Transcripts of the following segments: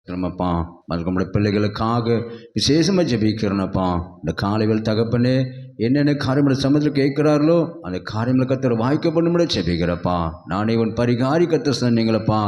திரும்பப்பா நம்முடைய பிள்ளைகளுக்காக விசேஷமாக ஜெபிக்கிறேனப்பா. இந்த காலையில் தகப்பனே என்னென்ன காரியங்களை சமத்தில் கேட்குறார்களோ அந்த காரியங்களை கத்தர் வாய்க்க பண்ணும்படி ஜெபிக்கிறப்பா. நானே உன் பரிகாரி கத்தர் சொன்னீங்களப்பா.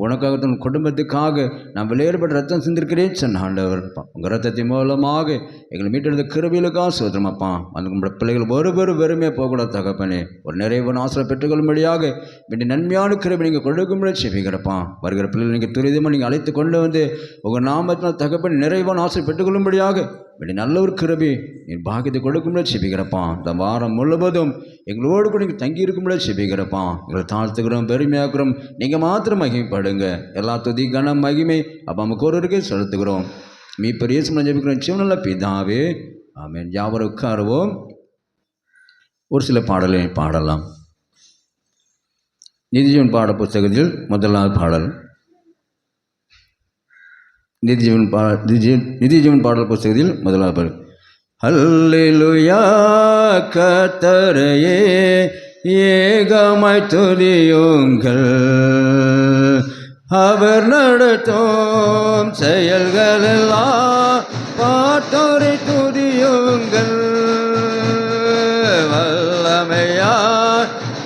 உனக்காக உன் குடும்பத்துக்காக நான் விளையாடப்பட்ட ரத்தம் சிந்திருக்கிறேன் சொன்ன ஆண்டவர்ப்பா. உங்கள் ரத்தத்தின் மூலமாக எங்களை மீட்டெடுத்த கிருபையிலுக்காக சோதரமாப்பா. அந்த உங்களுடைய பிள்ளைகள் ஒரு வெறுமையாக போகக்கூடாது தகப்பனே. ஒரு நிறைவான ஆசிரியர் பெற்றுக்கொள்ளும்படியாக வேண்டிய நன்மையான கிருபை நீங்கள் கொடுக்கும்படி ஜெபிக்கிறப்பா. வருகிற பிள்ளைகள் நீங்கள் துரிதமாக நீங்கள் அழைத்து கொண்டு வந்து உங்கள் நாமத்தினால் தகப்பன் நிறைவான ஆசிரியர் பெற்றுக்கொள்ளும்படியாக வேண்டிய நல்ல ஒரு கிருபை என் பாக்கியத்தை கொடுக்கும்படி ஜெபிக்கிறப்பா. இந்த வாரம் முழுவதும் எங்களோடு கூட நீங்கள் தங்கி இருக்கும்படி ஜெபிக்கிறப்பா. எங்களை தாழ்த்துக்கிறோம், பெருமையாக்குறோம். நீங்கள் மாத்திரம் மகிமைப்படுங்க. எல்லா துதி கனம் மகிமை அப்போ நமக்கு ஒருவருக்கே செலுத்துகிறோம். பெரிய ஜெபிக்கிறோம் சிவனல்ல பிதாவே, ஆமென். யாவரும் உட்காருவோம். ஒரு சில பாடலை பாடலாம். நீதிஜீவன் பாட புத்தகத்தில் முதலாவது பாடல். நிதிஜீவன் பாடல் புத்தகத்தில் முதலாவது பாடல். அல்லேலூயா கர்த்தரையே ஏகமாய் துதியுங்கள், அவர் நடத்தும் செயல்களெல்லாம் பார்த்தோரை துதியுங்கள், வல்லமையா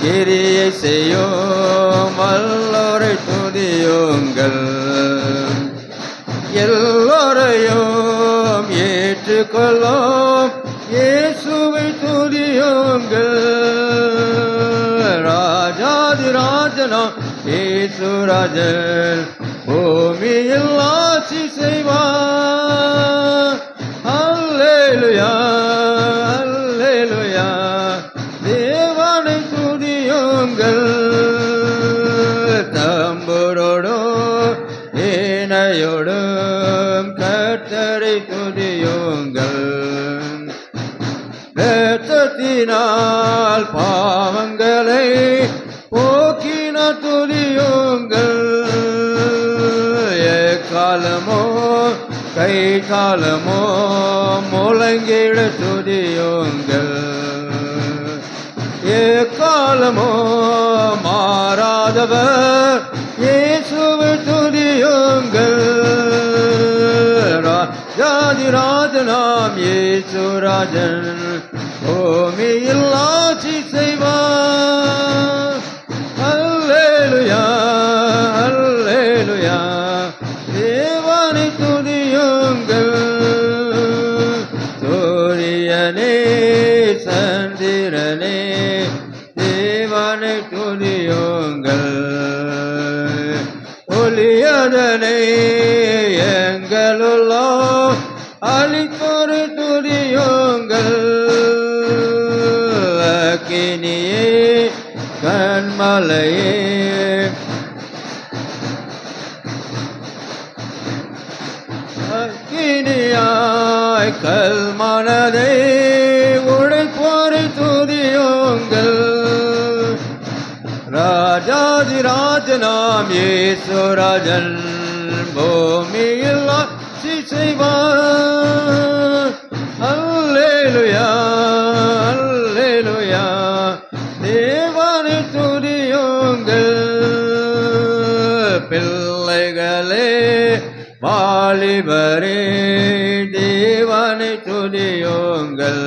கிரியை செய்யும் வல்லோரை துதியுங்கள், எல்லோரையும் ஏற்றுக்கொள்ளும் இயேசுவை துதியுங்கள், ராஜாதி ராஜனாம் இயேசு ராஜன் பூமியில் ஆட்சி செய்வார். அல்லேலூயா அல்லேலூயா தேவனை துதியுங்கள், தம்புரோடும் ஏனையோடும் கர்த்தரை துதியுங்கள், இரத்தத்தினால் பாவங்களை போக்கின துதியுங்கள், எக்காலமோ கை காலமோ முழங்கிட துதியுங்கள், எக்காலமோ மாறாதவர் இயேசுவை துதியுங்கள், ராஜாதி ராஜனாம் இயேசு ராஜன் பூமியில் ஆட்சி செய்வார். அல்லேலூயா அல்லேலூயா தேவனை துதியுங்கள், சூரியனே சந்திரனே தேவனை துதியுங்கள், ஒளியதனை எங்களுள்ளோ அளித்தொரு துதியுங்கள், அக்கினியே கண்மலையே அக்கினியாய் கல்மனதை உடைப்போரை துதியுங்கள், ராஜாதி ராஜனாம் இயேசு ராஜன் பூமியில் ஆட்சி செய்வார். அல்லேலூயா அல்லேலூயா தேவனை துதியுங்கள், பிள்ளைகளே வாலிபரே தேவனை துதியுங்கள்,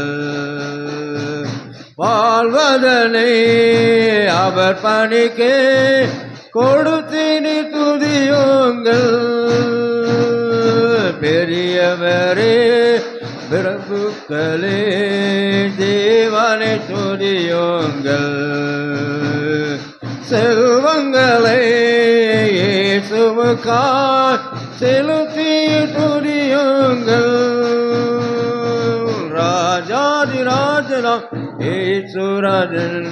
வாழ்வதனை அவர் பணிக்கே கொடுத்தினி துதியுங்கள், பெரியவரே பிரபுக்களே தேவனை துதியுங்கள், செல்வங்களை இயேசுவுக்காய் செலுத்தி துதியுங்கள், ராஜாதி ராஜனாம் இயேசு ராஜன்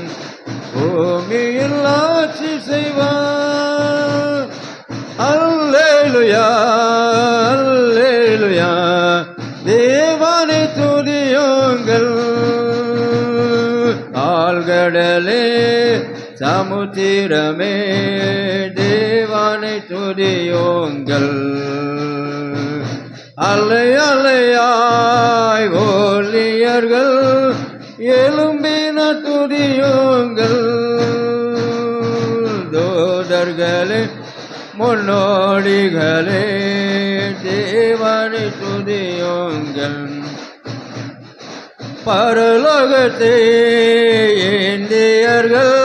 பூமியில் ஆட்சி செய்வார். அல்லேலூயா அல்லேலூயா தேவனை துதியுங்கள், ஆழ்கடலே சமுத்திரமே தேவனை துதியுங்கள், அலை அலையாய் ஊழியர்கள் எழும்பின துதியுங்கள், தூதர்களே முன்னோடிகளே தேவனை துதியுங்கள். பரலோகத்தை ஏந்தியர்கள்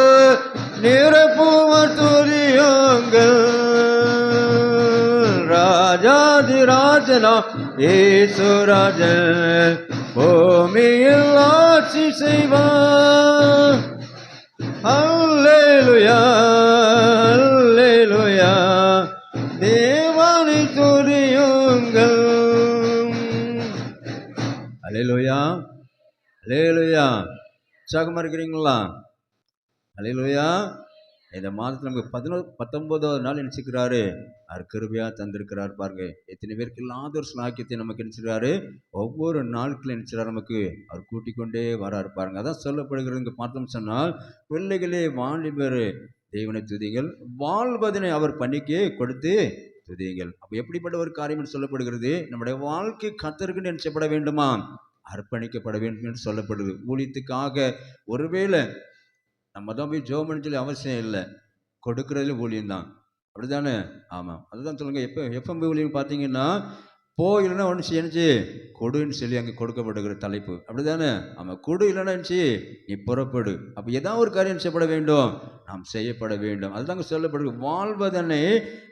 நிரப்புவர் துதியுங்கள். ராஜாதிராஜனாம் இயேசுராஜன் பூமியில் ஆட்சி செய்வார். அல்லேலூயா அல்லேலூயா தேவனை துதியுங்கள். அல்லேலூயா அல்லேலூயா. உற்சாகமா இருக்கிறீங்களா? அல்லேலூயா. இந்த மாதத்தில் நமக்கு 19வது நாள் நினைச்சுக்கிறாரு. அவர் கிருபையாக தந்திருக்கிறார். பாருங்க, எத்தனை பேருக்கு இல்லாத ஒரு ஸ்லாக்கியத்தை நமக்கு நினைச்சிருக்காரு. ஒவ்வொரு நாட்களும் நினைச்சிடாரு நமக்கு அவர் கூட்டிக் கொண்டே வராரு. பாருங்க, அதான் சொல்லப்படுகிறது. இங்கே பார்த்தோம் சொன்னால், பிள்ளைகளே வாலிபர் தேவனை துதிகள், வாழ்வதனை அவர் பணிக்கே கொடுத்து துதிகள். அப்போ எப்படிப்பட்ட ஒரு காரியம் சொல்லப்படுகிறது? நம்முடைய வாழ்க்கை கர்த்தருக்கு நினைச்சப்பட வேண்டுமா? அர்ப்பணிக்கப்பட வேண்டும் என்று சொல்லப்படுது. ஊழியத்துக்காக ஒருவேளை நம்ம தான் போய் ஜோமன்னு சொல்லி அவசியம் இல்லை, கொடுக்குறதுல ஊழியம்தான். அப்படி தானே? ஆமாம், அதுதான் சொல்லுங்கள். எப்போ ஊழியம் பார்த்தீங்கன்னா, இல்லைன்னா ஒன்று செய்யணுச்சு கொடுன்னு சொல்லி அங்கே கொடுக்கப்படுகிற தலைப்பு. அப்படி தானே? ஆமாம், கொடு இல்லைன்னா இருந்துச்சு நீ புறப்படு. அப்போ ஏதாவது ஒரு காரியம் செய்யப்பட வேண்டும், நாம் செய்யப்பட வேண்டும். அதுதாங்க சொல்லப்படுது. வாழ்வதனை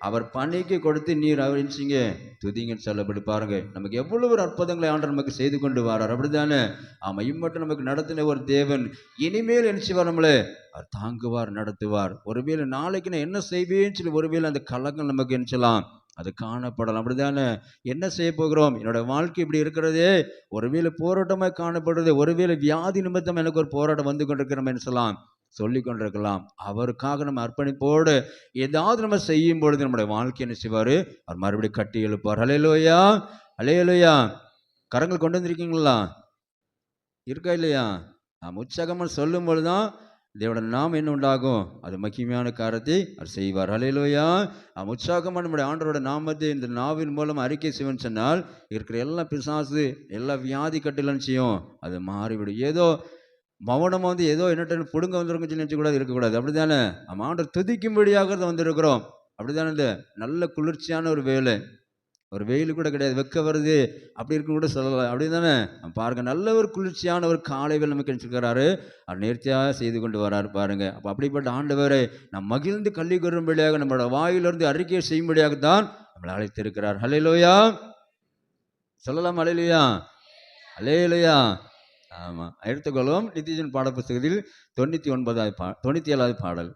அவர் பணிக்கு கொடுத்து நீர் அவர் இருந்துச்சிங்க துதிங்கன்னு சொல்லப்படு. பாருங்க, நமக்கு எவ்வளவு ஒரு அற்புதங்களை ஆண்டவர் நமக்கு செய்து கொண்டு வரார். அப்படி தானே? ஆமாம், இம்மட்டும் நமக்கு நடத்தின ஒரு தேவன் இனிமேல் நினைச்சுவார், நம்மளே அவர் தாங்குவார், நடத்துவார். ஒருவேளை நாளைக்கு நான் என்ன செய்வேன்னு சொல்லி ஒருவேளை அந்த கலங்கள் நமக்கு நினைச்சலாம், அது காணப்படலாம். அப்படிதானே? என்ன செய்ய போகிறோம்? என்னோட வாழ்க்கை இப்படி இருக்கிறதே, ஒருவேளை போராட்டமாக காணப்படுறது, ஒருவேளை வியாதி நிமித்தம் எனக்கு ஒரு போராட்டம் வந்து கொண்டிருக்கிறோம் என்று சொல்லி கொண்டிருக்கலாம். அவருக்காக நம்ம அர்ப்பணிப்போடு ஏதாவது நம்ம செய்யும் பொழுது நம்முடைய வாழ்க்கை என்ன செய்வார்? அவர் மறுபடியும் கட்டி எழுப்பார். அல்லேலூயா அல்லேலூயா. கரங்கள் கொண்டு வந்திருக்கீங்களா? இருக்கா இல்லையா? உற்சாகமாக சொல்லும் பொழுதுதான் தேவனோட நாம் என்ன உண்டாகும்? அது மகிமையான காரியத்தை அவர் செய்வார். அல்லேலூயா. உற்சாகமாக நம்முடைய ஆண்டவரோட நாமத்தை இந்த நாவின் மூலம் அறிக்கை செய்வோன்னு சொன்னால், இருக்கிற எல்லா பிசாசு, எல்லா வியாதி கட்டிலன்னு செய்யும், அது மாறிவிடும். ஏதோ மௌனமாக வந்து ஏதோ என்னட்டு பிடுங்க வந்துருக்குன்னு சொல்லி நினச்சக்கூடாது, இருக்கக்கூடாது. அப்படி தானே? நம்ம ஆண்டவர் துதிக்கும்படியாக வந்திருக்கிறோம். அப்படி தானே? இந்த நல்ல குளிர்ச்சியான ஒரு வேலை, ஒரு வெயில் கூட கிடையாது, வெக்க வருது அப்படி இருக்குன்னு கூட சொல்லலாம். அப்படி தானே? பாருங்க, நல்ல ஒரு குளிர்ச்சியான ஒரு காலை வேலை நமக்கு நினைச்சிருக்கிறாரு. அவர் நேர்த்தியாக செய்து கொண்டு வராரு. பாருங்க, அப்போ அப்படிப்பட்ட ஆண்டவரை நாம் மகிழ்ந்து கல்வி கூறும்படியாக, நம்மளோட வாயிலிருந்து அறிக்கை செய்யும்படியாகத்தான் நம்மளை அழைத்திருக்கிறார். அல்லேலூயா சொல்லலாம். அல்லேலூயா அல்லேலூயா. ஆமாம், எடுத்துக்கொள்வோம். நித்தியஜன் பாட புத்தகத்தில் 97வது பாடல்.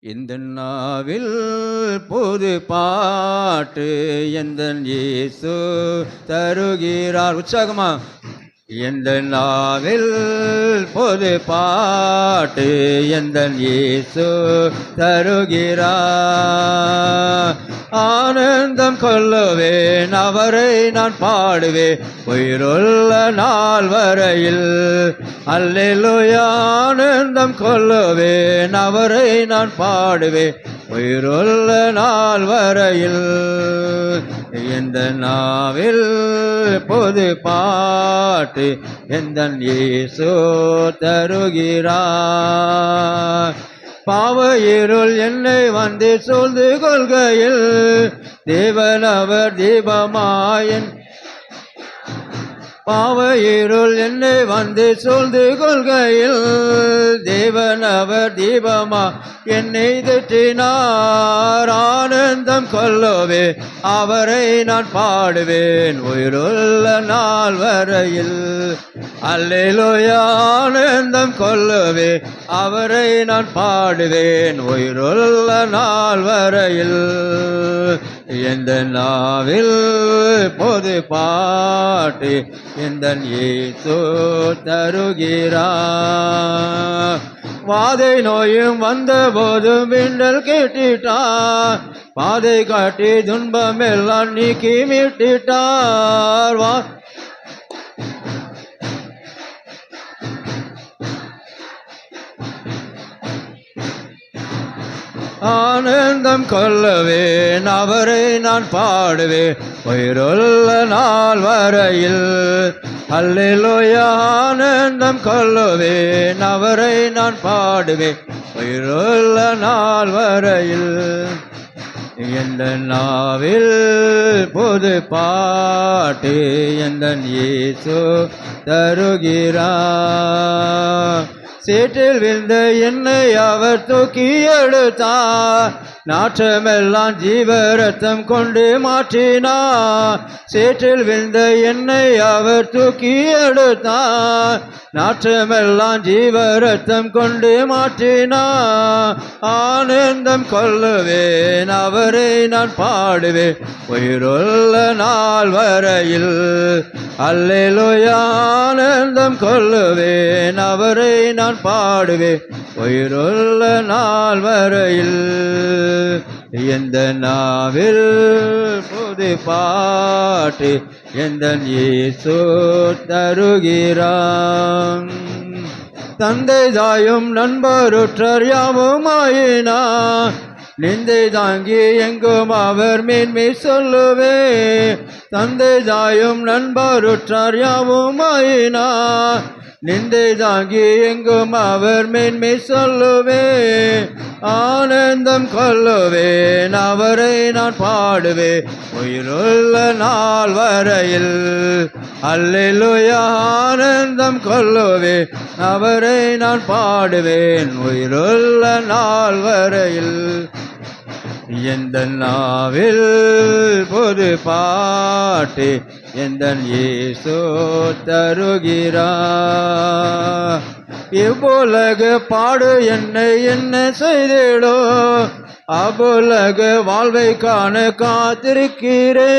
இந்த நாவில் புது பாட்டு எந்தன் இயேசு தருகிறார். உற்சாகமா. எந்த நாவில் புது பாட்டு எந்தன் இயேசு தருகிறார். ஆனந்தம் கொள்ளுவேன், அவரை நான் பாடுவேன் உயிருள்ள நாள் வரையில். அல்லேலூயா. ஆனந்தம் கொள்ளுவேன், அவரை நான் பாடுவேன் உயிருள்ள நாள் வரையில். எந்த நாவில் பொது பாட்டு எந்தன் இயேசு தருகிறார். பாவ இருள் என்னை வந்து சூழ்ந்து கொள்கையில் தேவன் அவர் தீபமாயன். பாவ இருள் என்னை வந்து சூழ்ந்து கொள்கையில் தேவன் அவர் தீபமா என்னை திட்டினார். ஆனந்தம் கொள்ளுவே அவரை நான் பாடுவேன் உயிருள்ள நாள் வரையில். அல்லேலூயா. ஆனந்தம் கொள்ளுவே அவரை நான் பாடுவேன் உயிருள்ள நாள் வரையில். எந்த நாவில் பொது பாட்டு எந்தன் இயேசு தருகிறார். வாதை நோயும் வந்த போதும் மின்னல் கேட்டிட்டார். பாதை காட்டி துன்பம் எல்லாம் நீக்கி மீட்டிட்டார். ஆனந்தம் கொள்ளுவேன் அவரை நான் பாடுவேன் உயிருள்ள நாள் வரையில். அல்லேலூயா. ஆனந்தம் கொள்ளுவேன் அவரை நான் பாடுவேன் உயிருள்ள நாள் வரையில். எந்த நாவில் பொது பாட்டு எந்த இயேசு தருகிறார். சேற்றில் விழுந்த என்னை அவர் தூக்கி எடுத்தார், நாற்றமெல்லாம் ஜீவ ரத்தம் கொண்டு மாற்றினார். சேற்றில் விழுந்த என்னை அவர் தூக்கி எடுத்தார், நாற்றமெல்லாம் ஜீவ ரத்தம் கொண்டு மாற்றினார். ஆனந்தம் கொள்ளுவேன் அவரை நான் பாடுவேன் உயிருள்ள நாள் வரையில். அல்லேலூயா. ஆனந்தம் கொள்ளுவேன் அவரை நான் பாடுவேன் உயிருள்ள நாள் வரையில். எந்த நாவில் புது பாட்டு எந்த இயேசு தருகிறான். தந்தை தாயும் நண்பருற்றர் யாவுமாயினார், நிந்தை தாங்கி எங்கும் அவர் மேன்மை சொல்லுவே. தந்தை தாயும் நண்பருற்றார் யாவுமாயினார், நிந்தை தாங்கி எங்கும் அவர் மேன்மை சொல்லுவே. ஆனந்தம் கொள்ளுவேன் அவரை நான் பாடுவேன் உயிருள்ள நாள் வரையில். அல்லேலூயா. ஆனந்தம் கொள்ளுவேன் அவரை நான் பாடுவேன் உயிருள்ள நாள் வரையில். எந்த நாவில் பொது பாட்டு எந்த இயேசு தருகிறார். இவ்வுலக பாடு என்னை என்ன செய்திடோ, அவ்வுலக வாழ்வை காண காத்திருக்கிறே.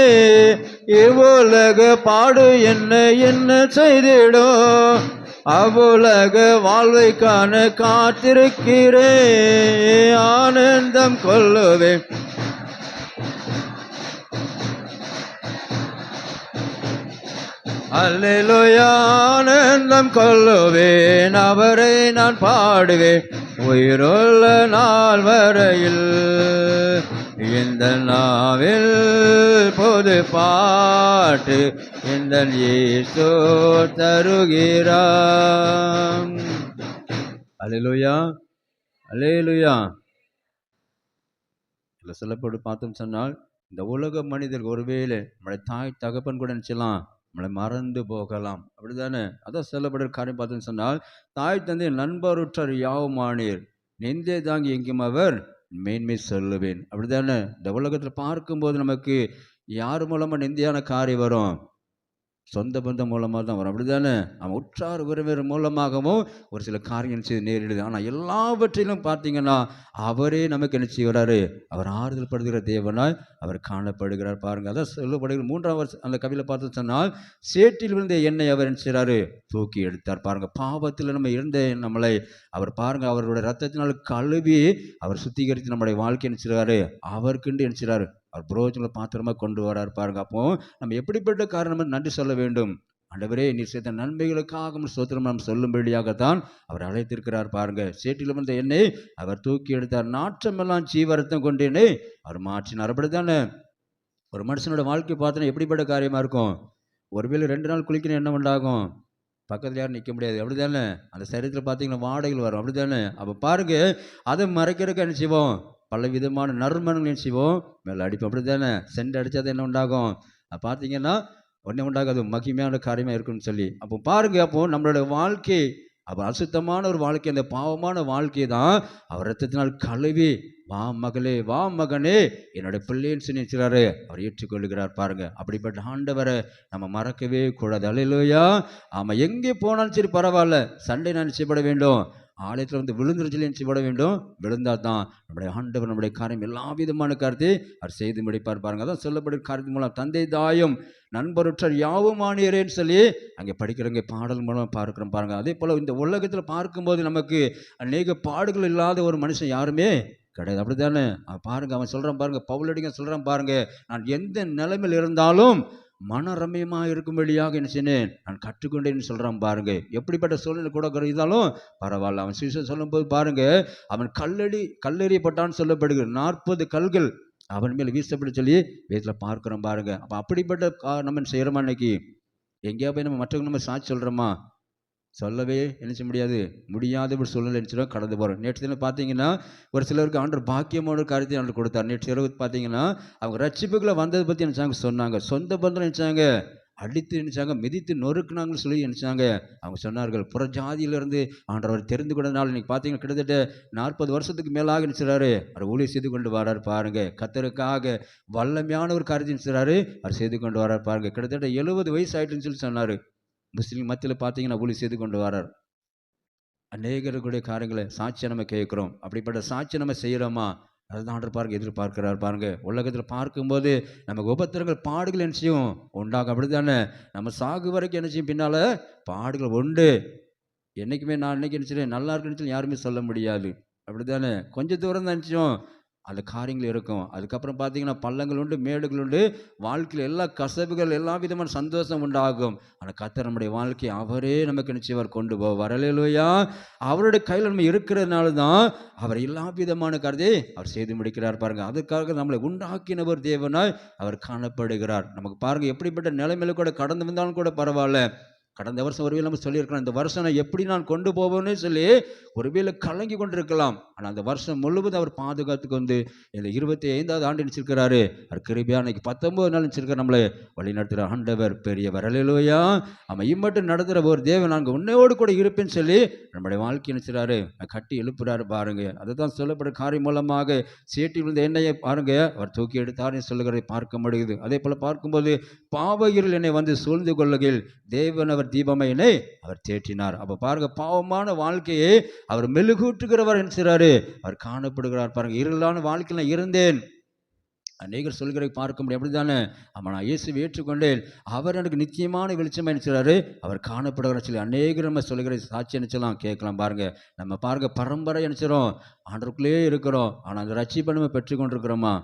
இவ்வுலக பாடு என்னை என்ன செய்திடோ, அவ்வுலக வாழ்வை காண காத்திருக்கிறே. ஆனந்தம் கொள்ளுவேன் அல்லேலூயா. ஆனந்தம் கொள்ளுவேன் அவரை நான் பாடுவேன் உயிருள்ள நாள் வரையில். இந்த நாவில் பொது பாட்டு இந்த இயேசு தருகிறான். அல்லேலூயா. அல்லேலூயா. இல்லை சொல்லப்பட்டு பார்த்தோம் சொன்னால், இந்த உலக மனிதர் ஒருவேளை நம்மளை தாய் தகப்பன் கூட நினச்சலாம் நம்மளை மறந்து போகலாம், அப்படிதானே? அதான் சொல்லப்படுற காரியம் பார்த்தோன்னு சொன்னால், தாய் தந்தை நண்பருற்றார் யாவுமானீர், நெஞ்சை தாங்கி எங்கும் அவர் மேன்மை சொல்லுவேன், அப்படிதானே? இந்த உலகத்தில் பார்க்கும்போது நமக்கு யார் மூலமாக நிந்தையான காரியம் வரும்? சொந்த பந்தம் மூலமாக தான் வரும், அப்படிதானே? அவன் உற்றார் உறவினர் மூலமாகவும் ஒரு சில காரியங்கள் செய்து நேரிடுது. ஆனால் எல்லாவற்றிலும் பார்த்தீங்கன்னா அவரே நமக்கு என்ன செய்கிறாரு? அவர் ஆறுதல் படுகிற தேவனாய் அவர் காணப்படுகிறார். பாருங்க, அதான் சொல்லப்படுகிற 3ஆம் வருஷம் அந்த கவியில் பார்த்து சொன்னால், சேற்றில் விழுந்த எண்ணெய் அவர் என்ன செய்கிறாரு? தூக்கி எடுத்தார். பாருங்க, பாவத்தில் நம்ம இருந்த நம்மளை அவர் பாருங்க அவருடைய ரத்தத்தினால் கழுவி அவர் சுத்திகரித்து நம்முடைய வாழ்க்கை என்ன செய்கிறாரு? அவருக்குண்டு என்ன செய்கிறாரு? அவர் புரோஜன பாத்திரமாக கொண்டு வரார். பாருங்க, அப்போ நம்ம எப்படிப்பட்ட காரணம் நன்றி சொல்ல வேண்டும்? ஆண்டவரே, நீர் செய்த நன்மைகளுக்காக ஸ்தோத்திரம் நாம் சொல்லும்படியாகத்தான் அவர் அழைத்திருக்கிறார். பாருங்க, சேற்றில் வந்த எண்ணெய் அவர் தூக்கி எடுத்தார், நாற்றமெல்லாம் ஜீவரத்தம் கொண்டு எண்ணெய் அவர் மாற்றினார். அப்படித்தானே ஒரு மனுஷனோட வாழ்க்கை பார்த்தோன்னா எப்படிப்பட்ட காரியமா இருக்கும்? ஒருவேளை 2 நாள் குளிக்கணும், என்ன உண்டாகும்? பக்கத்தில் யாரும் நிற்க முடியாது, அப்படித்தானே? அந்த சரீரத்தில் பார்த்தீங்கன்னா வாடைகள் வரும், அப்படித்தானே? அப்போ பாருங்க, அதை மறைக்கிறதுக்கு என்ன செய்வோம்? பல விதமான நறுமணங்கள் செய்வோம், மேலே அடிப்போம், அப்படி தானே? சென்ட் அடித்தது என்ன உண்டாகும்? பார்த்தீங்கன்னா ஒன்றே உண்டாகாது, மகிமையான காரியமாக இருக்குன்னு சொல்லி. அப்போ பாருங்க, அப்போ நம்மளோட வாழ்க்கை அப்போ அசுத்தமான ஒரு வாழ்க்கை, அந்த பாவமான வாழ்க்கையை தான் அவர் ரத்தத்தினால் கழுவி, வா மகளே, வா மகனே, என்னோட பிள்ளைன்னு சொல்லிக்கிறாரு, அவர் ஏற்றுக்கொள்ளுகிறார். பாருங்க, அப்படிப்பட்ட ஆண்டவரை நம்ம மறக்கவே கூடாது. அல்லேலூயா. ஆமாம், எங்கே போனாலும் சரி பரவாயில்ல, சண்டை நினைச்சப்பட வேண்டும், ஆலயத்தில் வந்து விழுந்துருச்சு நினைச்சுப்பட வேண்டும், விழுந்தால் தான் நம்முடைய ஆண்டவர் நம்முடைய காரியம் எல்லா விதமான காரியத்தை அவர் செய்து முடிப்பார். பாருங்க, அதான் சொல்லப்படும் காரியத்தின் மூலம் தந்தை தாயும் நண்பருற்றார் யாவுமானீரேன்னு சொல்லி அங்கே படிக்கிறவங்க பாடல் மூலம் பார்க்குறோம். பாருங்க, அதே போல் இந்த உலகத்தில் பார்க்கும்போது நமக்கு அநேக பாடுகள் இல்லாத ஒரு மனுஷன் யாருமே கிடையாது, அப்படித்தானே? பாருங்க, அவன் சொல்கிறான் பாருங்க, பவுலடிங்க சொல்கிறான் பாருங்க, நான் எந்த நிலைமையில் இருந்தாலும் மனரம்யமாக இருக்கும்படியாக என்ன செய்யேன், நான் கற்றுக்கொண்டேன்னு சொல்கிறான். பாருங்க, எப்படிப்பட்ட சூழ்நிலை கூட இருந்தாலும் பரவாயில்ல. அவன் சிசு சொல்லும்போது பாருங்க, அவன் கல்லெறியப்பட்டான்னு சொல்லப்படுகிற 40 கல்கள் அவன் மேல் வீசப்படி சொல்லி வீட்டில் பார்க்குறோம். பாருங்க, அப்போ அப்படிப்பட்ட நம்ம செய்கிறோமா? இன்னைக்கு எங்கேயா போய் நம்ம மற்றவங்க நம்ம சாட்சி சொல்கிறோமா? சொல்லவே என்ன செய்ய முடியாது, முடியாத ஒரு சூழ்நிலை நினச்சிடும் கடந்து போகிறோம். நேற்று தினம் பார்த்தீங்கன்னா ஒரு சிலருக்கு ஆண்டவர் பாக்கியமான ஒரு காரியத்தை ஆண்டவர் கொடுத்தார். நேற்று இரவு பார்த்தீங்கன்னா அவங்க ரட்சிப்புக்குள்ளே வந்ததை பற்றி நினச்சாங்க சொன்னாங்க. சொந்த பந்தம் நினச்சாங்க அடித்து நினச்சாங்க, மிதித்து நொறுக்குனாங்கன்னு சொல்லி நினச்சாங்க. அவங்க சொன்னார்கள் புறஜாதியிலிருந்து ஆண்டவர் தெரிந்து கொண்டனால. இன்னைக்கு பார்த்தீங்கன்னா கிட்டத்தட்ட 40 வருஷத்துக்கு மேலாக நினைச்சாரு அவர் ஊழியர் செய்து கொண்டு வராரு பாருங்க. கர்த்தருக்காக வல்லமையான ஒரு காரியத்தை நினைச்சாரு அவர் செய்து கொண்டு வராரு பாருங்க. கிட்டத்தட்ட 70 வயசு ஆயிட்டுன்னு சொல்லி சொன்னாரு. முஸ்லீம் மத்தியில் பார்த்தீங்கன்னா ஊழியர் செய்து கொண்டு வரார். அநேகருடைய காரியங்களை சாட்சியை நம்ம கேட்குறோம். அப்படிப்பட்ட சாட்சியை நம்ம செய்கிறோமா? அதுதான் ஆண்டவர் பாருங்க எதிர்பார்க்கிறார் பாருங்க. உலகத்தில் பார்க்கும்போது நமக்கு உபத்திரங்கள் பாடுகள் என்ன செய்யும் உண்டாகும். அப்படி தானே நம்ம சாகு வரைக்கும் என்ன செய்யும் பின்னால் பாடுகள் உண்டு. என்றைக்குமே நான் இன்னைக்கு நினச்சிட்டேன் நல்லா இருக்குன்னு சொல்லி யாருமே சொல்ல முடியாது. அப்படி தானே கொஞ்சம் தூரம் தான் நினச்சோம் அந்த காரியங்கள் இருக்கும். அதுக்கப்புறம் பார்த்தீங்கன்னா பள்ளங்கள் உண்டு, மேடுகள் உண்டு. வாழ்க்கையில் எல்லா கசப்புகள் எல்லா விதமான சந்தோஷம் உண்டாகும். ஆனால் கர்த்தர் நம்முடைய வாழ்க்கையை அவரே நமக்கு நிச்சயவர் கொண்டு போவார். அல்லேலூயா. அவருடைய கையில் நம்ம இருக்கிறதுனால தான் அவர் எல்லா விதமான காரியத்தை அவர் செய்து முடிக்கிறார் பாருங்க. அதுக்காக நம்மளை உண்டாக்கினவர் தேவனாய் அவர் காணப்படுகிறார். நமக்கு பாருங்க எப்படிப்பட்ட நிலைமையில கூட கடந்து வந்தாலும் கூட பரவாயில்ல. கடந்த வருஷம் ஒருவேளை நம்ம சொல்லியிருக்கலாம் இந்த வருஷம் நான் எப்படி நான் கொண்டு போவேன்னு சொல்லி ஒருவேளை கலங்கி கொண்டிருக்கலாம். ஆனால் அந்த வருஷம் முழுவதும் அவர் பாதுகாத்துக்கு வந்து இந்த 25வது ஆண்டு நினைச்சிருக்கிறாரு. அவர் கிருபையா இன்னைக்கு 19 நாள் நினைச்சிருக்காரு. நம்மளை வழி நடத்துகிற ஆண்டவர் பெரியவர். அல்லேலூயா. அவன் இம்மட்டும் நடத்துகிற ஒரு தேவன் நாங்கள் உன்னையோடு கூட இருப்பேன்னு சொல்லி நம்முடைய வாழ்க்கை நினைச்சிறாரு கட்டி எழுப்புறாரு பாருங்க. அதுதான் சொல்லப்படுற காரியம் மூலமாக சேட்டி விழுந்த எண்ணெயை பாருங்க அவர் தூக்கி எடுத்தாருன்னு சொல்லுகிறதை பார்க்க முடியுது. அதே போல பார்க்கும்போது பாவகிரில் என்னை வந்து சூழ்ந்து கொள்ளுகையில் தேவன் அவர் தீபமையினை அவர் தேற்றினார். அப்ப பாருங்க பாவமான வாழ்க்கையை அவர் மெழுகூட்டுகிறவர் என்கிறாரு அவர் காணப்படுகிறார் பாருங்க. இருளான வாழ்க்கையில் நான் இருந்தேன் அநேகர் சொல்கிற பார்க்க முடியும். அப்படித்தானே ஆமாம் நான் இயேசுவை ஏற்றுக்கொண்டேன் அவர் எனக்கு நிச்சயமான வெளிச்சமாக நினைச்சாரு அவர் காணப்படுகிற சொல்லி அநேகர் நம்ம சொல்கிற சாட்சி நினைச்சலாம் கேட்கலாம் பாருங்க. நம்ம பாருங்க பரம்பரை நினைச்சிடும் ஆண்டவருக்குள்ளே இருக்கிறோம். ஆனால் அந்த ரட்சிப்பை நம்ம பெற்றுக்கொண்டிருக்கிறோமா?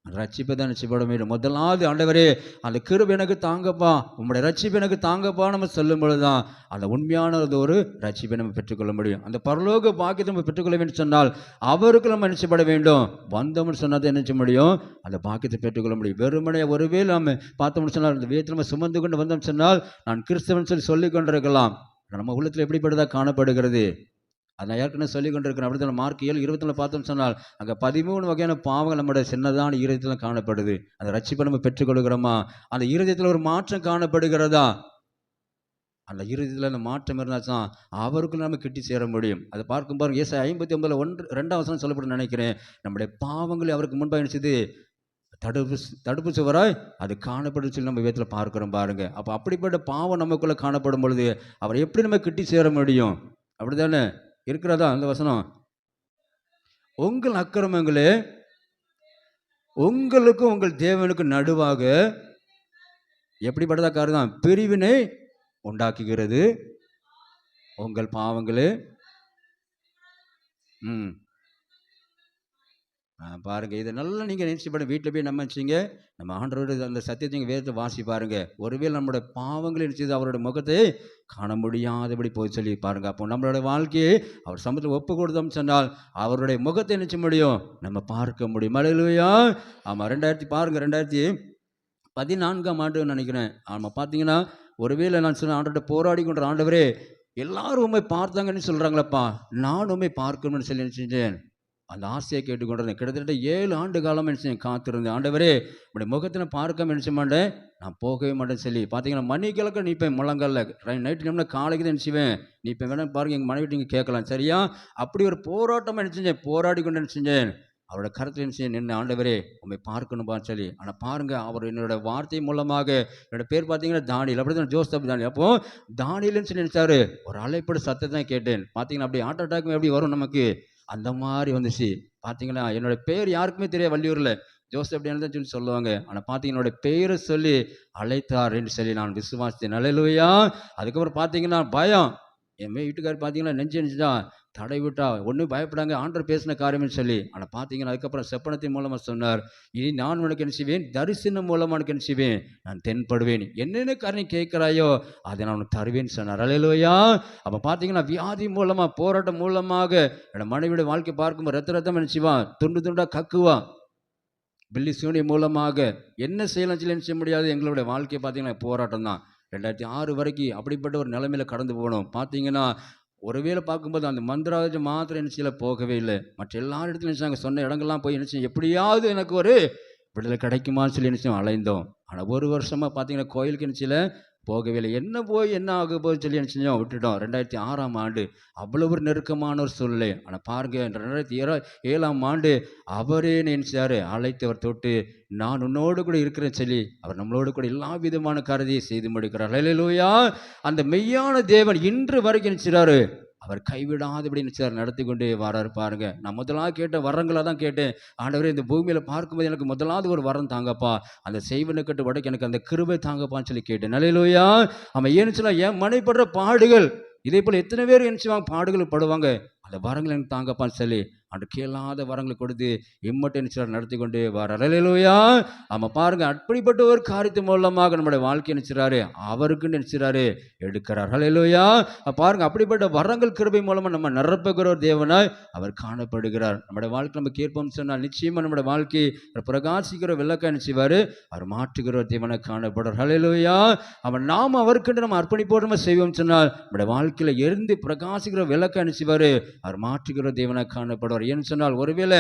ரட்சிப்பை தான் நிச்சயப்பட வேண்டும். முதலாவது ஆண்டவரே அந்த கிருபை எனக்கு தாங்கப்பா, உங்களுடைய ரட்சிப்பை எனக்கு தாங்கப்பா நம்ம சொல்லும் பொழுதுதான் அந்த உண்மையான ஒரு ரட்சிப்பை நம்ம பெற்றுக்கொள்ள முடியும். அந்த பரலோக பாக்கியத்தை நம்ம பெற்றுக்கொள்ள வேண்டும் சொன்னால் அவருக்கு நம்ம நிச்சயப்பட வேண்டும். வந்தோம்னு சொன்னால் தான் நினைச்ச முடியும் அந்த பாக்கியத்தை பெற்றுக்கொள்ள முடியும். வெறுமனே ஒருவேளை நம்ம பார்த்தோம்னு சொன்னால் அந்த வேதத்தில் நம்ம சுமந்து கொண்டு வந்தோம் சொன்னால் நான் கிறிஸ்தவன் சொல்லி சொல்லிக் கொண்டிருக்கலாம். நம்ம உள்ளத்தில் எப்படிப்பட்டதாக காணப்படுகிறது அதை நான் ஏற்கனவே சொல்லி கொண்டிருக்கிறேன். அப்படி தான் மார்க் 7:24 பார்த்தோம்னு சொன்னால் அங்கே 13 வகையான பாவங்கள் நம்முடைய சின்னதான இருதயத்தில் காணப்படுது. அந்த ரட்சிப்பை நம்ம பெற்றுக்கொள்கிறோமா? அந்த இருதயத்தில் ஒரு மாற்றம் காணப்படுகிறதா? அந்த இருதயத்தில் அந்த மாற்றம் இருந்தாச்சும் அவருக்குள்ள நம்ம கிட்டி சேர முடியும். அதை பார்க்கும்போது ஏசாயா 59:1-2 சொல்லப்படும் நினைக்கிறேன். நம்முடைய பாவங்களை அவருக்கு முன்பாக நினைச்சது தடுப்பு சுவராய் அது காணப்படும் சொல்லி நம்ம வேதத்தில் பார்க்கிறோம் பாருங்க. அப்போ அப்படிப்பட்ட பாவம் நமக்குள்ள காணப்படும் பொழுது அவர் எப்படி நம்ம கிட்டி சேர முடியும்? அப்படித்தானே இருக்கிறதா அந்த வசனம்? உங்கள் அக்கிரமங்களே உங்களுக்கும் உங்கள் தேவனுக்கும் நடுவாக எப்படிப்பட்டதா காரணம் பிரிவினை உண்டாக்குகிறது. உங்கள் பாவங்களே பாருங்க. இதை நல்லா நீங்கள் நினைச்சுப்பட வீட்டில் போய் நம்ம நினச்சிங்க நம்ம ஆண்டவரோட அந்த சத்தியத்தை நீங்கள் வேதத்தை வாசி பாருங்க. ஒருவேளை நம்மளோட பாவங்களை நினைச்சது அவரோட முகத்தை காண முடியாதபடி போய் சொல்லி பாருங்க. அப்போ நம்மளோட வாழ்க்கையை அவர் சமூகத்தில் ஒப்பு கொடுத்தோம்னு சொன்னால் அவருடைய முகத்தை நினைச்ச முடியும் நம்ம பார்க்க முடியும். அல்லேலூயா. ஆமாம் 2014ஆம் ஆண்டு நினைக்கிறேன். ஆமாம் பார்த்தீங்கன்னா ஒருவேளை நான் சொன்ன ஆண்டோட போராடி கொண்ட ஆண்டவரே எல்லாரும் உண்மை பார்த்தாங்கன்னு சொல்கிறாங்களப்பா நான் உண்மை பார்க்கணும்னு சொல்லி நினச்சிட்டேன். அந்த ஆசையை கேட்டுக்கொண்டிருந்தேன். கிட்டத்தட்ட 7 ஆண்டு காலம் நினச்சேன் காத்திருந்தேன். ஆண்டவரே உடைய முகத்தில் பார்க்க நினச்ச மாட்டேன் நான் போகவே மாட்டேன்னு சொல்லி பார்த்தீங்கன்னா மணிக்கிழக்க நீப்பேன் முழங்கல்ல நைட்டு டைம்ல காலைக்கு தான் நினச்சிவேன் நீப்பேன் வேணா பாருங்க எங்கள் மனைவி நீங்கள் கேட்கலாம் சரியா. அப்படி ஒரு போராட்டமாக நினச்சேன் போராடி கொண்டு நினச்சேன் அவரோட கருத்தில் நினச்சி நின்று ஆண்டவரே உண்மை பார்க்கணும்பான்னு சொல்லி. ஆனால் பாருங்கள் அவர் என்னோட வார்த்தை மூலமாக என்னோட பேர் பார்த்தீங்கன்னா தானியல். அப்படி தான் ஜோசப் தானியல். அப்போது தானியல்னு சொல்லி நினச்சாரு ஒரு அலைப்பட சத்தத்தை தான் கேட்டேன். பார்த்தீங்கன்னா அப்படி ஹார்ட் அட்டாக் எப்படி வரும் நமக்கு அந்த மாதிரி வந்துச்சு. பார்த்தீங்களா என்னோட பேர் யாருக்குமே தெரியாது வள்ளியூரில் ஜோசப் அப்படின்னு தான் சொல்லி சொல்லுவாங்க. ஆனால் பார்த்தீங்கன்னா என்னோட பேரை சொல்லி அழைத்தார் என்று சொல்லி நான் விசுவாசித்தேன். அல்லேலூயா. அதுக்கப்புறம் பார்த்தீங்கன்னா பயம் என் வீட்டுக்காரர் பார்த்தீங்கன்னா நெஞ்சுதான் தடை விட்டா ஒன்றும் பயப்படாங்க ஆண்டவர் பேசின காரியம்னு சொல்லி. ஆனால் பார்த்தீங்கன்னா அதுக்கப்புறம் செப்பனத்தின் மூலமாக சொன்னார் இனி நான் உனக்கு என்ன செய்வேன் தரிசனம் மூலமாக உனக்கு என்ன செய்வேன் நான் தென்படுவேன் என்னென்ன காரியம் கேட்குறாயோ அதை நான் உனக்கு தருவேன்னு சொன்னார். அல்லேலூயா. அப்போ பார்த்தீங்கன்னா வியாதி மூலமாக போராட்டம் மூலமாக என்னோட மனைவியோட வாழ்க்கை பார்க்கும்போது ரத்தம் என்ன செய்வான் துண்டு துண்டாக கக்குவா பில்லி சூனியம் மூலமாக என்ன செய்யலாம் சொல்லி என்ன செய்ய முடியாது. எங்களுடைய வாழ்க்கையை பார்த்தீங்கன்னா போராட்டம் தான். 2006 வரைக்கும் அப்படிப்பட்ட ஒரு நிலைமையில கடந்து போனோம். பார்த்தீங்கன்னா, ஒருவேளை பார்க்கும்போது அந்த மந்திராஜ மாத்திரம் என்ன செய்யல, போகவே இல்லை. மற்ற எல்லா இடத்துலையும் நினைச்சாங்க, சொன்ன இடங்கள்லாம் போய் என்ன செய்யும், எப்படியாவது எனக்கு ஒரு விடுதலை கிடைக்குமான்னு சொல்லி என்ன செய்யும் அலைந்தோம். ஆனால் 1 வருஷமாக பார்த்தீங்கன்னா கோயிலுக்கு என்ன செய்யல, போகவே இல்லை. என்ன போய் என்ன ஆக போகுது சொல்லி என்ன செஞ்சோம், விட்டுட்டோம். 2006ஆம் ஆண்டு அவ்வளோ ஒரு நெருக்கமான ஒரு சூழ்நிலை. ஆனால் பாருங்க, 2007ஆம் ஆண்டு அவரே நினைச்சாரு, அழைத்தவர் தொட்டு நான் உன்னோடு கூட இருக்கிறேன்னு சொல்லி அவர் நம்மளோடு கூட எல்லா விதமான காரியத்தையும் செய்து முடிக்கிறார். அல்லேலூயா. அந்த மெய்யான தேவன் இன்று வரைக்கும் நினைச்சாரு, அவர் கைவிடாதபடி நினைச்சார், நடத்தி கொண்டே வராரு. பாருங்க, நான் முதலாவது கேட்ட வரங்களை தான் கேட்டேன். ஆண்டவரே, இந்த பூமியில பார்க்கும்போது எனக்கு முதலாவது ஒரு வரம் தாங்கப்பா, அந்த செய்வனை கட்டு வடக்கு எனக்கு அந்த கிருபை தாங்கப்பான்னு சொல்லி கேட்டேன். அல்லேலூயா. அவன் ஏன்னு சொன்னா, என் மனைப்படுற பாடுகள் இதே போல எத்தனை பேர் என்ன செய்வாங்க, பாடுகள் படுவாங்க, அந்த வரங்களை எனக்கு தாங்கப்பான்னு சொல்லி அந்த கேளாத வரங்களை கொடுத்து இம்மட்டும் நிச்சயம் நடத்தி கொண்டே வரார். அல்லேலூயா. ஆமாம், பாருங்க, அப்படிப்பட்ட ஒரு காரியத்தின் மூலமாக நம்முடைய வாழ்க்கை நினைச்சாரு, அவருக்கு நினைச்சாரு எடுக்கிறார். அல்லேலூயா. பாருங்க, அப்படிப்பட்ட வரங்கள் கிருபை மூலமா நம்ம நிரப்புகிற ஒரு தேவனாய் அவர் காணப்படுகிறார். நம்முடைய வாழ்க்கை நம்ம கேட்போம் சொன்னால் நிச்சயமா நம்முடைய வாழ்க்கை பிரகாசிக்கிற விளக்க நினைச்சுவாரு, அவர் மாற்றுகிற ஒரு தேவனாய் காணப்படுறார். அல்லேலூயா. அவன் நாம் அவருக்கு நம்ம அர்ப்பணிப்போடு நம்ம செய்வோம் சொன்னால் நம்முடைய வாழ்க்கையில எரிந்து பிரகாசிக்கிற விளக்க நினைச்சுவாரு, அவர் மாற்றுகிற தேவனாய் காணப்படுவார். ஏன்னு சொன்னால், ஒருவேளை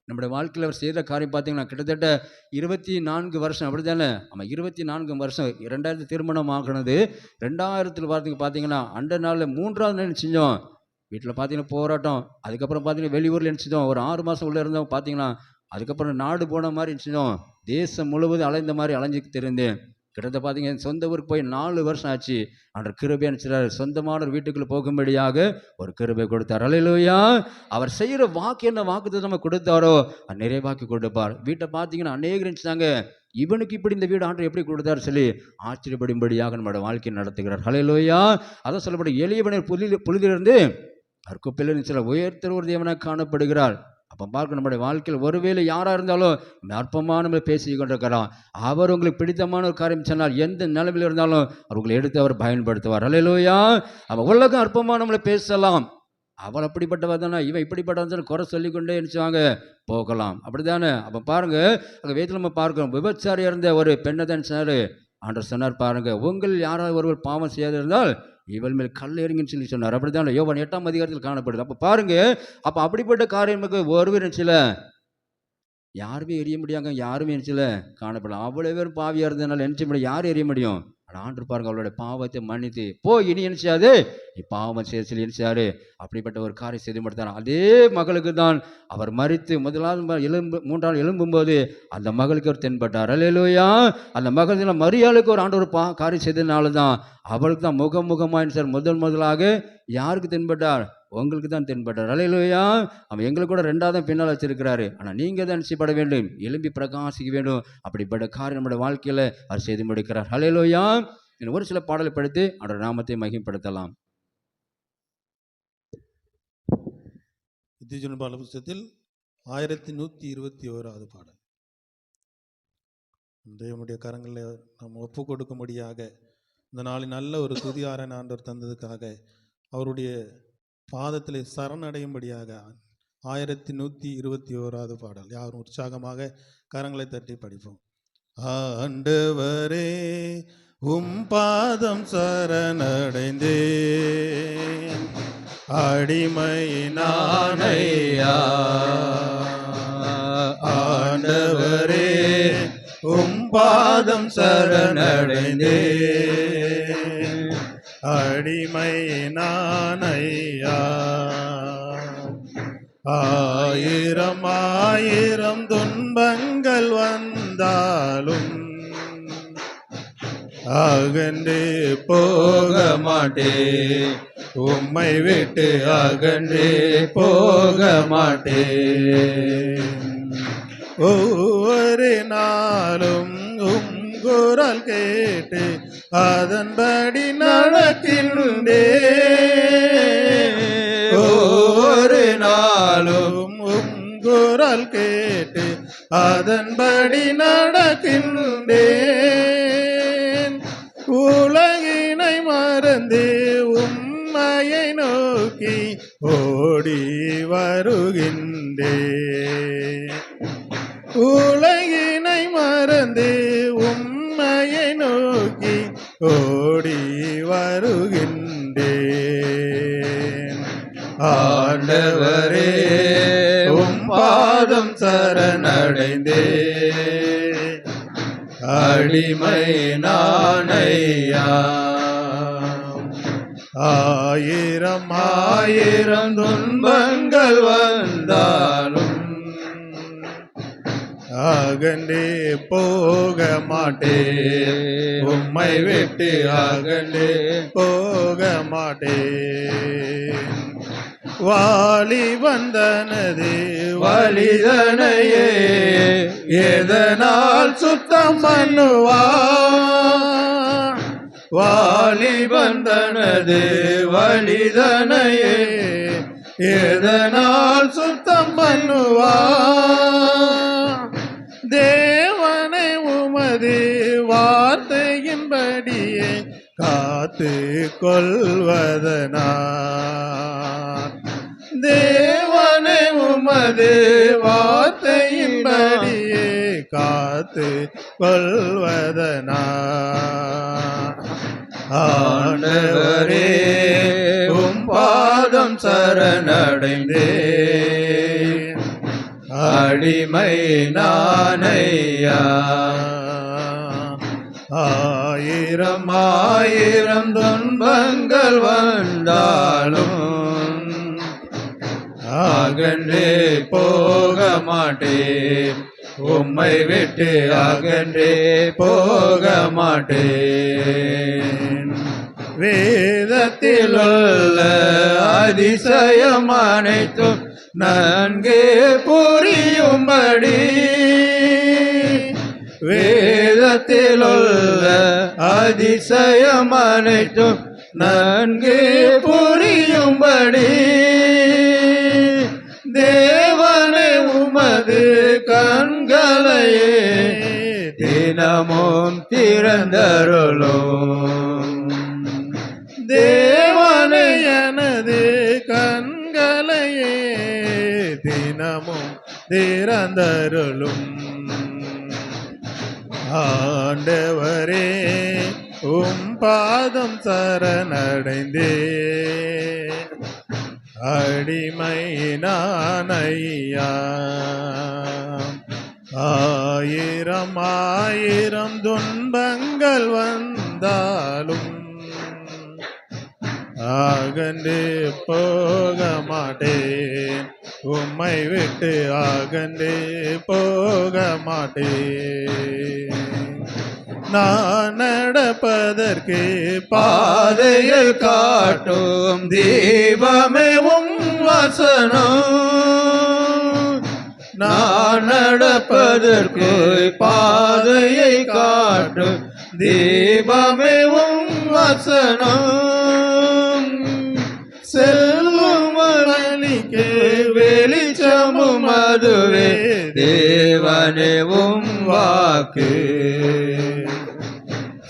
நம்முடைய வாழ்க்கையில் அவர் செய்த காரியம் பார்த்தீங்கன்னா கிட்டத்தட்ட 24 வருஷம், அப்படி தானே? ஆமாம், 24 வருஷம். 2000 திருமணம் ஆகினது. 2000 பார்த்தீங்கன்னா அண்ட நாளில் 3ஆவது நாள் செஞ்சோம், வீட்டில் பார்த்தீங்கன்னா போராட்டம். அதுக்கப்புறம் பார்த்தீங்கன்னா வெளியூரில் நினச்சிட்டோம், ஒரு 6 மாதம் உள்ளே இருந்தோம். பார்த்தீங்கன்னா அதுக்கப்புறம் நாடு போன மாதிரி நினச்சிட்டோம், தேசம் முழுவதும் அலைந்த மாதிரி அலைஞ்சிக்கு தெரிந்தேன். கிட்டத்தட்ட பார்த்தீங்கன்னா சொந்த ஊருக்கு போய் 4 வருஷம் ஆச்சு. அவர் கிருபை நினைச்சார், சொந்தமான ஒரு வீட்டுக்குள்ளே போகும்படியாக ஒரு கிருபை கொடுத்தார். அல்லேலூயா. அவர் செய்கிற வாக்கு என்ன வாக்கு நம்ம கொடுத்தாரோ அது நிறைவாக்கி கொடுப்பார். வீட்டை பார்த்தீங்கன்னா அநேகர் நினைச்சாங்க, இவனுக்கு இப்படி இந்த வீடு ஆண்டு எப்படி கொடுத்தாரு சொல்லி ஆச்சரியப்படும்படியாக நம்மளோட வாழ்க்கையை நடத்துகிறார். அல்லேலூயா. அதான் சொல்லப்படும், எளியவனர் புலிதிலிருந்து அவர் குப்பையில் நினைச்சார், உயர்த்தர் ஒரு தேவனாக காணப்படுகிறார். அப்போ பார்க்க, நம்முடைய வாழ்க்கையில் ஒருவேளை யாராக இருந்தாலும் அற்பமாக நம்ம பேசி கொண்டிருக்கிறான், அவர் உங்களுக்கு பிடித்தமான ஒரு காரியம் சொன்னால் எந்த நிலைமையில் இருந்தாலும் அவர் உங்களை எடுத்து அவர் பயன்படுத்துவார். அல்லேலூயா. அவன் உலகம் அற்பமாக நம்மளை பேசலாம், அவள் அப்படிப்பட்டவ தானே, இவன் இப்படிப்பட்டவன் குறை சொல்லிக்கொண்டே நினைச்சுவாங்க போகலாம், அப்படிதானே? அப்போ பாருங்க, அங்கே வேதத்தில் நம்ம பார்க்கிறோம், விபச்சாரியாக இருந்த ஒரு பெண்ணை தான் சொன்னார். ஆண்டவர் சொன்னார், பாருங்க, உங்கள் யாராவது ஒருவர் பாவம் செய்யாதிருந்தால் இவள் மேல் கல் எறிங்கன்னு சொல்லி சொன்னார். அப்படிதான் யோவான் 8ஆம் அதிகாரத்தில் காணப்படுது. அப்போ பாருங்க, அப்போ அப்படிப்பட்ட காரியமுக்கு ஒருவர் நினைச்சல யாருமே எரிய முடியாங்க, யாருமே நினைச்சல காணப்படலாம். அவ்வளோ பேரும் பாவியாக இருந்ததுனால நினைச்ச முடியும், யாரும் எரிய முடியும்? ஆனால் ஆண்டு பாருங்க, அவளுடைய பாவத்தை மன்னித்து இனி நினைச்சாது நீ பாவம் செய்ய சொல்லி நினைச்சாரு. அப்படிப்பட்ட ஒரு காரியம் செய்து முடித்தார். அதே மகளுக்கு தான் அவர் மரித்து முதலாவது 3ஆவது எழும்பும்போது அந்த மகளுக்கு அவர் தென்பட்டார். அல்லேலூயா. அந்த மகள் மரியாளுக்கு ஒரு ஆண்டு ஒரு காரியம் செய்ததுனால தான் அவளுக்கு தான் முகமுகமாக முதலாக யாருக்கு தென்பட்டார்? உங்களுக்கு தான் தென்பட்டார். அல்லேலூயா. அவன் எங்களுக்கு கூட 2ஆவது பின்னால் வச்சிருக்கிறாரு. ஆனால் நீங்கள் தான் நிச்சயப்பட வேண்டும், எழும்பி பிரகாசிக்க வேண்டும். அப்படிப்பட்ட காரியம் நம்முடைய வாழ்க்கையில் அவர் செய்து முடிக்கிறார். அல்லேலூயா. ஒரு சில பாடலை படித்து அவருடைய நாமத்தை மகிமைப்படுத்தலாம். வித்தியஜன பாடல் புத்தகத்தில் 1121வது பாடல். தேவனுடைய கரங்களில் நாம் ஒப்பு கொடுக்கும்படியாக இந்த நாளில் நல்ல ஒரு துதியாரன் ஆண்டவர் தந்ததுக்காக அவருடைய பாதத்திலே சரணடையும்படியாக 1121வது பாடல். யாரும் உற்சாகமாக கரங்களை தட்டி படிப்போம். ஆண்டவரே உம் பாதம் சரணடைந்தே அடிமையினானையா. ஆண்டவரே உம் பாதம் சரணடைந்தே அடிமையினானையா. ஆயிரம் ஆயிரம் துன்பங்கள் வந்தாலும் அகன்று போக மாட்டே, உம்மை விட்டு அகன்று போக மாட்டே. ஒவ்வொரு நாளும் உம் குரல் கேட்டு அதன்படி நடக்கின்றே. ஒவ்வொரு நாளும் உம் குரல் கேட்டு அதன்படி நடக்கின்றேன். உலகினை மறந்து உம்மையை நோக்கி ஓடி வருகின்றேன். உலகினை மறந்து உம்மையை நோக்கி ஓடி வருகின்றேன். ஆண்டவரே உம் பாதம் சரணடைந்தேன். அடிமை நானையா. ஆயிரம் ஆயிரம் துன்பங்கள் வந்தாலும் அகண்டே போக மாட்டேன். உம்மை விட்டு அகண்டே போக மாட்டேன். வாலி வந்தனது வலிதனையே எதனால் சுத்தம் பண்ணுவார். வாலி வந்தனது வலிதனையே எதனால் சுத்தம் பண்ணுவார். தேவனை உமது வார்த்தையின்படியே காத்து கொள்வதனார். தேவனை உமது வார்த்தையின்படியே காத்து கொள்வதனார். ஆண்டவரே உம் பாதம் சரணடைந்தேன். அடிமை நானையா. ஆயிரம் ஆயிரம் துன்பங்கள் வந்தாலும் அகன்றே போக மாட்டேன். உம்மை விட்டு அகன்றே போக மாட்டேன். வேதத்தில் உள்ள அதிசயம் அனைத்தும் நன்கு புரியும்படி வேதத்தில் உள்ள அதிசயம் அனைத்தும் நன்கு புரியும்படி தேவனே உமது கண்களையே தினமும் திறந்தருளும். தேவனே எனது கண்களையே தினமும் திறந்தருளும். ஆண்டவரே உம் பாதம் சரணடைந்தே அடிமை நானையா. ஆயிரம் ஆயிரம் துன்பங்கள் வந்தாலும் அகன்று போக மாட்டேன். உம்மை விட்டு அகன்று போக மாட்டேன். நான் நடப்பதற்கு பாதையை காட்டும் தீபமே உம் வசனம். நான் நடப்பதற்கு பாதையை காட்டும் தீபமே உம் வசனம். செல்லும் வழிக்கு வெளிச்சமும் அதுவே தேவனே உம் வாக்கு.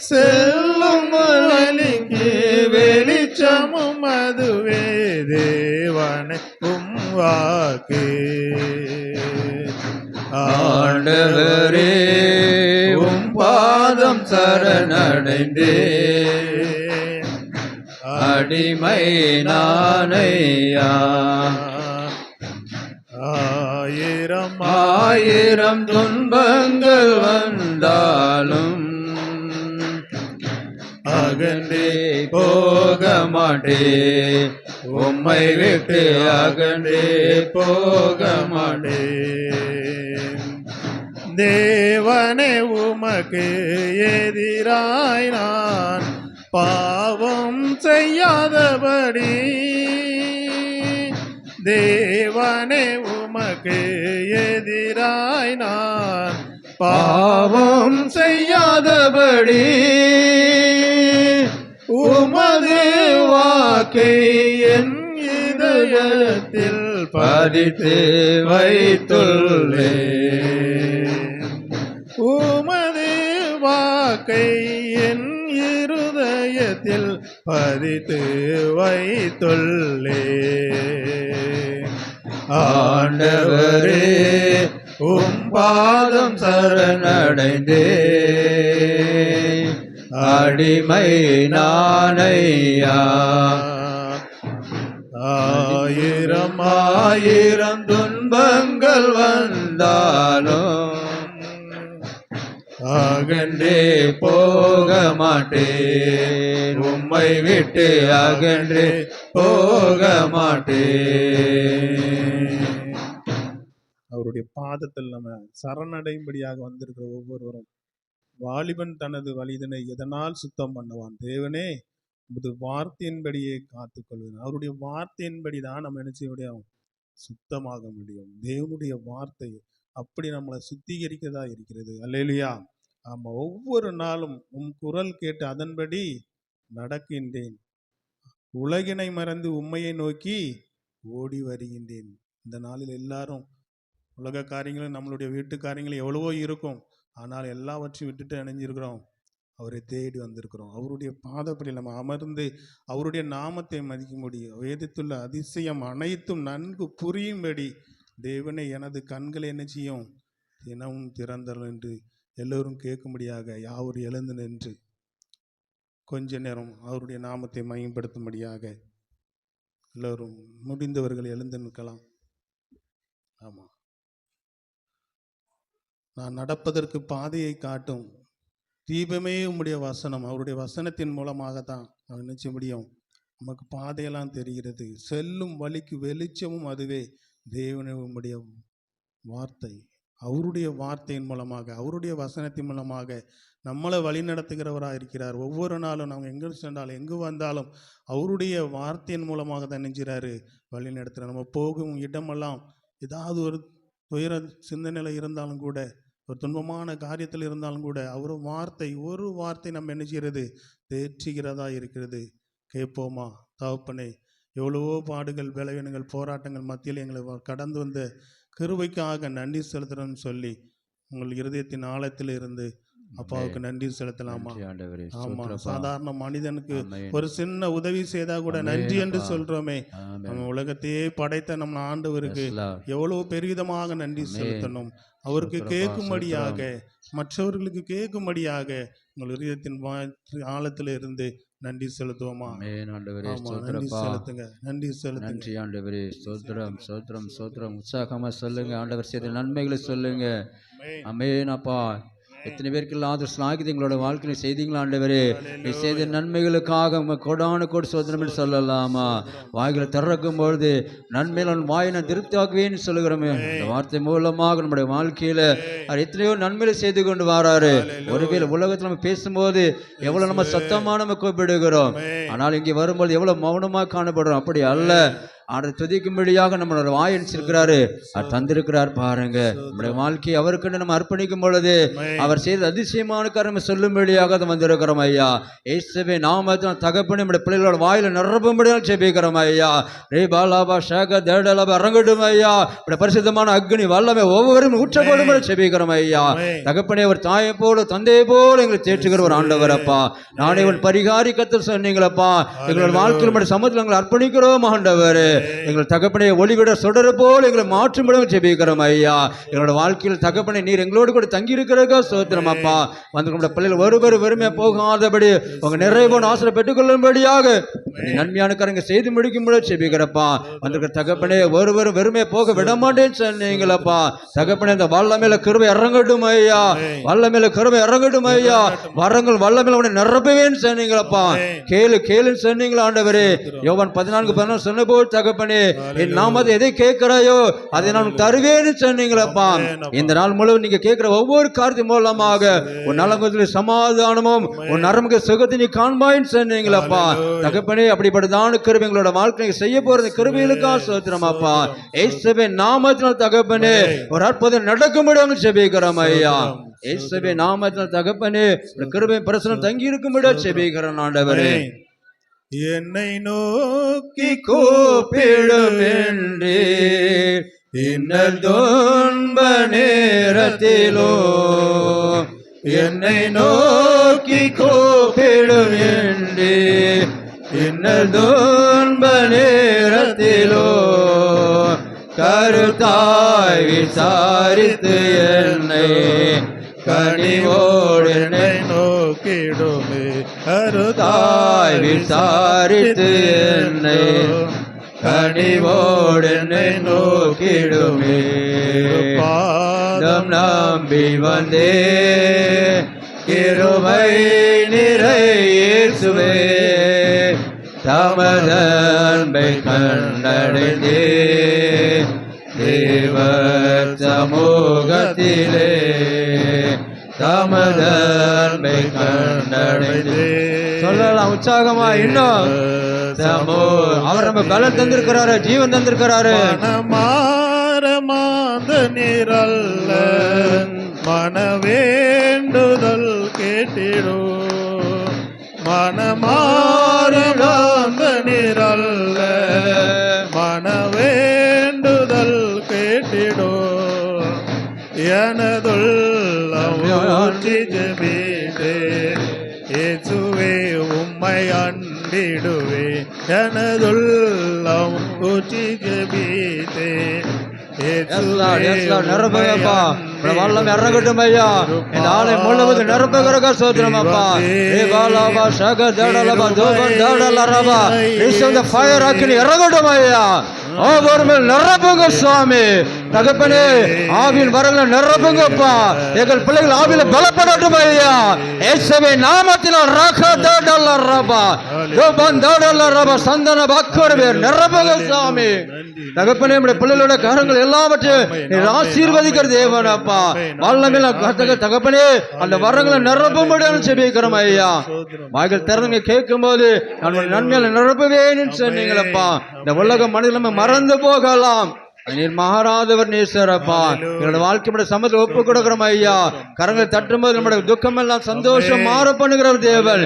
செல்லும் வழிக்கு வெளிச்சமும் அதுவே தேவனே உம் வாக்கு. ஆண்டவரே உம் பாதம் சரணடைந்தே அடிமை நானையா. ஆயிரம் ஆயிரம் துன்பங்கள் வந்தாலும் அகன்றே போக மாட்டேன். உம்மை விட்டு அகன்றே போக மாட்டேன். தேவனே உமக்கு எதிராய் நான் பாவம் செய்யாதபடி. தேவனே உமக்கு எதிராய் நான் பாவம் செய்யாதபடி உமது வாக்கை என் இதயத்தில் பதித்து வைத்துள்ளேன். உமது வாக்கை என் இருதயத்தில் பதித்து வைத்துள்ளேன். ஆண்டவரே உம் பாதம் சரணடைந்தே அடிமை நானையா. ஆயிரம் ஆயிரம் துன்பங்கள் வந்தாலும் அகன்றே போக மாட்டேன், உம்மை விட்டு அகன்றே போக மாட்டேன். அவருடைய பாதத்தில் நம்ம சரணடையும்படியாக வந்திருக்கிற ஒவ்வொருவரும், வாலிபன் தனது வலிதனை எதனால் சுத்தம் பண்ணுவான்? தேவனே உமது வார்த்தையின்படியே காத்துக்கொள்வேன். அவருடைய வார்த்தையின்படி தான் நம்ம என்ன செய்ய முடியும்? சுத்தமாக முடியும். தேவனுடைய வார்த்தை அப்படி நம்மளை சுத்திகரிக்கதா இருக்கிறது. அல்லேலூயா. ஆமா, ஒவ்வொரு நாளும் உம் குரல் கேட்டு அதன்படி நடக்கின்றேன். உலகினை மறந்து உம்மையை நோக்கி ஓடி வருகின்றேன். இந்த நாளில் எல்லாரும் உலக காரியங்களும் நம்மளுடைய வீட்டு காரியங்களும் எவ்வளவோ இருக்கும். ஆனால் எல்லாவற்றையும் விட்டுட்டு அணைஞ்சிருக்கிறோம், அவரை தேடி வந்திருக்கிறோம். அவருடைய பாதப்படி நம்ம அமர்ந்து அவருடைய நாமத்தை மதிக்க முடியும். வேதத்துள்ள அதிசயம் அனைத்தும் நன்கு புரியும்படி, தேவனை எனது கண்களை என்ன செய்யும்? தினமும் திறந்தல் என்று எல்லோரும் கேட்கும்படியாக யாவர் எழுந்து நின்று கொஞ்ச நேரம் அவருடைய நாமத்தை மையப்படுத்தும்படியாக எல்லோரும் முடிந்தவர்கள் எழுந்து நிற்கலாம். ஆமாம், நான் நடப்பதற்கு பாதையை காட்டும் தீபமே உம்முடைய வசனம். அவருடைய வசனத்தின் மூலமாக தான் நான் நினைச்ச முடியும். நமக்கு பாதையெல்லாம் தெரிகிறது. செல்லும் வழிக்கு வெளிச்சமும் அதுவே. தேவனே உம்முடைய வார்த்தை, அவருடைய வார்த்தையின் மூலமாக, அவருடைய வசனத்தின் மூலமாக நம்மளை வழி நடத்துகிறவராக இருக்கிறார். ஒவ்வொரு நாளும் நாம் எங்கே சென்றாலும் எங்கு வந்தாலும் அவருடைய வார்த்தையின் மூலமாக தான் நினைக்கிறாரு வழி நடத்துகிறார். நம்ம போகும் இடமெல்லாம் ஏதாவது ஒரு துயர சிந்தனையில் இருந்தாலும் கூட, ஒரு துன்பமான காரியத்தில் இருந்தாலும் கூட, அவர் வார்த்தை, ஒரு வார்த்தை நம்ம என்ன செய்கிறது? தேற்றுகிறதா இருக்கிறது. கேட்போமா? தகப்பனே, எவ்வளவோ பாடுகள், பலவீனங்கள், போராட்டங்கள் மத்தியில் எங்களை கடந்து வந்த கிருபைக்காக நன்றி செலுத்துறோம்னு சொல்லி உங்கள் இருதயத்தின் ஆழத்தில் இருந்து அப்பாவுக்கு நன்றி செலுத்தலாமா? ஆமா, சாதாரண மனிதனுக்கு ஒரு சின்ன உதவி செய்தா கூட நன்றி என்று சொல்றோமே. நம்ம உலகத்தையே படைத்த நம்ம ஆண்டவருக்கு எவ்வளவு பெரிதமாக நன்றி செலுத்தணும். அவருக்கு கேட்கும்படியாக, மற்றவர்களுக்கு கேட்கும்படியாக உங்கள் இதயத்தின் ஆழத்தில் இருந்து நன்றி செலுத்துவோமா? நன்றி செலுத்துங்க, நன்றி செலுத்துங்க. நன்றி ஆண்டவரே, ஸ்தோத்திரம் ஸ்தோத்திரம் ஸ்தோத்திரம். உற்சாகமா சொல்லுங்க, ஆண்டவர் செய்த நன்மைகளை சொல்லுங்க. ஆமென். அப்பா, எத்தனை பேருக்கு இல்லாத ஸ்லாகியத்தை எங்களோட வாழ்க்கையில் செய்தீங்களா ஆண்டவரே? நீ செய்த நன்மைகளுக்காக கொடான கோடி சோதனை என்று சொல்லலாமா? வாய்களை திறக்கும் பொழுது நன்மையில வாயை நான் திருப்தியாக்குவேன்னு சொல்லுகிறோமே. இந்த வார்த்தை மூலமாக நம்முடைய வாழ்க்கையில அவர் எத்தனையோ நன்மைகளை செய்து கொண்டு வராரு. ஒருவேளை உலகத்தில் நம்ம பேசும்போது எவ்வளவு நம்ம சத்தமாக நம்ம கூப்பிடுகிறோம், ஆனால் இங்கே வரும்போது எவ்வளவு மௌனமாக காணப்படுறோம். அப்படி அல்ல, ஆண்டவர் துதிக்கும்படியாக நம்மளோட வாய் அனுப்பிச்சிருக்கிறாரு, அவர் தந்திருக்கிறார். பாருங்க, நம்முடைய வாழ்க்கையை அவருக்குன்னு நம்ம அர்ப்பணிக்கும் பொழுது அவர் செய்த அதிசயமான காரணம் சொல்லும்படியாக அதை வந்திருக்கிறோம் ஐயா. இயேசுவே நாமத்தில் தகப்பனே நம்முடைய பிள்ளைகளோட வாயில நிரப்பும்படியாக ஜெபிக்கிறோம் ஐயா. ரே பாலாபா ஷாக தேடலாபா இறங்கட்டும் ஐயா. இப்படி பரிசுத்தமான அக்னி வல்லமை ஒவ்வொருவரும் ஊற்றப்படும் ஜெபிக்கிறோம் ஐயா. தகப்பனே, ஒரு தாயை போல தந்தையை போல எங்களை தேற்றுகிற ஒரு ஆண்டவர் அப்பா. நானே உன் பரிகாரி கத்தல் சொன்னீங்களப்பா. எங்களோட வாழ்க்கையில் நம்முடைய சமூகத்தில் எங்களை அர்ப்பணிக்கிறோம் ஆண்டவர். எங்கள் தகப்பனை ஒளிவிட சுடர போல் எங்களை மாற்றும்படியாக ஜெபிக்கிறோம் ஐயா. எங்களோட வாழ்க்கையில் தகப்பனை நீர் எங்களோடு கூட தங்கி இருக்கிறதா சோத்திரம் அப்பா. வந்து நம்முடைய பிள்ளைகள் ஒருவர் வெறுமையா போகாதபடி உங்க நிறைவான ஆசிரியை பெற்றுக்கொள்ளும்படியாக நன்மையான காரியங்க செய்து முடிக்கும்படி ஜெபிக்கிறப்பா. வந்திருக்கிற தகப்பனே, ஒருவர் வெறுமையா போக விட மாட்டேன்னு சொன்னீங்களப்பா. தகப்பனே, இந்த வல்லமையில கிருபை இறங்கட்டும் ஐயா. வல்லமையில கிருபை இறங்கட்டும் ஐயா. வரங்கள் வல்லமையில உன்னை நிரப்புவேன்னு சொன்னீங்களப்பா. கேளு கேளுன்னு சொன்னீங்களா ஆண்டவரே. யோவான் 14:14 சொன்ன போல் தகப்பனே, என் நாமத்தை எதை கேட்கிறாயோ அதை நான் தருவேன்னு சொன்னீங்களப்பா. இந்த நாள் முழுவதும் நீங்க கேட்கிற ஒவ்வொரு காரியத்தின் மூலமாக உன் நலங்குதலில் சமாதானமும் உன் நரம்புக்கு சுகத்தை நீ காண்பாயின்னு சொன்னீங்களப்பா. தகப்பனே, அப்படிப்பட்டதான கிருபை எங்களோட வாழ்க்கை செய்ய போறது கிருபைகளுக்காக சோத்திரமாப்பா. இயேசுவே நாமத்தினால் தகப்பனே, ஒரு அற்புதம் நடக்கும்படியாக ஜெபிக்கிறோம் ஐயா. இயேசுவே நாமத்தினால் தகப்பனே, கிருபை பிரசனம் தங்கி இருக்கும்படியாக ஜெபிக்கிறோம் ஆண்டவரே. என்னை நோக்கி கூப்பிடும் என்றே இன்னல் துன்ப நேரத்திலோ, என்னை நோக்கி கூப்பிடும் என்றே இன்னல் துன்ப நேரத்திலோ, கருத்தாய் விசாரித்து என்னை கனிவோடு என்னை நோக்கிடுமே தாய் விசாரித்து என்னை கனிவோடு என்னை நோக்கிடுமே. பாதம் நம்பி வந்தே கிருபை நிறை இயேசுவே, தமது அன்பை கண்டடைந்தே தேவ சமூகத்திலே, தமது அன்பை கண்டடைந்தே. சொல்லலாம் உற்சாகமா இன்னும். அவர் நம்ம பலம் தந்திருக்கிறாரு, ஜீவன் தந்திருக்கிறாரு. மனமாரமாந்த நிரல்ல மனவேண்டுதல் கேட்டிடோ, மனமாரமாந்த நிரல்ல மனவேண்டுதல் கேட்டிடோ, எனதுள்ளம் ஊற்றி ஜெபித்தே இயேசுவே உம்மை அண்டிடுவே, எனதுள்ளம் ஊற்றி ஜெபித்தே நிரப்புங்கப்பா, வல்லம் இறங்கட்டும் ஐயா. இந்த ஆலை முழுவதும் நிரப்புகிறக்க சோதனமாப்பா. ஃபயர் ஆக்கி இறங்கட்டும் ஐயா. ஒவ்வொரு மேல் நிரப்புங்க சுவாமி. தகப்பனே ஆவியின் வரல நிரப்புங்கப்பா. எங்கள் பிள்ளைகள் ஆவியில பலப்படட்டும் ஐயா. இயேசுவே நாமத்தில் சந்தன பக்கரவே நிரப்புங்க சுவாமி. தகப்பனே நம்முடைய பிள்ளைகளோட காரங்கள் எல்லாவற்றையும் ஆசீர்வதிக்கிற தேவனப்பா. வல்லமையில தகப்பனே அந்த வரங்களை நிரப்பும்படியான செபிக்கிறோம் ஐயா. வாய்கள் திறந்து கேட்கும் போது நன்மையில நிரப்புவேன்னு சொன்னீங்களப்பா. இந்த உலக மனிதன் மறந்து போகலாம், நீர் மாறாதவர் நேசரப்பா. எங்களோட வாழ்க்கையோட சமத்தில் ஒப்பு கொடுக்கிறோம் ஐயா. கரங்களை தட்டும் போது நம்முடைய துக்கம் எல்லாம் சந்தோஷம் மாற பண்ணுகிற தேவன்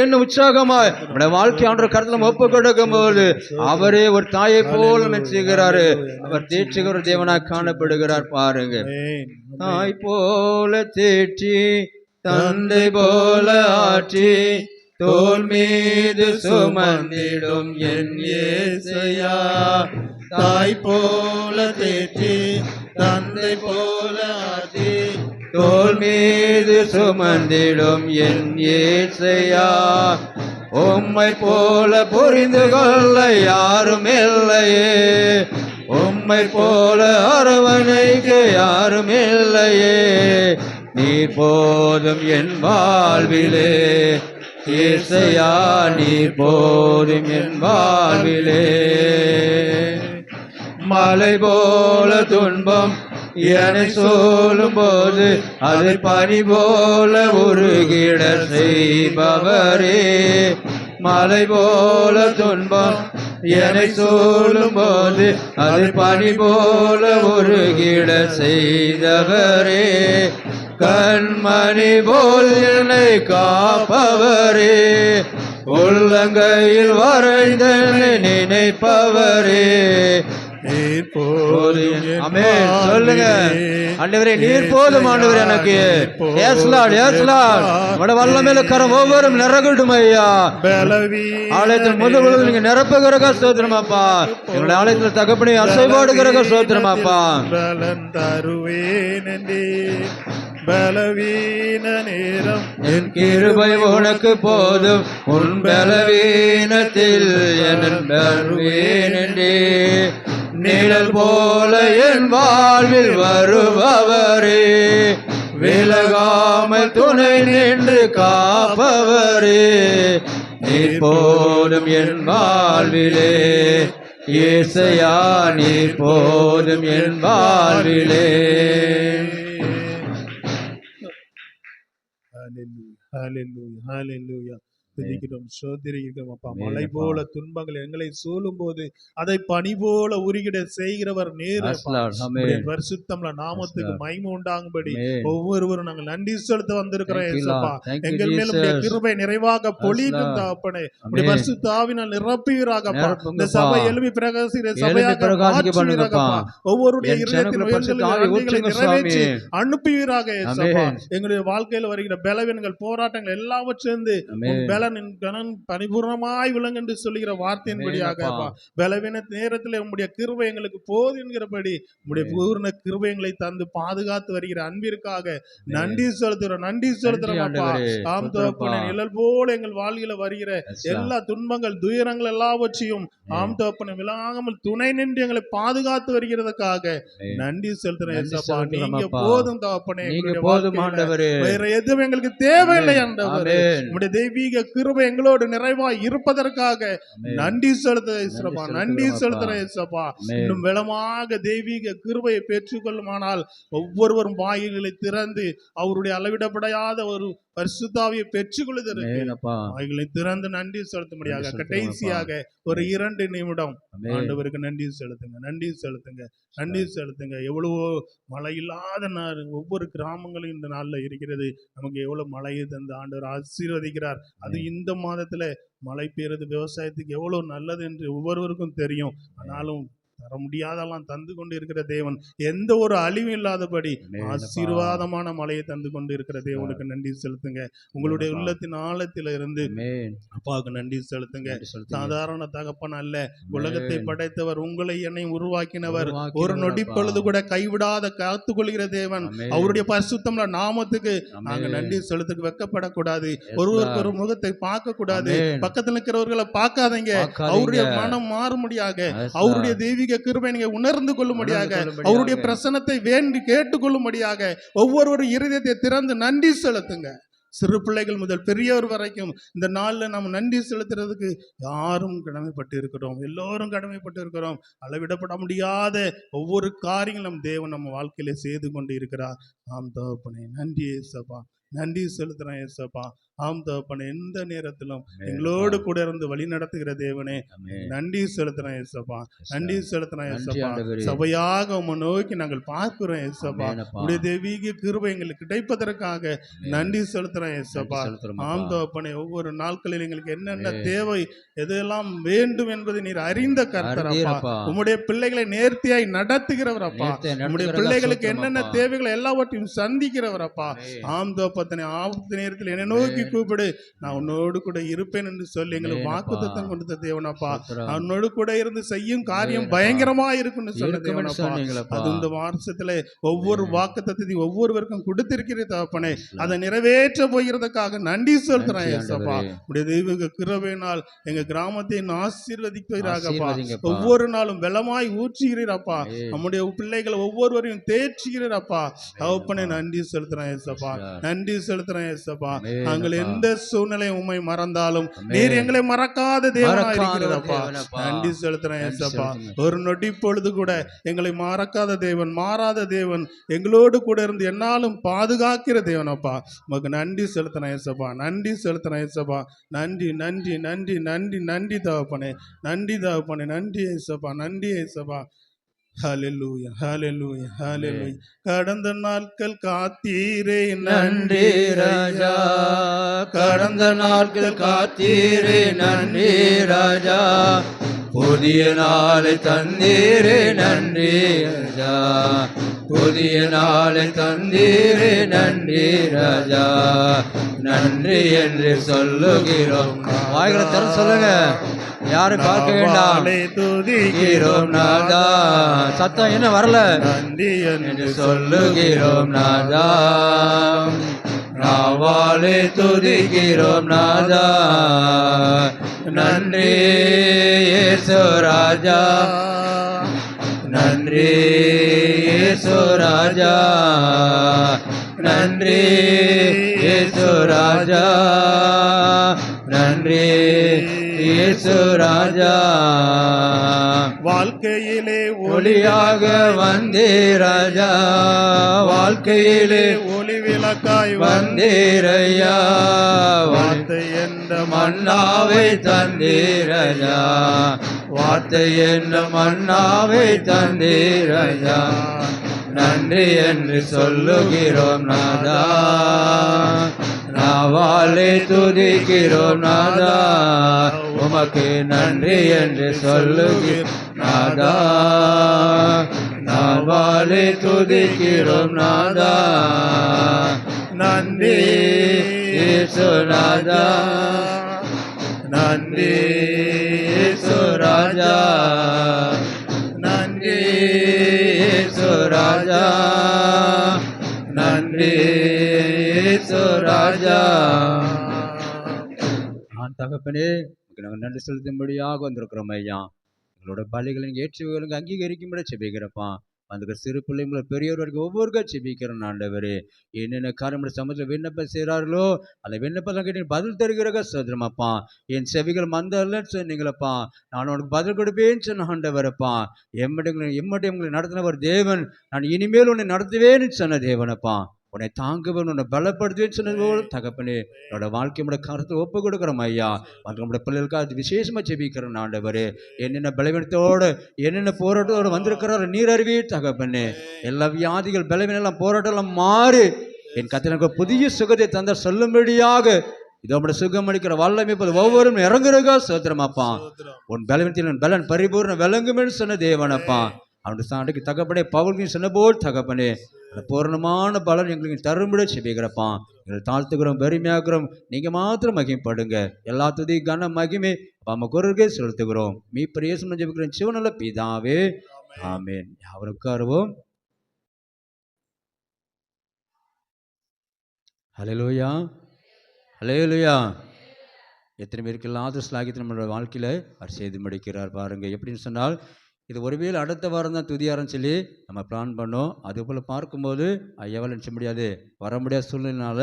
என்ன உற்சாகமாய் நம்முடைய வாழ்க்கை ஆண்டு கருத்துல ஒப்பு கொடுக்கும் போது அவரே ஒரு தாயை போல செய்கிறாரு. அவர் தேற்றுகிற தேவனாய் காணப்படுகிறார். பாருங்க, தாய் போல தேற்றி தந்தை போல ஆற்றி தோள் மீது சுமந்திடும் என் இயேசையா. தாய் போல தேற்றி தந்தை போல ஆற்றி தோள் மீது சுமந்திடும் என் இயேசையா. உம்மை போல புரிந்து கொள்ள யாரும் இல்லையே, உம்மை போல அரவணைக்க யாரும் இல்லையே. நீ போதும் என் வாழ்விலே இயேசையா, நீ போதும் என் வாழ்விலே. மலை போல துன்பம் என்னை சொல்லும் போது அது பனி போல உருகிட செய்பவரே. மலை போல துன்பம் என்னை சொல்லும் போது அது பனி போல உருகிட செய்தவரே. கண்மணி போல் என்னை காப்பவரே, உள்ளங்கையில் வரைந்த நினைப்பவரே. சொல்லுங்க ஆண்டவரே, நீர் போதும் ஆண்டவரே எனக்கு. வல்லமையில கரம் ஒவ்வொரு நிறகட்டும் ஐயா. ஆலயத்தில் முதல் நீங்க நிரப்புகிறக சோதனமாப்பா. எங்களுடைய ஆலயத்தில் தகப்பனை அசைபாடுகிறக சோதனமாப்பா. பலவீன நேரம் என் கிருபை உனக்கு போதும், உன் பலவீனத்தில் என் பலவீனே. நிழல் போல என் வாழ்வில் வருபவரே, விலகாமல் துணை நின்று காப்பவரே. நீ போதும் என் வாழ்விலே இயேசையா, நீ போதும் என் வாழ்விலே. மலை போல துன்பங்கள் எங்களை சூழும் போது அதை பனி போல உருகிட செய்கிறவர் பரிசுத்தம்ல நாமத்துக்கு மகிமை உண்டாகும்படி ஒவ்வொருவரும் நாங்கள் நன்றி செலுத்த வந்திருக்கிறோம். எங்கள் மேலும் கிருபை நிறைவாக பொழியும் தகப்பனே, பரிசுத்த ஆவியினால் நிரப்புவீராக. இந்த சபை எழுப்பி பிரகாசிக்கிற சபையாக ஒவ்வொருடைய நிறைவேற்றி அனுப்புவீராக. எங்களுடைய வாழ்க்கையில் வருகிற பலவீனங்கள் போராட்டங்கள் எல்லாவற்றிலிருந்து என் கணன் பரிபூர்ணமாய் விளங்கு என்று சொல்லுகிற வார்த்தையின்படியாக ஆமென் அப்பா. பலவீன நேரத்தில் உம்முடைய கிருபை எங்களுக்கு போதும் என்கிறபடி உம்முடைய பூர்ண கிருபை எங்களை தந்து பாதுகாத்து வருகிற அன்பிற்காக நன்றி செலுத்துகிறோம். நன்றி செலுத்துறோம் அப்பா. ஆண்டவரே. ஆம் தகப்பனே, நிழல் போல எங்கள் வாழ்க்கையில வருகிற எல்லா துன்பங்கள் துயரங்கள் எல்லாவற்றையும் ஆம் தகப்பனே விலகாமல் துணை நின்று எங்களை பாதுகாத்து வருகிறதுக்காக நன்றி செலுத்துறேன் நன்றி ஏசப்பா. செலுத்துறோம் நீங்க அப்பா. போதும் தகப்பனே. நீங்க எங்களுடைய போதும் வாழ்க்கையில ஆண்டவரே. வேற எதுவும் எங்களுக்கு தேவையில்லை ஆண்டவரே. ஆமென். உம்முடைய தெய்வீக கிருபை எங்களோடு நிறைவாய் இருப்பதற்காக ஆமென். நன்றி செலுத்துறேன் ஏசப்பா. நன்றி செலுத்துகிறோம் செலுத்துறேன் ஏசப்பா. ஆமென். இன்னும் பலமாக தெய்வீக கிருபையை பெற்றுக்கொள்ளுமானால் ஒவ்வொருவரும் வாயில்களை திறந்து அவருடைய அளவிடப்படாத ஒரு பரிசுத்தாவியை பெற்றுக்கொள்ளுதற்கு ஆமென் அப்பா. வாய்களை திறந்து நன்றி செலுத்தும்படியாக நன்றி செலுத்துகிறோம் கடைசியாக ஒரு 2 நிமிடம் ஆமென். ஆண்டவருக்கு நன்றி செலுத்துங்க. நன்றி செலுத்துங்க. நன்றி செலுத்துங்க. எவ்வளவோ மழை இல்லாத நாள் ஒவ்வொரு கிராமங்களும் இந்த நாள்ல இருக்கிறது. நமக்கு எவ்வளவு மழையை தந்து ஆண்டவர் ஆசீர்வதிக்கிறார். அது இந்த மாதத்துல மழை பெய்யறது விவசாயத்துக்கு எவ்வளவு நல்லது என்று ஒவ்வொருவருக்கும் தெரியும். ஆனாலும் தர முடியாதெல்லாம் தந்து கொண்டு இருக்கிற தேவன், எந்த ஒரு அழிவும் இல்லாதபடி ஆமென் அப்பா. ஆசீர்வாதமான மழையை தந்து கொண்டு இருக்கிற தேவனுக்கு நன்றி செலுத்துங்க. உங்களுடைய அப்பா. உள்ளத்தின் ஆழத்தில இருந்து ஆமென். அப்பாவுக்கு நன்றி செலுத்துங்க. நன்றி செலுத்துங்க. சாதாரண தகப்பன் அல்ல. ஆமென். உலகத்தை படைத்தவர், உங்களை என்னையும் உருவாக்கினவர், ஒரு உருவாக்கினவர் நொடி அப்பா. பொழுது கூட கைவிடாத காத்துக்கொள்கிற தேவன். ஆமென். அவருடைய பரிசுத்தமுள்ள நாமத்துக்கு ஆமென். நாங்க நன்றி செலுத்துக்கு வெட்கப்படக்கூடாது. Yes, ஒருவருக்கு Lord. ஒரு முகத்தை பார்க்க கூடாது. ஆமென். பக்கத்துல இருக்கிறவர்களை பார்க்காதீங்க. பார்க்காதீங்க. அவருடைய மனம் மாறும்படியாக, Yes, அவருடைய Lord. தெய்வீக கிருபை நீங்க உணர்ந்து கொள்ளும்படியாக, உணர்ந்து கொள்ளும்படியாக. அவருடைய பிரசன்னத்தை வேண்டி கேட்டுக்கொள்ளும்படியாக ஒவ்வொருவரும் இருதயத்தை திறந்து நன்றி செலுத்துங்க. சிறு பிள்ளைகள் முதல் பெரியவர் வரைக்கும் இந்த நாள்ல நம்ம நன்றி செலுத்துறதுக்கு யாரும் கடமைப்பட்டு இருக்கிறோம். எல்லோரும் கடமைப்பட்டு இருக்கிறோம். அளவிடப்பட முடியாத ஒவ்வொரு காரியங்களும் தேவன் நம்ம வாழ்க்கையில செய்து கொண்டு இருக்கிறார். ஆம் தகப்பனே, நன்றி ஏசப்பா. நன்றி செலுத்துறேன் ஏசப்பா. ஆம் தகப்பனே, எந்த நேரத்திலும் எங்களோடு கூட இருந்து வழி நடத்துகிற தேவனே, ஆமென். நன்றி செலுத்துறேன் ஏசப்பா. நன்றி செலுத்துறேன் நன்றி ஏசப்பா. ஆண்டவரே. சபையாக உம்மை நோக்கி நாங்கள் பார்க்கிறோம் ஏசப்பா. ஆமென் அப்பா. உடைய தெய்வீக கிருபை எங்களுக்கு கிடைப்பதற்காக நன்றி செலுத்துறேன் ஏசப்பா. நன்றி செலுத்துறோம் ஆம் அப்பா. தகப்பனே, ஒவ்வொரு நாட்களில் எங்களுக்கு என்னென்ன ஆமென். தேவை, எதெல்லாம் வேண்டும் என்பதை நீர் அறிந்த கர்த்தர் அப்பா. அறிந்தீரப்பா. உம்முடைய பிள்ளைகளை நேர்த்தியாய் நடத்துகிறவர் அப்பா. நேர்த்தியாய் உம்முடைய நடத்துகிறதா பிள்ளைகளுக்கு ஸ்தோத்திரம் என்னென்ன அப்பா. தேவைகள் எல்லாவற்றையும் சந்திக்கிறவர் அப்பா. ஆமென். ஆம் தகப்பனே, ஆபத்து நேரத்தில் என்னை நோக்கி கூப்பிடு, நான் உன்னோடு கூட இருப்பேன் என்று சொல்லி எங்களுக்கு ஆமென் வாக்குத்தத்தம் அப்பா. கொடுத்த தேவனப்பா. ஸ்தோத்திரம். நான் உன்னோடு கூட இருந்து செய்யும் காரியம் ஆமென் அப்பா. பயங்கரமா இருக்குன்னு சொன்ன இருக்கும்னு தேவனப்பா. சொன்னீங்களப்பா. அது இந்த வருஷத்துல ஒவ்வொரு வாக்குத்தத்தத்தையும் ஒவ்வொருவருக்கும் கொடுத்திருக்கிற தகப்பனே, Yes, அதை நிறைவேற்ற போகிறதுக்காக நன்றி செலுத்துறேன் நன்றி ஏசப்பா. ஆண்டவரே. உடைய தெய்வீக கிருபையினால் எங்க கிராமத்தை ஆசீர்வதிக்கிறாகப்பா. ஆசீர்வதிங்கப்பா. ஒவ்வொரு நாளும் பலமாய் ஊற்றுகிறீரப்பா. ஆமென். நம்முடைய பிள்ளைகளை ஒவ்வொருவரையும் தேற்றுகிறப்பா. தகப்பனே, நன்றி செலுத்துறேன் ஏசப்பா. Yes, Lord. நன்றி செலுத்துறேன் ஏசப்பா. ஆமென் நாங்கள் அப்பா. எந்த சூழ்நிலையும் உம்மை மறந்தாலும் ஆமென். நீர் எங்களை மறக்காத தேவனா மறக்காத இருக்கிறதப்பா. தேவனப்பா. நன்றி செலுத்துறேன் நன்றி ஏசப்பா. செலுத்துங்க. ஒரு நொடி பொழுது கூட எங்களை மறக்காத தேவன், மாறாத தேவன், எங்களோடு கூட இருந்து என்னாலும் பாதுகாக்கிற தேவனப்பா. உமக்கு நன்றி செலுத்துறேன் ஏசப்பா. நன்றி செலுத்துறேன் ஏசப்பா. நன்றி நன்றி நன்றி நன்றி நன்றி தகப்பனே. நன்றி தகப்பனே. நன்றி ஏசப்பா. நன்றி ஏசப்பா. ஹல்லேலூயா, ஹல்லேலூயா, ஹல்லேலூயா. கடந்த நாட்கள் காத்தீரே நன்றி ராஜா, கடந்த நாட்கள் காத்தீரே நன்றி ராஜா, புதிய நாளை தந்தீரே நன்றி ராஜா, புதிய நாளை தந்தீரே நன்றி ராஜா, நன்றி என்று சொல்லுகிறோம். வாய்களை தர சொல்லுங்க, யாரும் பார்க்க வேண்டாம். நாவாலே துதிக்கிறோம் துதிக்கிறோம் நாதா, சத்தம் என்ன வரல நன்றி என்று சொல்லுகிறோம் நாதா, நாவாலே துதிக்கிறோம் நாதா, நன்றி இயேசு ராஜா, நன்றி இயேசு ராஜா, நன்றி இயேசு ராஜா, நன்றி இயேசு ராஜா, வாழ்க்கையிலே ஒளியாக வந்தே ராஜா, வாழ்க்கையிலே ஒளி விளக்காய் வந்தீரையா, வார்த்தை என்ற மன்னாவை தந்தீரையா, வார்த்தை என்ற மன்னாவை தந்தீரையா, நன்றி என்று சொல்லுகிறோம் நாதா, நாவாலே துதிக்கிறோம் நாதா, உமக்கு நன்றி என்று சொல்லுகிறோம் நாதா, நாவாலே துதிக்கிறோம் நாதா, நன்றி இயேசு நாதா, நன்றி இயேசு ராஜா, நன்றி இயேசு ராஜா, நன்றி இயேசு ராஜா. தகப்பனே உமக்கு நாங்கள் நன்றி செலுத்தும்படியாக வந்திருக்கிறோம் ஐயா. எங்களோட பலிகளை ஏற்றுகளுக்கு அங்கீகரிக்கும்படி செபிக்கிறப்பா. அந்த சிறு பிள்ளைங்களை பெரியவர் வரைக்கும் ஒவ்வொருக்கா செபிக்கிறோம் ஆண்டவரே. என்னென்ன காரியமுடைய சமூகத்தில் விண்ணப்பம் செய்கிறார்களோ அந்த விண்ணப்பம் கேட்டு பதில் தருகிறக்க சோதரமாப்பா. என் செவிகள் மந்தல்லன்னு சொன்னீங்களப்பா, நான் உனக்கு பதில் கொடுப்பேன்னு சொன்ன ஆண்டவரப்பா. எம்மட்டும் உங்களை நடத்தின ஒரு தேவன், நான் இனிமேல் உன்னை நடத்துவேன்னு சொன்ன தேவனப்பா. உன்னை தாங்குவேன், உன்னை பலப்படுத்துவேன்னு சொன்னது போல தகப்பனே என்னோட வாழ்க்கையோட கருத்தை ஒப்பு கொடுக்குறோம் ஐயா. நம்முடைய பிள்ளைகளுக்காக அது விசேஷமாக ஜெபிக்கிறோம் ஆண்டவரே. என்னென்ன பலவீனத்தோடு என்னென்ன போராட்டத்தோடு வந்திருக்கிறார் நீர் அறிவே தகப்பனே. எல்லா வியாதிகள் பலவீனம் போராட்டம் மாறி என் கத்திரனுக்கு புதிய சுகத்தை தந்த சொல்லும்படியாக இதோ நம்முடைய சுகம் அளிக்கிற வல்லமை ஒவ்வொரு இறங்குறகா சோத்திரமாப்பா. உன் பலவீனத்தில் பலன் பரிபூர்ண விளங்குமென்னு சொன்ன தேவனப்பா. அவனுடைய சாண்டுக்கு தகப்பனே பவுல்கையும் சொன்ன போல் தகப்பனே அந்த பூர்ணமான பலன் எங்களுக்கு தரும்படி செபிக்கிறப்பா. எங்களை தாழ்த்துக்கிறோம், பெருமையாக்குறோம். நீங்கள் மாத்திரம் மகிமைப்படுங்க. எல்லா துதி கன மகிமை நம்ம குரலுக்கே செலுத்துகிறோம். மீ பிரியேசும் ஜெபிக்கிறோம் சிவனுள்ள பிதாவே, ஆமென். யாவரும் உட்காருவோம். ஹல்லேலூயா, ஹல்லேலூயா. எத்தனை பேருக்கு இல்லாத ஸ்லாகியத்தை நம்மளோட வாழ்க்கையில் அவர் செய்து முடிக்கிறார் பாருங்கள். எப்படின்னு சொன்னால், இது ஒருவேளை அடுத்த வாரம் தான் துதியாரன்னு சொல்லி நம்ம பிளான் பண்ணோம். அதுபோல் பார்க்கும்போது ஐயாவால் நினச்ச முடியாது, வர முடியாத சூழ்நிலைனால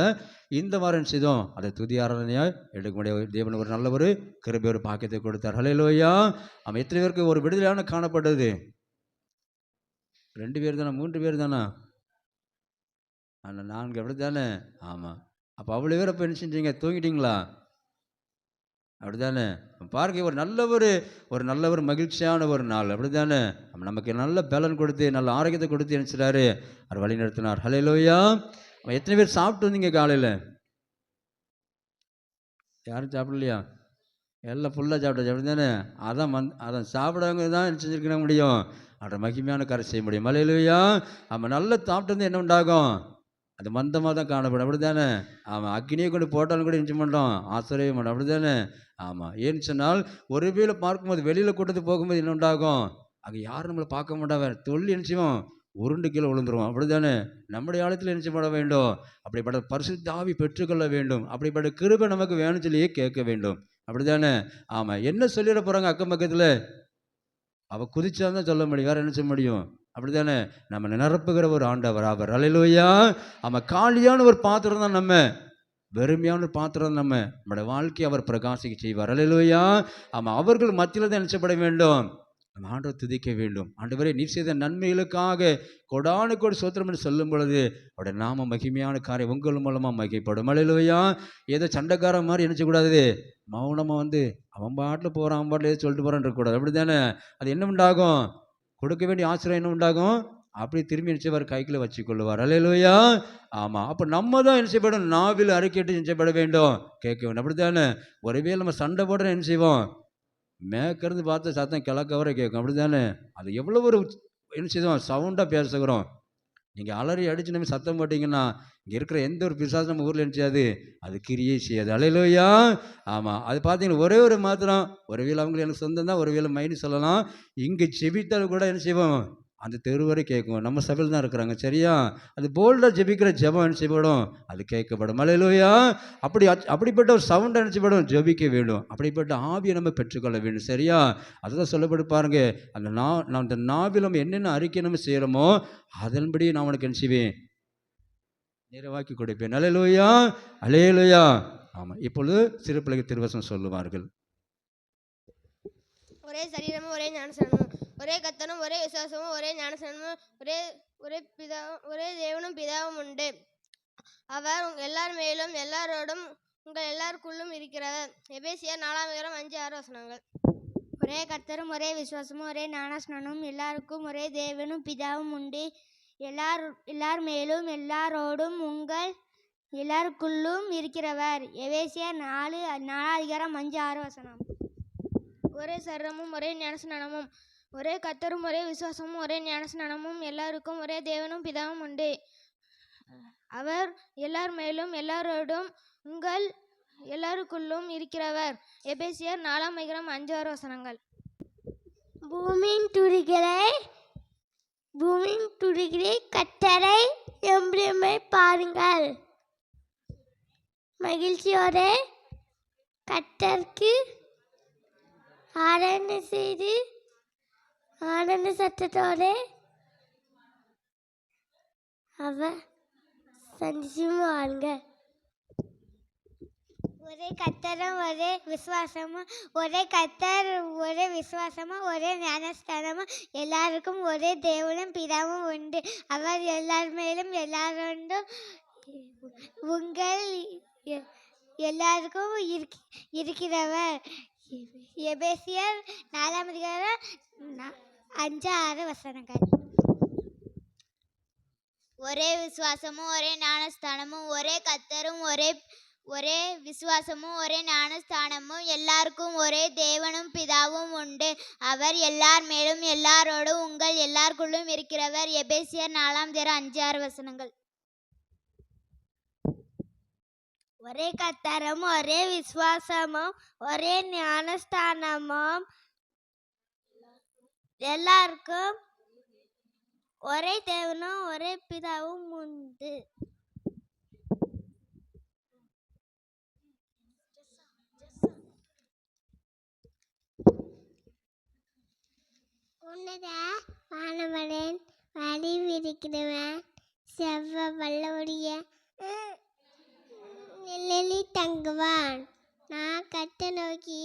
இந்த வாரம் நினச்சதும் அதை துதியாரணையாக எடுக்க முடியாது. தேவன் ஒரு நல்ல ஒரு கிருபை ஒரு பாக்கியத்தை கொடுத்தார். ஹல்லேலூயா. அவன் எத்தனை பேருக்கு ஒரு விடுதலையான காணப்பட்டது? 2 பேர் தானே, 3 பேர் தானே, ஆனால் 4 அப்படி தானே? ஆமாம். அப்போ அவ்வளோ பேர் அப்போ என்ன செஞ்சீங்க? தூங்கிட்டீங்களா? அப்படி தானே? பாருங்க, ஒரு நல்ல ஒரு மகிழ்ச்சியான ஒரு நாள். அப்படி தானே? நமக்கு நல்ல பலன் கொடுத்து நல்ல ஆரோக்கியத்தை கொடுத்து நினச்சிட்டாரு, அவர் வழி நடத்தினார். ஹல்லேலூயா. எத்தனை பேர் சாப்பிட்டு வந்தீங்க காலையில்? யாரும் சாப்பிடலையா? எல்லாம் ஃபுல்லாக சாப்பிட்டாச்சு. அப்படி தானே? அதான் சாப்பிடவங்க தான் என்ன செஞ்சுருக்க முடியும், அவரோட மகிமையான காரியம் செய்ய முடியும். ஹல்லேலூயா. நம்ம நல்லா சாப்பிட்டு வந்து என்ன உண்டாகும்? அது மந்தமாக தான் காணப்படும். அப்படி தானே? ஆமாம். அக்னியை கொண்டு போட்டாலும் கூட நினச்ச மாட்டோம், ஆசிரியவே மாட்டோம். அப்படி தானே? ஆமாம். ஏன்னு சொன்னால் ஒருவேளை பார்க்கும்போது வெளியில் கூட்டத்து போகும்போது என்ன உண்டாகும், அங்கே யாரும் நம்மளை பார்க்க மாட்டாங்க, தொழில் நினச்சிவோம் உருண்டு கீழே விழுந்துருவோம். அப்படி தானே? நம்முடைய ஆழத்தில் நினச்சப்பட வேண்டும், அப்படிப்பட்ட பரிசுத்த ஆவி பெற்றுக்கொள்ள வேண்டும், அப்படிப்பட்ட கிருபை நமக்கு வேணும்னு சொல்லியே கேட்க வேண்டும். அப்படி தானே? ஆமாம். என்ன சொல்லிட போகிறாங்க அக்கம் பக்கத்தில்? அவள் குதிச்சா தான் சொல்ல முடியும், வேறு என்ன செய்ய முடியும்? அப்படி தானே? நம்ம நிரப்புகிற ஒரு ஆண்டவர் அவர். ஹல்லேலூயா. ஆமாம். காலியான ஒரு பாத்திரம் தான் நம்ம, வெறுமையான ஒரு பாத்திரம் நம்ம. நம்முடைய வாழ்க்கையை அவர் பிரகாசிக்க செய்வார். ஹல்லேலூயா. ஆமாம். அவர்கள் மத்தியில் தான் நினைச்சப்பட வேண்டும், நம்ம ஆண்டவர் துதிக்க வேண்டும். ஆண்டவரே நீர் செய்த நன்மைகளுக்காக கொடானு கோடி சோத்திரம் என்று சொல்லும் பொழுது அவருடைய நாம மகிமையான காரியம் உங்கள் மூலமாக மகிமைப்படும். ஹல்லேலூயா. ஏதோ சண்டைக்காரன் மாதிரி நினச்சக்கூடாது, மௌனமாக வந்து அவன் பாட்டில் போகிறான், அவன் பாட்டில் ஏதோ சொல்லிட்டு போகிறான்னு இருக்கக்கூடாது. அப்படி தானே? அது என்ன உண்டாகும்? கொடுக்க வேண்டிய ஆசிரியம் என்ன உண்டாகும்? அப்படி திரும்பி நினைச்சவர் கைக்குள்ள வச்சுக்கொள்ளுவார். ஹல்லேலூயா. ஆமாம். அப்போ நம்ம தான் என்ன செய்யப்படும்? நாவில் அறிக்கையிட்டு நினைச்சப்பட வேண்டும், கேட்க வேண்டும். அப்படி தானே? ஒருவேளை நம்ம சண்டை போடுற என்ன செய்வோம், மேற்கிருந்து பார்த்து சத்தம் கிழக்க வரை கேட்கும். அப்படி தானே? அது எவ்வளோ ஒரு என்ன செய்வோம், சவுண்டாக பேசுகிறோம். நீங்கள் அலறி அடித்து நம்ம சத்தம் போட்டிங்கன்னா இங்கே இருக்கிற எந்த ஒரு பிசாசும் நம்ம ஊரில் நினச்சாது, அது கிரியே செய்யாது. ஹல்லேலூயா. ஆமாம். அது பார்த்தீங்கன்னா ஒரே ஒரு மாத்திரம், ஒருவேளை அவங்களுக்கு எனக்கு சொந்தம் தான், ஒருவேளை மைனி சொல்லலாம், இங்கே செபித்தால் கூட என்ன செய்வோம், அந்த தெரு வரை கேட்கும். நம்ம சபையில் தான் இருக்கிறாங்க, சரியா? அது போல்டாக ஜெபிக்கிற ஜெபம் என்ன செய்யப்படும், அது கேட்கப்படும். ஹல்லேலூயா. அப்படிப்பட்ட ஒரு சவுண்டை நினச்சிப்படும், ஜெபிக்க வேண்டும். அப்படிப்பட்ட ஆவியை நம்ம பெற்றுக்கொள்ள வேண்டும், சரியா? அதுதான் சொல்லப்பட்டு பாருங்க, அந்த நாவில் நம்ம என்னென்ன அறிக்கை நம்ம செய்கிறோமோ அதன்படி நான் உனக்கு என்ன செய்வேன், நிறைவாக்கி கொடுப்பேன். ஹல்லேலூயா, ஹல்லேலூயா. ஆமாம். இப்பொழுது சிறு பிள்ளைகள் திருவசனம் சொல்லுவார்கள். ஒரே சரீரமும் ஒரே ஞானஸ்நானமும், ஒரே கர்த்தனும் ஒரே விசுவாசமும் ஒரே ஞானஸ்நானமும், ஒரே தேவனும் பிதாவும் உண்டு. அவர் எல்லார் மேலும் எல்லாரோடும் உங்கள் எல்லாருக்குள்ளும் இருக்கிறவர். எபேசியர் 4:5-6 வசனங்கள். ஒரே கர்த்தரும் ஒரே விசுவாசமும் ஒரே ஞானஸ்நானமும், எல்லாருக்கும் ஒரே தேவனும் பிதாவும் உண்டு. எல்லார் மேலும் எல்லாரோடும் உங்கள் எல்லாருக்குள்ளும் இருக்கிறவர். எபேசியர் 4:5-6 வசனம். ஒரே சரீரமும் ஒரே ஞானஸ்நானமும், ஒரே கர்த்தரும் ஒரே விசுவாசமும் ஒரே ஞானஸ்நானமும், எல்லாருக்கும் ஒரே தேவனும் பிதாவும் உண்டு. அவர் எல்லார் மேலும் எல்லாரோடும் உங்கள் எல்லாருக்குள்ளும் இருக்கிறவர். எபேசியர் 4:5-6 பூமியின் துதிகளை கர்த்தரை எம்புமே பாருங்கள். மகிழ்ச்சியோடு கர்த்தருக்கு ஆராதனை செய்து ஆனந்த சத்தத்தோடு அவர் சந்திச்சும் வாருங்க. ஒரே கர்த்தரும் ஒரே விசுவாசமும், ஒரே கர்த்தர் ஒரே விசுவாசமும், ஒரே ஞானஸ்தானமும், எல்லாருக்கும் ஒரே தேவனும் பிதாவும் உண்டு. அவர் எல்லார் மேலும் எல்லாரோடும் உங்கள் எல்லாருக்கும் இருக்கிறவர். எபேசியர் 4:5-6 ஒரே விசுவாசமும் ஒரே ஞானஸ்தானமும், ஒரே கர்த்தரும் ஒரே விசுவாசமும் ஒரே ஞானஸ்தானமும், எல்லாருக்கும் ஒரே தேவனும் பிதாவும் உண்டு. அவர் எல்லார் மேலும் எல்லாரோடும் உங்கள் எல்லாருக்குள்ளும் இருக்கிறவர். எபேசியர் 4:5-6 ஒரே கர்த்தரும் ஒரே விசுவாசமும் ஒரே ஞானஸ்தானமும், எல்லாருக்கும் ஒரே தேவனும் ஒரே பிதாவும் உண்டு. உன்னத வானவன் வழி விரிக்கிறவன் செவ்வ வல்லவுடைய நெல்லி தங்குவான். நான் கட்ட நோக்கி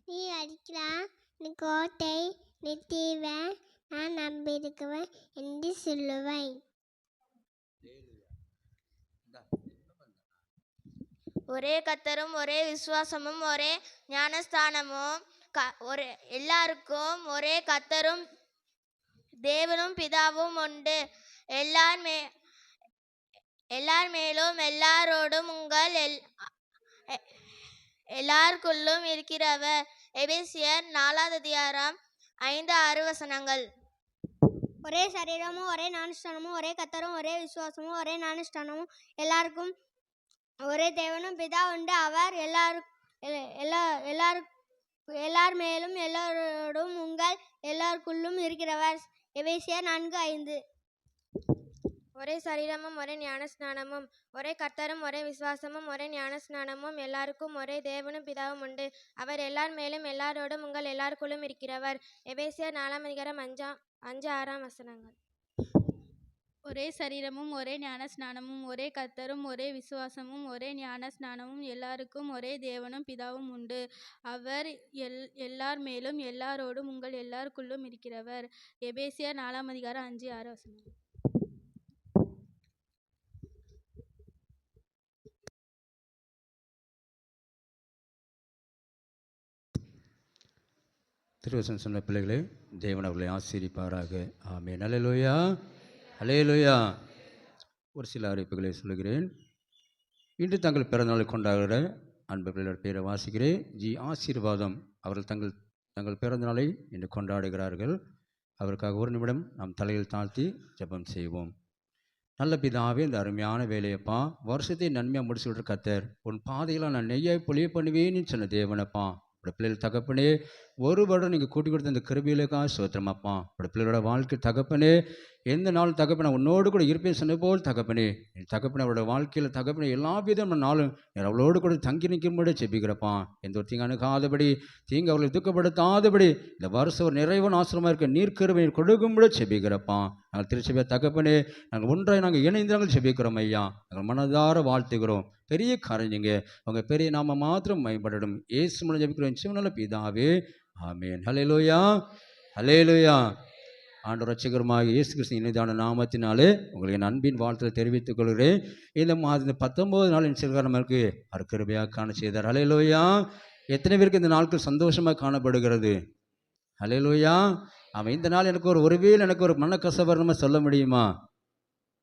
நீ அடிக்கிறான், நீ கோட்டை, நீ தீவன், நான் நம்பியிருக்குவேன் என்று சொல்லுவேன். ஒரே கர்த்தரும் ஒரே விசுவாசமும் ஒரே ஞானஸ்தானமும், எல்லாருக்கும் ஒரே கர்த்தரும் தேவனும் பிதாவும் உண்டு. எல்லார் மேலும் எல்லாரோடும் உங்கள் எல்லாருக்குள்ளும் இருக்கிறவர். எபேசியர் 4:5-6 ஒரே சரீரமும் ஒரே ஞானஸ்தானமும், ஒரே கர்த்தரும் ஒரே விசுவாசமும் ஒரே ஞானஸ்தானமும், எல்லாருக்கும் ஒரே தேவனும் பிதா உண்டு. அவர் எல்லார் மேலும் எல்லாரோடும் உங்கள் எல்லாருக்குள்ளும் இருக்கிறவர். எபேசியர் 4:5 ஒரே சரீரமும் ஒரே ஞானஸ்நானமும், ஒரே கர்த்தரும் ஒரே விசுவாசமும் ஒரே ஞானஸ்நானமும், எல்லாருக்கும் ஒரே தேவனும் பிதாவும் உண்டு. அவர் எல்லார் மேலும் எல்லாரோடும் உங்கள் எல்லாருக்குள்ளும் இருக்கிறவர். எபேசியர் 4:5-6 ஒரே சரீரமும் ஒரே ஞானஸ்நானமும், ஒரே கர்த்தரும் ஒரே விசுவாசமும் ஒரே ஞானஸ்நானமும், எல்லாருக்கும் ஒரே தேவனும் பிதாவும் உண்டு. அவர் எல்லார் மேலும் எல்லாரோடும் உங்கள் எல்லாருக்குள்ளும் இருக்கிறவர். எபேசியர் 4:5-6 திருவசனம் சொன்ன பிள்ளைகளே, தேவன் அவர்களை ஆசீர்வதிப்பாராக. ஆமென். அல்லேலூயா, அல்லேலூயா. ஒரு சில அறிவிப்புகளை சொல்கிறேன். இன்று தங்கள் பிறந்தநாளை கொண்டாடுகிற அன்பு பிள்ளைகளோட பேரை வாசிக்கிறேன். ஆசீர்வாதம் அவர்கள் தங்கள் பிறந்தநாளை இன்று கொண்டாடுகிறார்கள். அவருக்காக ஒரு நிமிடம் நாம் தலையில் தாழ்த்தி ஜெபம் செய்வோம். நல்ல பிதாவே, இந்த அருமையான வேலையப்பா, வருஷத்தை நன்மையாக முடிச்சு விட்ற கர்த்தர், உன் பாதையில் நான் நெய்யாய் பொழிய பண்ணுவேன்னு சொன்ன தேவனப்பா, இப்படி பிள்ளைகள் தகப்பனே, ஒரு வருடம் நீங்கள் கூட்டி கொடுத்த இந்த கிருபையிலுக்காக ஸ்தோத்திரமாப்பா. இப்படி பிள்ளைகளோட வாழ்க்கை தகப்பனே, எந்த நாள் தகப்பனை உன்னோடு கூட இருப்பேன் சொன்ன போல் தகப்பனே, என் தகப்பனை அவரோட வாழ்க்கையில் தகப்பனை எல்லா விதமான நாளும் அவளோடு கூட தங்கி நிற்கும்படி செபிக்கிறப்பா. எந்த ஒரு தீங்கு அணுகாதபடி, தீங்கு அவர்களை துக்கப்படுத்தாதபடி, இந்த வருஷம் ஒரு நிறைவான ஆசிரமாக இருக்க நீர்க்கிருபை கொடுக்கும்படி செபிக்கிறப்பா. நாங்கள் திருச்சபை தகப்பனே, நாங்கள் ஒன்றாய் நாங்கள் இணைந்து நாங்கள் செபிக்கிறோம் ஐயா. நாங்கள் மனதார வாழ்த்துகிறோம். பெரிய காரியங்க அவங்க பெரிய நாம மாத்திரம் மேம்படணும். இயேசு மூலம் ஜெபிக்கிறோம் சிவனுள்ள பிதாவே, ஆமென். ஹல்லேலூயா, ஹல்லேலூயா. ஆண்டவர் ரட்சகருமாகிய இயேசு கிறிஸ்து இனிதான நாமத்தினாலே உங்களுக்கு என் அன்பின் வாழ்த்தை தெரிவித்துக் கொள்கிறேன். இந்த மாதம் 19 நாள் என் சிறுகாரம் நமக்கு அவர் கிருபையாக காண செய்தார். ஹல்லேலூயா. எத்தனை பேருக்கு இந்த நாட்கள் சந்தோஷமாக காணப்படுகிறது? ஹல்லேலூயா. ஆமாம். இந்த நாள் எனக்கு ஒருவேளை எனக்கு ஒரு மனக்கசப்பு நம்ம சொல்ல முடியுமா?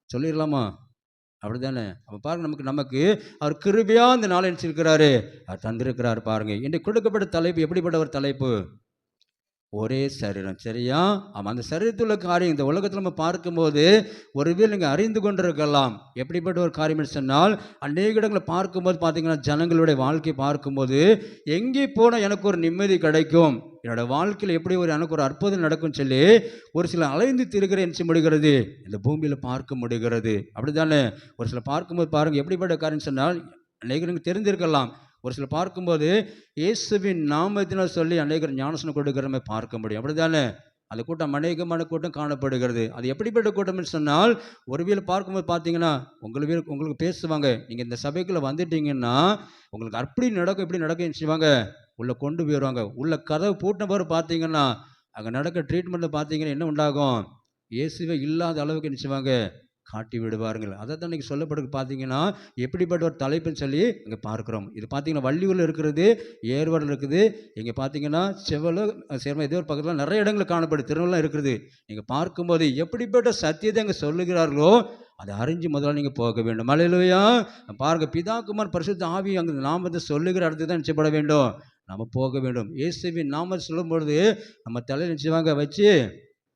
சொல்லிடலாமா? அப்படி தானே? அப்போ பாருங்கள், நமக்கு அவர் கிருபையாக இந்த நாள் நினச்சிருக்கிறாரு, அவர் தந்திருக்கிறார். பாருங்கள், இன்றைக்கு கொடுக்கப்பட்ட தலைப்பு எப்படிப்பட்ட ஒரு தலைப்பு? ஒரே சரீரம். சரியா? ஆமாம். அந்த சரீரத்தில் உள்ள காரியம் இந்த உலகத்தில் நம்ம பார்க்கும்போது ஒருவேளை நீங்கள் அறிந்து கொண்டிருக்கலாம். எப்படிப்பட்ட ஒரு காரியம் சொன்னால், அநேக இடங்களை பார்க்கும்போது பார்த்தீங்கன்னா, ஜனங்களுடைய வாழ்க்கையை பார்க்கும்போது எங்கே போனால் எனக்கு ஒரு நிம்மதி கிடைக்கும், என்னோடய வாழ்க்கையில் எப்படி எனக்கு ஒரு அற்புதம் நடக்கும்னு சொல்லி ஒரு சில அலைந்து திரிகிற என்ன முடிகிறது, இந்த பூமியில் பார்க்க முடிகிறது. அப்படி தானே? ஒரு சில பார்க்கும்போது பாருங்கள் எப்படிப்பட்ட காரியம் சொன்னால், அநேகருக்கு தெரிந்திருக்கலாம். ஒரு சில பார்க்கும்போது இயேசுவின் நாமத்தினால் சொல்லி அநேகர் ஞானஸ்நானம் கொடுக்கிற மாதிரி பார்க்க முடியும். அப்படி தானே? அந்த கூட்டம் அநேகமான கூட்டம் காணப்படுகிறது. அது எப்படிப்பட்ட கூட்டம்னு சொன்னால், ஒருவேளை பார்க்கும்போது பார்த்தீங்கன்னா உங்களுக்கு பேசுவாங்க, நீங்கள் இந்த சபைக்குள்ளே வந்துட்டீங்கன்னா உங்களுக்கு அப்படி நடக்கும் இப்படி நடக்கும் செய்வாங்க, உள்ளே கொண்டு போயிடுவாங்க. உள்ள கதவு பூட்டின பிறகு பார்த்தீங்கன்னா அங்கே நடக்க ட்ரீட்மெண்ட்டில் பார்த்தீங்கன்னா என்ன உண்டாகும், இயேசுவே இல்லாத அளவுக்கு என்ன செய்வாங்க, காட்டி விடுவார்கள். அதை தான் இன்றைக்கி சொல்லப்படுறது. பார்த்தீங்கன்னா எப்படிப்பட்ட ஒரு தலைப்புன்னு சொல்லி இங்கே பார்க்குறோம். இது பார்த்தீங்கன்னா வள்ளியூரில் இருக்கிறது, ஏர்வாடில் இருக்குது, இங்கே பார்த்தீங்கன்னா செவல சேர்ம ஏதோ ஒரு பக்கத்தில் நிறைய இடங்கள் காணப்படுது, திருநெல்லாம் இருக்குது. நீங்கள் பார்க்கும்போது எப்படிப்பட்ட சத்தியத்தை அங்கே சொல்லுகிறார்களோ அதை அறிஞ்சு முதல்ல நீங்கள் போக வேண்டும். அல்லேலூயா. பாருங்கள், பிதா குமாரன் பரிசுத்த ஆவி அங்கே நாமத்தை சொல்லுகிற இடத்துக்கு தான் நிச்சயப்பட வேண்டும், நம்ம போக வேண்டும். இயேசுவின் நாமத்தை சொல்லும் பொழுது நம்ம தலையில் நிச்சயமாக வச்சு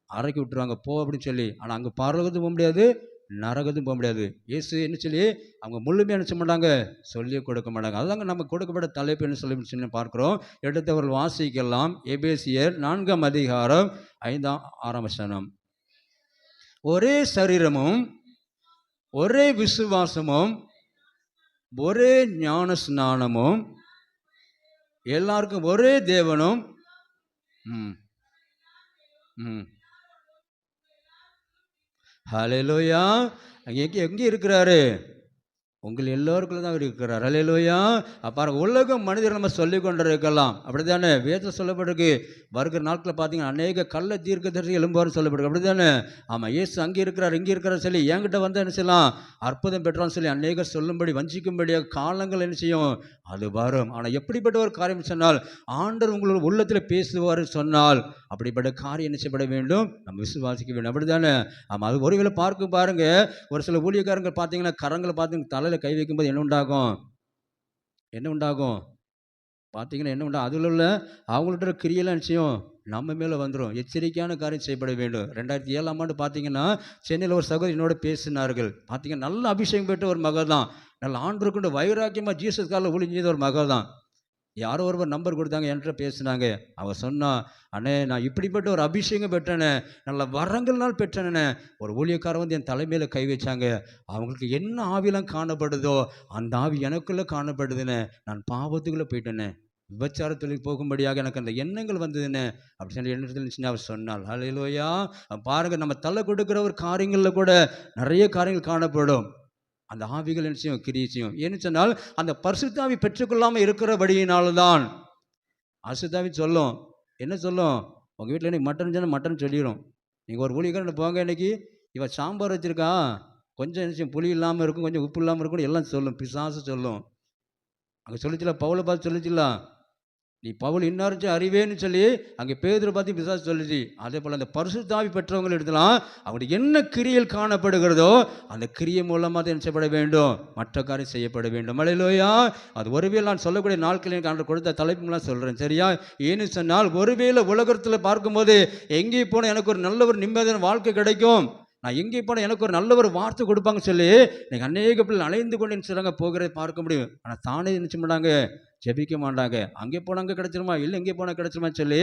அரைக்கி விட்டுருவாங்க, போ அப்படின்னு சொல்லி. ஆனால் அங்கே பரலோகத்துக்கு போக முடியாது, நரகத்தும் போக முடியாது. இயேசு என்ன சொல்லி அவங்க முழுமையாக நினச்ச மாட்டாங்க, சொல்லி கொடுக்க மாட்டாங்க. அதுதாங்க நம்ம கொடுக்கப்பட்ட தலைப்பு என்ன சொல்லி பார்க்குறோம். எடுத்தவர்கள் வாசிக்கலாம். எபேசியர் 4ஆம் அதிகாரம் 5ஆம் 6ஆம் வசனம். ஒரே சரீரமும் ஒரே விசுவாசமும் ஒரே ஞான ஸ்நானமும் எல்லாருக்கும் ஒரே தேவனும் ஹல்லேலூயா. எங்கே இருக்கிறாரு? உங்கள் எல்லோருக்குள்ள தான் இருக்கிறார். அல்லேலூயா. பாருங்க, உலகம் மனிதர் நம்ம சொல்லி கொண்டு இருக்கலாம். அப்படி தானே? வேதம் சொல்லப்பட்டிருக்கு, வருகிற நாட்களில் பார்த்தீங்கன்னா அநேக கள்ள தீர்க்கதரிசி எழும்புவார்னு சொல்லப்பட்டிருக்கு. அப்படி தானே? ஆமாம். இயேசு அங்கே இருக்கிறார் இங்கே இருக்கிறார் சொல்லி என்கிட்ட வந்து என்ன செய்யலாம், அற்புதம் பெற்றான்னு சொல்லி அநேகர் சொல்லும்படி வஞ்சிக்கும்படியாக காலங்கள் என்ன செய்யும், அது வரும். ஆனால் எப்படிப்பட்ட ஒரு காரியம் சொன்னால், ஆண்டவர் உங்களோட உள்ளத்தில் பேசுவார் சொன்னால் அப்படிப்பட்ட காரியம் என்ன செய்யப்பட வேண்டும், நம்ம விசுவாசிக்க வேண்டும். அப்படி தானே? ஆமாம். அது ஒருவேளை பார்க்க பாருங்க, ஒரு சில ஊழியக்காரங்க பார்த்தீங்கன்னா கரங்களை பார்த்து தலையில் கை வைக்கும்போது என்ன உண்டாகும், பார்த்தீங்கன்னா என்ன உண்டா, அதில் உள்ள அவங்கள்ட்ட கிரியெல்லாம் நிச்சயம் நம்ம மேலே வந்துடும். எச்சரிக்கையான காரியம் செய்யப்பட வேண்டும். 2007ஆம் ஆண்டு பார்த்தீங்கன்னா சென்னையில் ஒரு சகோதரி என்னோட பேசினார்கள். பார்த்தீங்கன்னா நல்ல அபிஷேகம் பெற்ற ஒரு மகள் தான், நல்ல ஆண்டவருக்குண்டு வைராக்கியமாக ஜீசஸ் காலில் ஒளிஞ்சது ஒரு மகள் தான். யாரோ ஒருவர் நம்பர் கொடுத்தாங்க, என்கிட்ட பேசினாங்க. அவ சொன்னா, அண்ணே நான் இப்படிப்பட்ட ஒரு அபிஷேகம் பெற்றேனே, நல்ல வரங்கள்னால் பெற்றேனே. ஒரு ஊழியக்காரர் வந்து என் தலைமையில் கை வச்சாங்க, அவங்களுக்கு என்ன ஆவிலாம் காணப்படுதோ அந்த ஆவி எனக்குள்ளே காணப்படுதுன்னு, நான் பாவத்துக்குள்ளே போயிட்டேனே, விபச்சாரத்தில் போகும்படியாக எனக்கு அந்த எண்ணங்கள் வந்ததுன்னு அப்படி சொல்லி எண்ணத்தில் அவர் சொன்னால். ஹல்லேலூயா. பாருங்கள், நம்ம தலை கொடுக்குற ஒரு காரியங்களில் கூட நிறைய காரியங்கள் காணப்படும். அந்த ஆவிகள் என்ன செய்யும், கிரியை செய்யும். ஏன்னு சொன்னால் அந்த பரிசுத்தாவி பெற்றுக்கொள்ளாமல் இருக்கிறபடியினால்தான். பரிசுத்தாவி சொல்லும், என்ன சொல்லும், உங்கள் வீட்டில் இன்னைக்கு மட்டன் சொன்னால் மட்டன் சொல்லிடும். நீங்கள் ஒரு ஊழியக்காரன் போங்க, இன்னைக்கு இவன் சாம்பார் வச்சுருக்கா, கொஞ்சம் என்ன செய்யும், புளி இல்லாமல் இருக்கும், கொஞ்சம் உப்பு இல்லாமல் இருக்கும், எல்லாம் சொல்லும், பிசாசு சொல்லும். அங்கே சொல்லிச்சுல, பவுலை பார்த்து சொல்லிச்சுல, நீ பவுல் இன்னார்ச்சி அறிவேன்னு சொல்லி அங்கே பேதுரு பார்த்து பிசாசு சொல்லிச்சு. அதே போல் அந்த பரிசுத்தாவி பெற்றவங்க எடுத்துலாம், அவங்களுக்கு என்ன கிரியல் காணப்படுகிறதோ அந்த கிரியை மூலமாக தான் செய்யப்பட வேண்டும், மற்ற காரியம் செய்யப்பட வேண்டும். அல்லேலூயா. அது ஒருவேளை நான் சொல்லக்கூடிய நாட்களில் எனக்கு கொடுத்த தலைப்புலாம் சொல்கிறேன், சரியா? ஏன்னு சொன்னால், ஒருவேளை உலகத்தில் பார்க்கும்போது எங்கே போனால் எனக்கு ஒரு நல்ல ஒரு நிம்மதியான வாழ்க்கை கிடைக்கும், நான் எங்கே போனால் எனக்கு ஒரு நல்ல ஒரு வார்த்தை கொடுப்பாங்க சொல்லி நீங்கள் அநேக பிள்ளை அலைந்து கொண்டு சொல்கிறாங்க, போகிறத பார்க்க முடியும். ஆனால் தானே நினச்ச மாட்டாங்க, ஜெபிக்க மாட்டாங்க. அங்கே போனால் அங்கே கிடச்சிருமா, இல்லை எங்கே போனால் கிடச்சிருமான்னு சொல்லி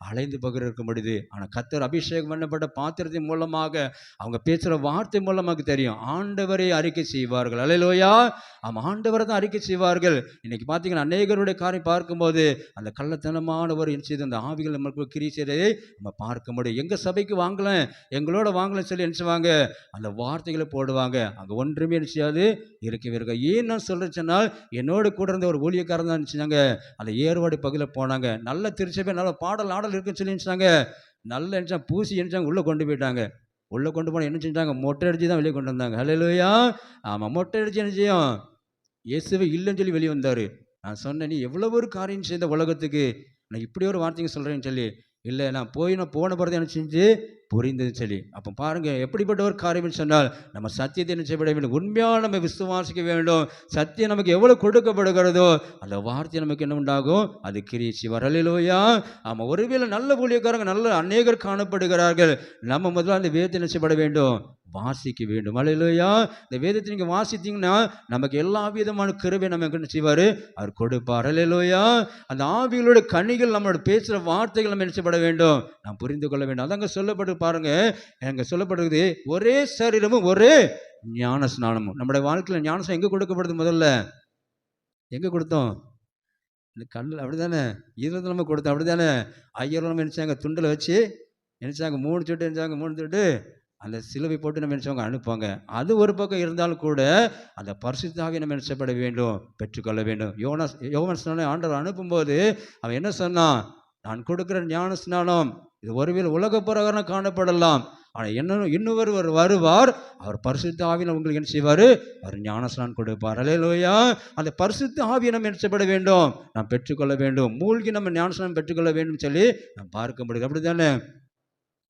அலைந்து பகிர இருக்க முடியுது. ஆனால் கர்த்தர் அபிஷேகம் பண்ணப்பட்ட பாத்திரத்தின் மூலமாக, அவங்க பேசுகிற வார்த்தை மூலமாக தெரியும், ஆண்டவரை அறிக்கை செய்வார்கள். அல்லேலூயா. ஆண்டவரை தான் அறிக்கை செய்வார்கள். இன்னைக்கு பார்த்தீங்கன்னா அநேகருடைய காரியம் பார்க்கும்போது அந்த கள்ளத்தனமான ஒரு செய்து அந்த ஆவிகள் நம்மளுக்கு கிரி செய்வதை நம்ம பார்க்க முடியும். எங்கள் சபைக்கு வாங்கலாம், எங்களோட வாங்கலாம் சொல்லி நினச்சுவாங்க, அந்த வார்த்தைகளை போடுவாங்க. அங்கே ஒன்றுமே நினச்சாது இருக்கவே இருக்க. ஏன் நான் சொல்கிறேன் சொன்னால், என்னோட கூட இருந்த ஒரு ஊழியக்காரன் தான் நினச்சினாங்க, அந்த ஏர்வாடி பகுதியில் போனாங்க, நல்ல திருச்சபை நல்ல பாடல் ஆடல் இருக்குன்னு சொல்லி நினச்சாங்க, நல்ல நினச்சா பூசி நினச்சாங்க, உள்ளே கொண்டு போயிட்டாங்க. உள்ளே கொண்டு போனால் என்ன செஞ்சாங்க, மொட்டை அடிச்சு தான் வெளியே கொண்டு வந்தாங்க. ஹல்லேலூயா. ஆமாம், மொட்டை அடிச்சு என்ன செய்யும், இயேசுவே இல்லைன்னு சொல்லி வெளியே வந்தார். நான் சொன்னேன், நீ எவ்வளோ ஒரு காரியம் செய்த உலகத்துக்கு, நான் இப்படி ஒரு வார்த்தைங்க சொல்கிறேன்னு சொல்லி. இல்லை நான் போன பிறகு என்ன செஞ்சு புரிந்தது சொல்லி. அப்போ பாருங்க எப்படிப்பட்ட ஒரு காரியம் சொன்னால் நம்ம சத்தியத்தை என்ன செய்யப்பட வேண்டும், உண்மையாக நம்ம விசுவாசிக்க வேண்டும். சத்தியம் நமக்கு எவ்வளோ கொடுக்கப்படுகிறதோ அந்த வார்த்தை நமக்கு என்ன உண்டாகும், அது கிரிச்சி வரலையிலோயா. ஆமாம், ஒருவேளை நல்ல ஊழியக்காரங்க நல்ல அநேகர் காணப்படுகிறார்கள். நம்ம முதல்ல அந்த வேதத்தை என்ன செய்யப்பட வேண்டும், வாசிக்க வேண்டும். அல்லேலூயா. இந்த வேதத்தை நீங்கள் வாசித்தீங்கன்னா நமக்கு எல்லா விதமான கிருபை நமக்கு என்ன செய்வார், அவர் கொடுப்பார். அல்லேலூயா. அந்த ஆவிகளோட கனிகள் நம்மளோட பேசுகிற வார்த்தைகள் நம்ம என்ன செய்யப்பட வேண்டும், நாம் புரிந்து கொள்ள வேண்டும். அதாங்க சொல்லப்பட்டு பாருங்க, அங்கே சொல்லப்படுறது ஒரே சரீரமும் ஒரே ஞான ஸ்நானமும். நம்முடைய வாழ்க்கையில் ஞானஸ்நானம் எங்கே கொடுக்கப்படுது, முதல்ல எங்கே கொடுத்தோம், இந்த கண்ணில் அப்படி தானே, இதில் நம்ம கொடுத்தோம் அப்படி தானே. ஐயர் நம்ம நினச்சாங்க துண்டில் வச்சு நினச்சாங்க 3 சொட்டு நினச்சாங்க 3 சொட்டு அந்த சிலுவை போட்டு நம்ம நினச்சவங்க அனுப்புவாங்க. அது ஒரு பக்கம் இருந்தாலும் கூட அந்த பரிசுத்த ஆவியை நம்ம நினைச்சப்பட வேண்டும், பெற்றுக்கொள்ள வேண்டும். யோவான் ஸ்நானம் ஆண்டவர் அனுப்பும்போது அவன் என்ன சொன்னான், நான் கொடுக்குற ஞான ஸ்நானம் இது ஒருவேளை உலக பிரகாரம் காணப்படலாம், ஆனால் இன்னொரு வருவார், அவர் பரிசுத்த ஆவியில் உங்களுக்கு என்ன செய்வார், அவர் ஞானஸ்நானம் கொடுப்பார். அல்லேலூயா. அந்த பரிசுத்த ஆவியை நம்ம நினைச்சப்பட வேண்டும், நாம் பெற்றுக்கொள்ள வேண்டும், மூழ்கி நம்ம ஞானஸ்நானம் பெற்றுக்கொள்ள வேண்டும் சொல்லி நாம் பார்க்க முடியுது. அப்படி தானே.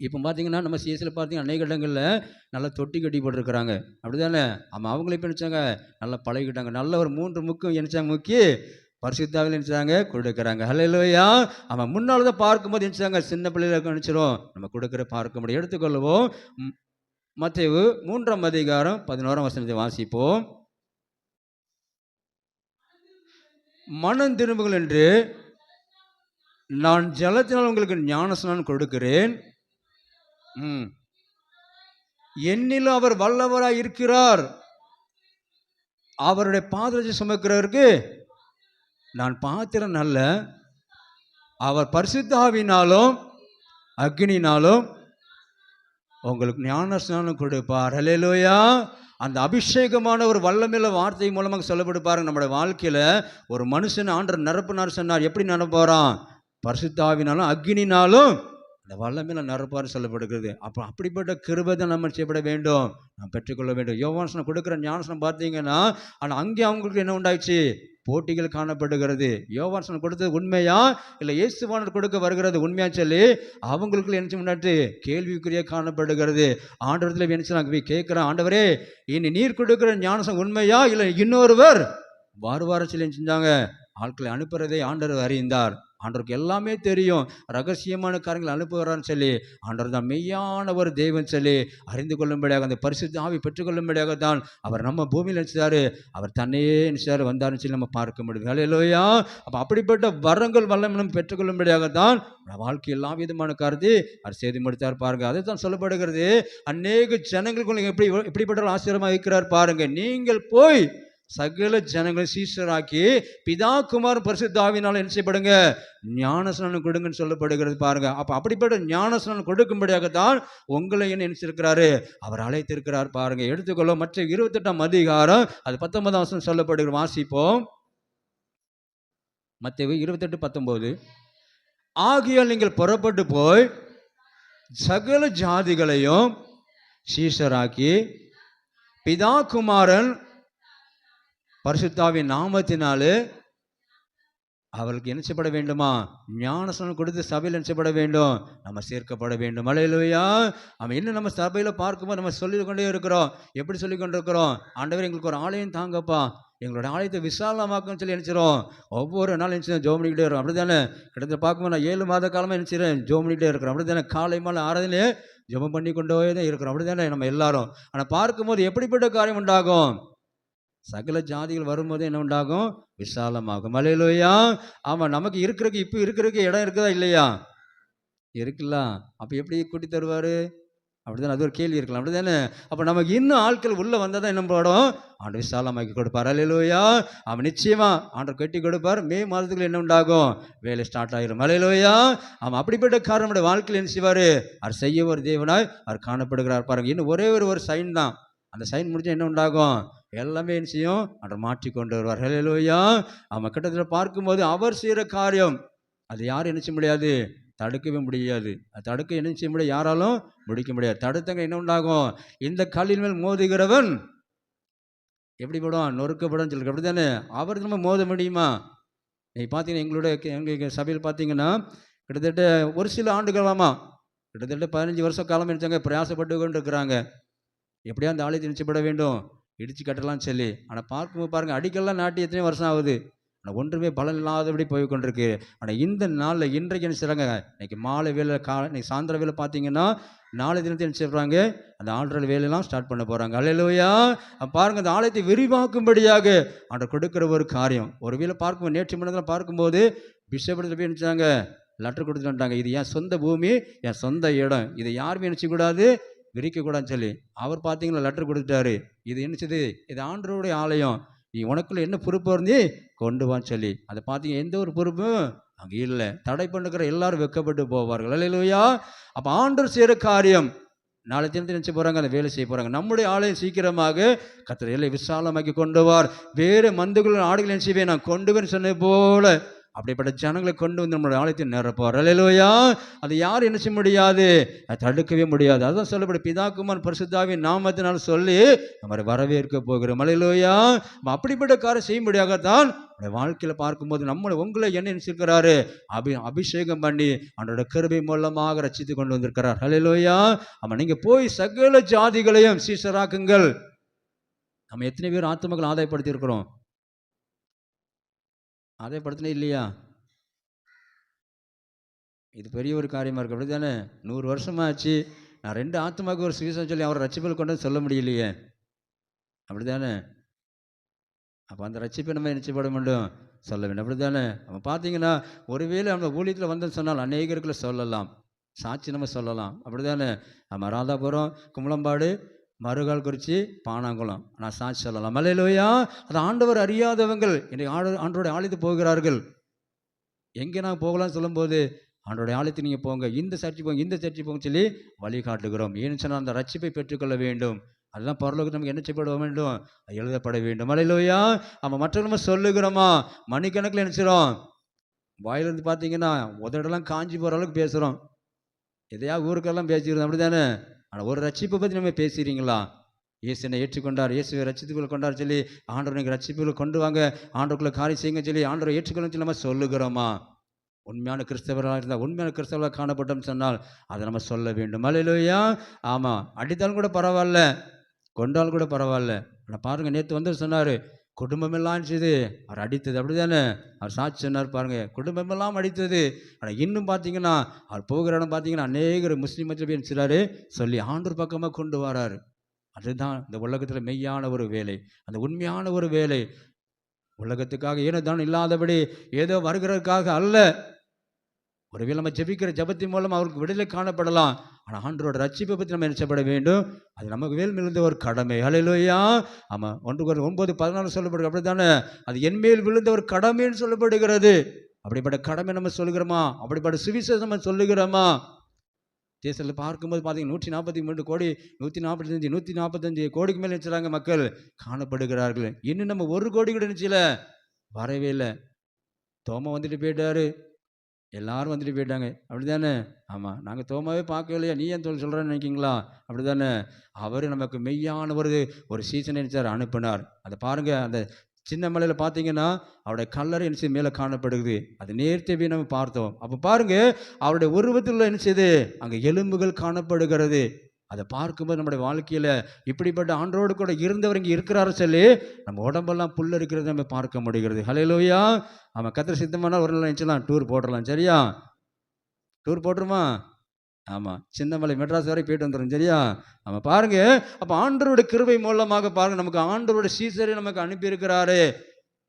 இப்போ பார்த்தீங்கன்னா நம்ம சிஎஸ்சியில் பார்த்தீங்கன்னா அநேக இடங்களில் நல்லா தொட்டி கட்டி போட்டிருக்கிறாங்க. அப்படி தானே. ஆமாம், அவங்களே இப்போ நினச்சாங்க நல்லா பழகிட்டாங்க. நல்ல ஒரு 3 முக்கு நினச்சாங்க முக்கி பரிசுத்தாவில் நினச்சாங்க கொடுக்குறாங்க. அல்லேலூயா. ஆமாம், முன்னால் தான் பார்க்கும்போது நினச்சாங்க சின்ன பிள்ளைகளுக்கு நினச்சிரும் நம்ம கொடுக்குற பார்க்க முடியும். எடுத்துக்கொள்வோம் மத்தேயு 3ஆம் அதிகாரம் 11ஆம் வசனத்தை வாசிப்போம். மனம் திரும்புங்கள் என்று நான் ஜலத்தினால் உங்களுக்கு ஞானஸ்நானம் கொடுக்கிறேன், என்னிலும் அவர் வல்லவராய் இருக்கிறார், அவருடைய பாதத்தை சுமக்கிறவருக்கு நான் பாத்திரம் அல்ல, அவர் பரிசுத்த ஆவியினாலும் அக்னியினாலும் உங்களுக்கு ஞானஸ்நானம் கொடுப்பார். அல்லேலூயா. அந்த அபிஷேகமான ஒரு வல்லமையுள்ள வார்த்தை மூலமாக சொல்லப்பட்டு பாருங்க, நம்முடைய வாழ்க்கையில் ஒரு மனுஷன் ஆண்டவர் நிரப்புனார் சொன்னார். எப்படி நிரப்புறான், பரிசுத்த ஆவியினாலும் அக்னியினாலும் அந்த வல்லமையில நிரப்பார் சொல்லப்படுகிறது. அப்போ அப்படிப்பட்ட கிருபை தான் நம்ம செய்யப்பட வேண்டும், நாம் பெற்றுக்கொள்ள வேண்டும். யோவான் கொடுக்குற ஞானஸ்நானம் பார்த்தீங்கன்னா ஆனால் அங்கே அவங்களுக்கு என்ன உண்டாயிடுச்சு, போட்டிகள் காணப்படுகிறது. யோவான் கொடுத்தது உண்மையா இல்லை இயேசுவானவர் கொடுக்க வருகிறது உண்மையா சொல்லி அவங்களுக்கு என்ன முன்னாடி கேள்விக்குரிய காணப்படுகிறது. ஆண்டவரத்தில் என்ன போய் கேட்குறான், ஆண்டவரே இனி நீர் கொடுக்குற ஞானஸ்நானம் உண்மையா இல்லை இன்னொருவர் வார சொல்லி செஞ்சாங்க. ஆட்களை அனுப்புறதை ஆண்டவர் அறிந்தார். ஆண்டவருக்கு எல்லாமே தெரியும், ரகசியமான காரியங்கள் அனுப்புகிறான்னு சொல்லி ஆண்டவர் தான் மெய்யான ஒரு தெய்வம் சொல்லி அறிந்து கொள்ளும்படியாக அந்த பரிசுத்த ஆவி பெற்றுக்கொள்ளும்படியாக தான் அவர் நம்ம பூமியில் நினைச்சாரு, அவர் தன்னையே நினைச்சாரு வந்தாருன்னு சொல்லி நம்ம பார்க்க முடியும். அல்லேலூயா. அப்போ அப்படிப்பட்ட வரங்கள் வல்லம் நம்ம பெற்றுக்கொள்ளும்படியாக தான் வாழ்க்கை எல்லா விதமான காரியத்தை அவர் செய்து முடித்தார். பாருங்க, அதை தான் சொல்லப்படுகிறது. அநேக ஜனங்களுக்கு எப்படிப்பட்ட ஆசீர்வாதமாக இருக்கிறார் பாருங்க. நீங்கள் போய் சகல ஜனங்களை சீஷராக்கி பிதா குமார் பரிசுத்த ஆவியினால என்ன செய்யப்படுங்க, ஞானஸ்நானம் கொடுங்கன்னு சொல்லப்படுகிறது. பாருங்க, அப்ப அப்படிப்பட்ட ஞானஸ்நானம் கொடுக்கும்படியாகத்தான் உங்களை என்ன நினைச்சிருக்கிறாரு, அவர் அழைத்திருக்கிறார். பாருங்க, எடுத்துக்கொள்ள மற்ற 28ஆம் அதிகாரம் அது 19ஆம் வசனம் சொல்லப்படுகிற வாசிப்போம். மத்தேயு 28:19 ஆகையால் நீங்கள் புறப்பட்டு போய் சகல ஜாதிகளையும் சீஷராக்கி பிதா குமாரன் பரிசுத்தாவின் நாமத்தினாலே அவர்களுக்கு என்ன செய்யப்பட வேண்டுமா, ஞானஸ்நானம் கொடுத்து சபையில் என்ன செய்யப்பட வேண்டும், நம்ம சேர்க்கப்பட வேண்டும். அல்லேலூயா. அவன் இன்னும் நம்ம சபையில் பார்க்கும்போது நம்ம சொல்லிக்கொண்டே இருக்கிறோம். எப்படி சொல்லி கொண்டு இருக்கிறோம், ஆண்டவர் எங்களுக்கு ஒரு ஆலயம் தாங்கப்பா, எங்களோட ஆலயத்தை விசாலமாக்குன்னு சொல்லி நினச்சிரும். ஒவ்வொரு நாள் நினச்சி ஜோம் பண்ணிக்கிட்டே இருக்கும். அப்படி தானே. கிட்டத்தட்ட பார்க்கும்போது நான் 7 மாத காலமாக நினச்சிறேன் ஜோம் பண்ணிக்கிட்டே இருக்கிறோம். அப்படி தானே. காலை மாலை ஆராதனையே ஜெபம் பண்ணி கொண்டே தான் இருக்கிறோம். அப்படி தானே நம்ம எல்லாரும். ஆனால் பார்க்கும்போது எப்படிப்பட்ட காரியம் உண்டாகும், சகல ஜாதிகள் வரும்போது என்ன உண்டாகும், விசாலமாகும். அல்லேலூயா. ஆமாம், நமக்கு இருக்கிறதுக்கு இப்போ இருக்கிறதுக்கு இடம் இருக்குதா இல்லையா, இருக்குல்ல. அப்போ எப்படி கூட்டி தருவார், அப்படிதானே. அது ஒரு கேள்வி இருக்கலாம். அப்படி தானே. அப்போ நமக்கு இன்னும் ஆட்கள் உள்ளே வந்தால் தான் என்ன போடும், ஆண்டவர் விசாலமாக்கி கொடுப்பார். அல்லேலூயா. அவன் நிச்சயமா ஆண்டவர் கட்டி கொடுப்பார். மே மாதத்துக்குள்ள என்ன உண்டாகும், வேலை ஸ்டார்ட் ஆகிரும். அல்லேலூயா. அவன் அப்படிப்பட்ட காரணம் வாழ்க்கையில் என்ன செய்வார், அவர் செய்ய ஒரு தேவனாய் அவர் காணப்படுகிறார். பாருங்க, இன்னும் ஒரே ஒரு சைன் தான். அந்த சைன் முடிஞ்சா என்ன உண்டாகும், எல்லாமே என்ன செய்யும், அவர் மாற்றி கொண்டு வருவார். அல்லேலூயா. அவன் கிட்டத்தட்ட பார்க்கும்போது அவர் செய்கிற காரியம் அது யாரும் என்ன செய்ய முடியாது, தடுக்கவே முடியாது. அது தடுக்க என்ன செய்ய முடியாது, யாராலும் முடிக்க முடியாது. தடுத்தங்க என்ன உண்டாகும், இந்த கல்லின் மேல் மோதுகிறவன் எப்படி படும், நொறுக்கப்படும் சொல்லி. அப்படி தானே. அவர் நம்ம மோத முடியுமா? நீங்கள் பார்த்தீங்கன்னா எங்களுடைய சபையில் பார்த்தீங்கன்னா கிட்டத்தட்ட ஒரு சில ஆண்டுகளாமா கிட்டத்தட்ட 15 வருஷம் காலம் நினைச்சாங்க, பிரயாசப்பட்டு கொண்டு இருக்கிறாங்க. எப்படியா அந்த ஆலயத்தை நிச்சயப்பட வேண்டும், இடிச்சு கட்டலாம்னு சொல்லி. ஆனால் பார்க்கும்போது பாருங்க, அடிக்கல்லாம் நாட்டி எத்தனை வருஷம் ஆகுது, ஆனால் ஒன்றுமே பலன் இல்லாதபடி போய் கொண்டிருக்கு. ஆனால் இந்த நாளில் இன்றைக்கு என்ன செய்கிறாங்க, இன்னைக்கு மாலை வேலை இன்னைக்கு சாயந்தர வேலை பார்த்தீங்கன்னா நாளை தினத்தை என்ன செய்கிறாங்க, அந்த ஆல்ரெடி வேலையெல்லாம் ஸ்டார்ட் பண்ண போகிறாங்க. அல்லேலூயா. பாருங்கள், அந்த ஆலயத்தை விரிவாக்கும்படியாக ஆண்டவர் கொடுக்குற ஒரு காரியம். ஒரு வேலை பார்க்கும்போது நேற்று முன்னதில் பார்க்கும்போது பிஷப்பிடத்தில் போய் நினச்சாங்க, லெட்டர் கொடுத்துட்டு வந்துட்டாங்க, இது என் சொந்த பூமி, என் சொந்த இடம், இதை யாருமே நினச்சக்கூடாது, விரிக்கக்கூடாதுன்னு சொல்லி. அவர் பார்த்தீங்கன்னா லெட்டர் கொடுத்துட்டாரு, இது என்னச்சது, இது ஆண்டவருடைய ஆலயம், நீ உனக்குள்ள என்ன பொறுப்பு இருந்தே கொண்டு வான்னு சொல்லி. அதை பார்த்தீங்க, எந்த ஒரு பொறுப்பும் அங்கே இல்லை. தடை பண்ணுக்கிற எல்லாரும் வெட்கப்பட்டு போவார்கள். அல்லேலூயா. அப்போ ஆண்டவர் செய்கிற காரியம் நாளை தினத்தை நினச்சி போகிறாங்க, அந்த வேலை செய்ய போகிறாங்க. நம்முடைய ஆலயம் சீக்கிரமாக கர்த்தர் எல்லை விசாலமாக்கி கொண்டு வார். வேறு மந்துகள் ஆடுகள் என்ன செய்வேன், நான் கொண்டு வந்து சொன்னது போல அப்படிப்பட்ட ஜனங்களை கொண்டு வந்து நம்மளுடைய ஆலயத்தை நிரப்புவார். அல்லேலூயா. அது யார் என்ன செய்ய முடியாது, தடுக்கவே முடியாது. அதுதான் சொல்லப்படும், பிதாகுமாரன் பரிசுத்தாவின் நாமத்தினால் சொல்லி நம்ம வரவேற்க போகிறோம். அல்லேலூயா. அப்படிப்பட்ட காரியம் செய்ய முடியாகத்தான் வாழ்க்கையில் பார்க்கும்போது உங்களை என்ன நினைச்சிருக்கிறாரு, அபிஷேகம் பண்ணி அவனோட கிருபை மூலமாக ரட்சித்து கொண்டு வந்திருக்கிறார். அல்லேலூயா. ஆமாம், நீங்கள் போய் சகல ஜாதிகளையும் சீஷராக்குங்கள். நம்ம எத்தனை பேர் ஆத்துமக்கள் ஆதாயப்படுத்தி இருக்கிறோம், ஆதாயப்படுத்தினே இல்லையா? இது பெரிய ஒரு காரியமாக இருக்குது, அப்படி தானே? 100 வருஷமாச்சு, நான் 2 ஆத்துமாவுக்கு ஒரு சுவிசேஷம் சொல்லி அவரை ரட்சிப்பில் கொண்டு சொல்ல முடியலையே, அப்படி தானே? அப்போ அந்த ரட்சிப்பை நம்ம நிச்சயப்பட வேண்டும், சொல்ல வேண்டும், அப்படி தானே? நம்ம பார்த்தீங்கன்னா ஒருவேளை நம்ம ஊழியத்தில் வந்தேன்னு சொன்னால் அநேகருக்குள்ள சொல்லலாம், சாட்சி நம்ம சொல்லலாம், அப்படி தானே? நம்ம ராதாபுரம், கும்பலம்பாடு, மறுகால் குறிச்சி, பானாங்குளம், நான் சாட்சி சொல்லலாம். அல்லேலூயா. அது ஆண்டவர் அறியாதவங்கள் இன்றைக்கு ஆண்டோடைய ஆலயத்துக்கு போகிறார்கள். எங்கே நான் போகலான்னு சொல்லும்போது, ஆண்டோடைய ஆலயத்துக்கு நீங்கள் போங்க, இந்த சர்ச்சை போங்க, இந்த சர்ச்சை போங்க சொல்லி வழி காட்டுகிறோம். ஏன்னு சொன்னால் அந்த ரட்சிப்பை பெற்றுக்கொள்ள வேண்டும். அதெல்லாம் பரலோகத்தில் நமக்கு என்ன செய்யப்பட வேண்டும், எழுதப்பட வேண்டும். அல்லேலூயா. நம்ம மற்றவங்க நம்ம சொல்லுகிறோமா, மணிக்கணக்கில் நினைச்சிடும், வாயிலிருந்து பார்த்தீங்கன்னா உதடெல்லாம் காஞ்சி போகிற அளவுக்கு பேசுகிறோம், எதையா ஊருக்கெல்லாம் பேசிக்கிறோம், அப்படி தானே? ஆனால் ஒரு ரட்சிப்பை பற்றி நம்ம பேசுகிறீங்களா? இயேசு என்னை ஏற்றுக்கொண்டார், இயேசுவை ரட்சித்துக்குள்ள கொண்டார் சொல்லி, ஆண்டவர் நீங்கள் ரட்சிப்புகளை கொண்டு வாங்க, ஆண்டவருக்குள்ள காரியம் செய்யுங்க சொல்லி ஆண்டவரை ஏற்றுக்கொள்ள சொல்லி நம்ம சொல்லுகிறோமா? உண்மையான கிறிஸ்தவர்களாக இருந்தால், உண்மையான கிறிஸ்தவர்களாக காணப்பட்டோம்னு சொன்னால் அதை நம்ம சொல்ல வேண்டும். அல்லேலூயா. ஆமாம், அடித்தாலும் கூட பரவாயில்ல, கொண்டாலும் கூட பரவாயில்ல. ஆனால் பாருங்கள், நேற்று வந்து சொன்னார், குடும்பமெல்லாம் செய்து அவர் அடித்தது, அப்படி தானே? அவர் சாட்சி சொன்னார் பாருங்கள், குடும்பமெல்லாம் அடித்தது. ஆனால் இன்னும் பார்த்தீங்கன்னா அவர் போகிற இடம் பார்த்தீங்கன்னா அநேகர் முஸ்லீம் மற்றபடி செய்கிறாரு சொல்லி ஆண்டவர் பக்கமாக கொண்டு வராரு. அதுதான் இந்த உலகத்தில் மெய்யான ஒரு வேலை, அந்த உண்மையான ஒரு வேலை. உலகத்துக்காக ஏனோ தான் இல்லாதபடி ஏதோ வருகிறதுக்காக அல்ல. ஒருவேளை நம்ம ஜெபிக்கிற ஜபத்தின் மூலம் அவருக்கு விடுதலை காணப்படலாம், ஆனால் ஆண்டவரோட ரட்சிப்பை பற்றி நம்ம நினைச்சப்பட வேண்டும். அது நமக்கு மேல் விழுந்த ஒரு கடமை. அல்லேலூயா. ஆமாம், 1 9:14 சொல்லப்படுகிறது, அப்படி தானே? அது என் மேல் விழுந்த ஒரு கடமைன்னு சொல்லப்படுகிறது. அப்படிப்பட்ட கடமை நம்ம சொல்லுகிறோமா? அப்படிப்பட்ட சுவிசேஷம் நம்ம சொல்லுகிறோமா? தேசத்தில் பார்க்கும்போது பார்த்தீங்கன்னா 143 கோடி, 145 கோடிக்கு மேலே நினைச்சாங்க மக்கள் காணப்படுகிறார்கள். இன்னும் நம்ம 1 கோடி கூட நினைச்சல, வரவே இல்லை. தோமா வந்துட்டு போயிட்டாரு, எல்லாரும் வந்துட்டு போயிட்டாங்க, அப்படி தானே? ஆமாம், நாங்கள் தோமாவே பார்க்கவே இல்லையா, நீ ஏன் சொல்கிறேன்னு நினைக்கிங்களா? அப்படி தானே? அவர் நமக்கு மெய்யான ஒரு சீசனை நினைச்சார், அனுப்பினார். அதை பாருங்கள், அந்த சின்ன மலையில் பார்த்தீங்கன்னா அவருடைய கல்லறை என்ன மேலே காணப்படுகிறது, அது நேர்த்தவே நம்ம பார்த்தோம். அப்போ பாருங்கள், அவருடைய உருவத்தில் என்ன செய்யுது, அங்கே எலும்புகள் காணப்படுகிறது. அதை பார்க்கும்போது நம்முடைய வாழ்க்கையில் இப்படிப்பட்ட ஆண்டோடு கூட இருந்தவர் இங்கே இருக்கிறாரு சொல்லி நம்ம உடம்பெல்லாம் புல் இருக்கிறது நம்ம பார்க்க முடிகிறது. அல்லேலூயா. ஆமாம், கர்த்தர் சித்தமானால் ஒரு நாள் நினச்சலாம் டூர் போட்டுடலாம், சரியா? டூர் போட்டுருமா? ஆமாம், சின்னமலை மெட்ராஸ் வரை போயிட்டு வந்துடும், சரியா? ஆமாம், பாருங்கள், அப்போ ஆண்டவருடைய கிருபை மூலமாக பாருங்கள், நமக்கு ஆண்டவருடைய சீசரை நமக்கு அனுப்பியிருக்கிறாரு.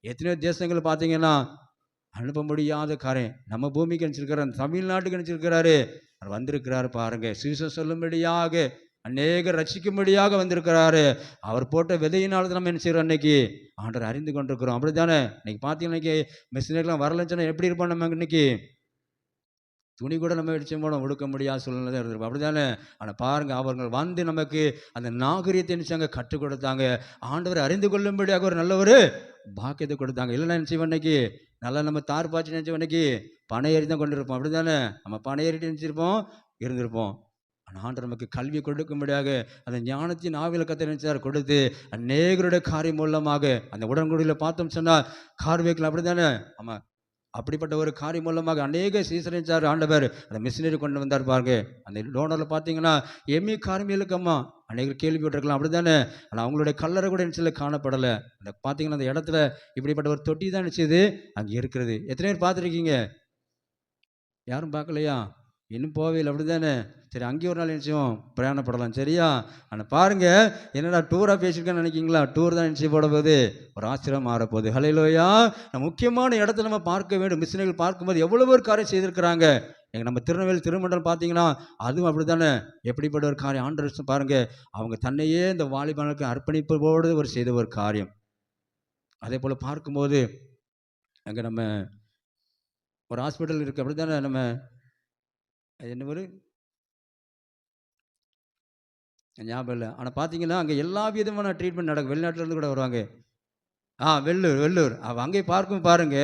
எத்தனையோ தேசங்கள் பார்த்தீங்கன்னா அனுப்ப முடியாத காரியம் நம்ம பூமிக்கு அனுப்பிச்சிருக்கிறார், தமிழ்நாட்டுக்கு அனுப்பிச்சிருக்கிறாரு. அவர் வந்திருக்கிறாரு பாருங்கள், சீசன் சொல்லும்படியாக, அநேகர் ரட்சிக்கும்படியாக வந்திருக்கிறாரு. அவர் போட்ட விதையினால நம்ம என்ன செய்கிறோம், அன்னைக்கு ஆண்டவர் அறிந்து கொண்டிருக்கிறோம், அப்படி தானே? இன்னைக்கு பார்த்தீங்கன்னா இன்னைக்கு மிஷினரிலாம் வரலன்னு சொன்னால் எப்படி இருப்போம் நம்ம? இன்னைக்கு துணி கூட நம்ம அடிச்சு போனோம், உடுக்க முடியாத சூழ்நிலை தான் இருந்திருப்போம், அப்படி தானே? ஆனால் பாருங்கள், அவர்கள் வந்து நமக்கு அந்த நாகரிகத்தை நினைச்சாங்க, கற்றுக் கொடுத்தாங்க, ஆண்டவர் அறிந்து கொள்ளும்படியாக ஒரு நல்ல ஒரு பாக்கியத்தை கொடுத்தாங்க. இல்லைன்னா என்ன செய்வோம், இன்னைக்கு நல்லா நம்ம தார் பாய்ச்சி நினச்சோம், இன்னைக்கு பனை ஏறி தான் கொண்டு இருப்போம், அப்படி தானே? நம்ம பனை ஏறிட்டு நினச்சிருப்போம், இருந்திருப்போம். ஆனால் ஆண்டவர் நமக்கு கல்வி கொடுக்கும்படியாக அந்த ஞானத்தின் ஆவியில் கத்த நினைச்சார், கொடுத்து அநேகருடைய காரியம் மூலமாக அந்த உடன்குடியில் பார்த்தோம் சொன்னால் கார் வைக்கலாம், அப்படி தானே? ஆமாம், அப்படிப்பட்ட ஒரு காரியம் மூலமாக அநேக சீசரிச்சார் ஆண்டவர். அந்த மிஷினரி கொண்டு வந்தார் பாருங்க. அந்த டோனரில் பார்த்தீங்கன்னா எம்மி காரியங்களுக்கம்மா அநேகர் கேள்விப்பட்டிருக்கலாம், அப்படி தானே? ஆனால் அவங்களுடைய கல்லறை கூட நினச்சில காணப்படலை. அந்த பார்த்தீங்கன்னா அந்த இடத்துல இப்படிப்பட்ட ஒரு தொட்டி தான் நினச்சிது அங்கே இருக்கிறது. எத்தனை பேர் பார்த்துருக்கீங்க? யாரும் பார்க்கலையா? இன்னும் போவே இல்லை, அப்படி தானே? சரி, அங்கேயும் ஒரு நாள் நிச்சயம் பிரயாணப்படலாம், சரியா? ஆனால் பாருங்கள், என்னடா டூராக பேசியிருக்கேன்னு நினைக்கிங்களா? டூர் தான் நிச்சயம் போட போகுது, ஒரு ஆச்சரியம் மாறப்போகுது. ஹல்லேலூயா! நம்ம முக்கியமான இடத்துல நம்ம பார்க்க வேண்டும். மிஷினரிகள் பார்க்கும்போது எவ்வளோ ஒரு காரியம் செய்திருக்கிறாங்க. எங்கள் நம்ம திருநெல்வேலி திருமண்டலம் பார்த்தீங்கன்னா அதுவும் அப்படி தானே? எப்படிப்பட்ட ஒரு காரியம் ஆண்டவர் பாருங்கள், அவங்க தன்னையே இந்த வாலிபனுக்கு அர்ப்பணிப்போடு ஒரு செய்த ஒரு காரியம். அதே போல் பார்க்கும்போது அங்கே நம்ம ஒரு ஹாஸ்பிட்டல் இருக்குது, அப்படி தானே? நம்ம என்ன ஒரு ஞாபகம் இல்லை, ஆனால் பார்த்தீங்கன்னா அங்கே எல்லா விதமான ட்ரீட்மெண்ட் நடக்கும். வெளிநாட்டிலேருந்து கூட வருவாங்க. வெள்ளூர் அங்கே பார்க்கும் பாருங்க,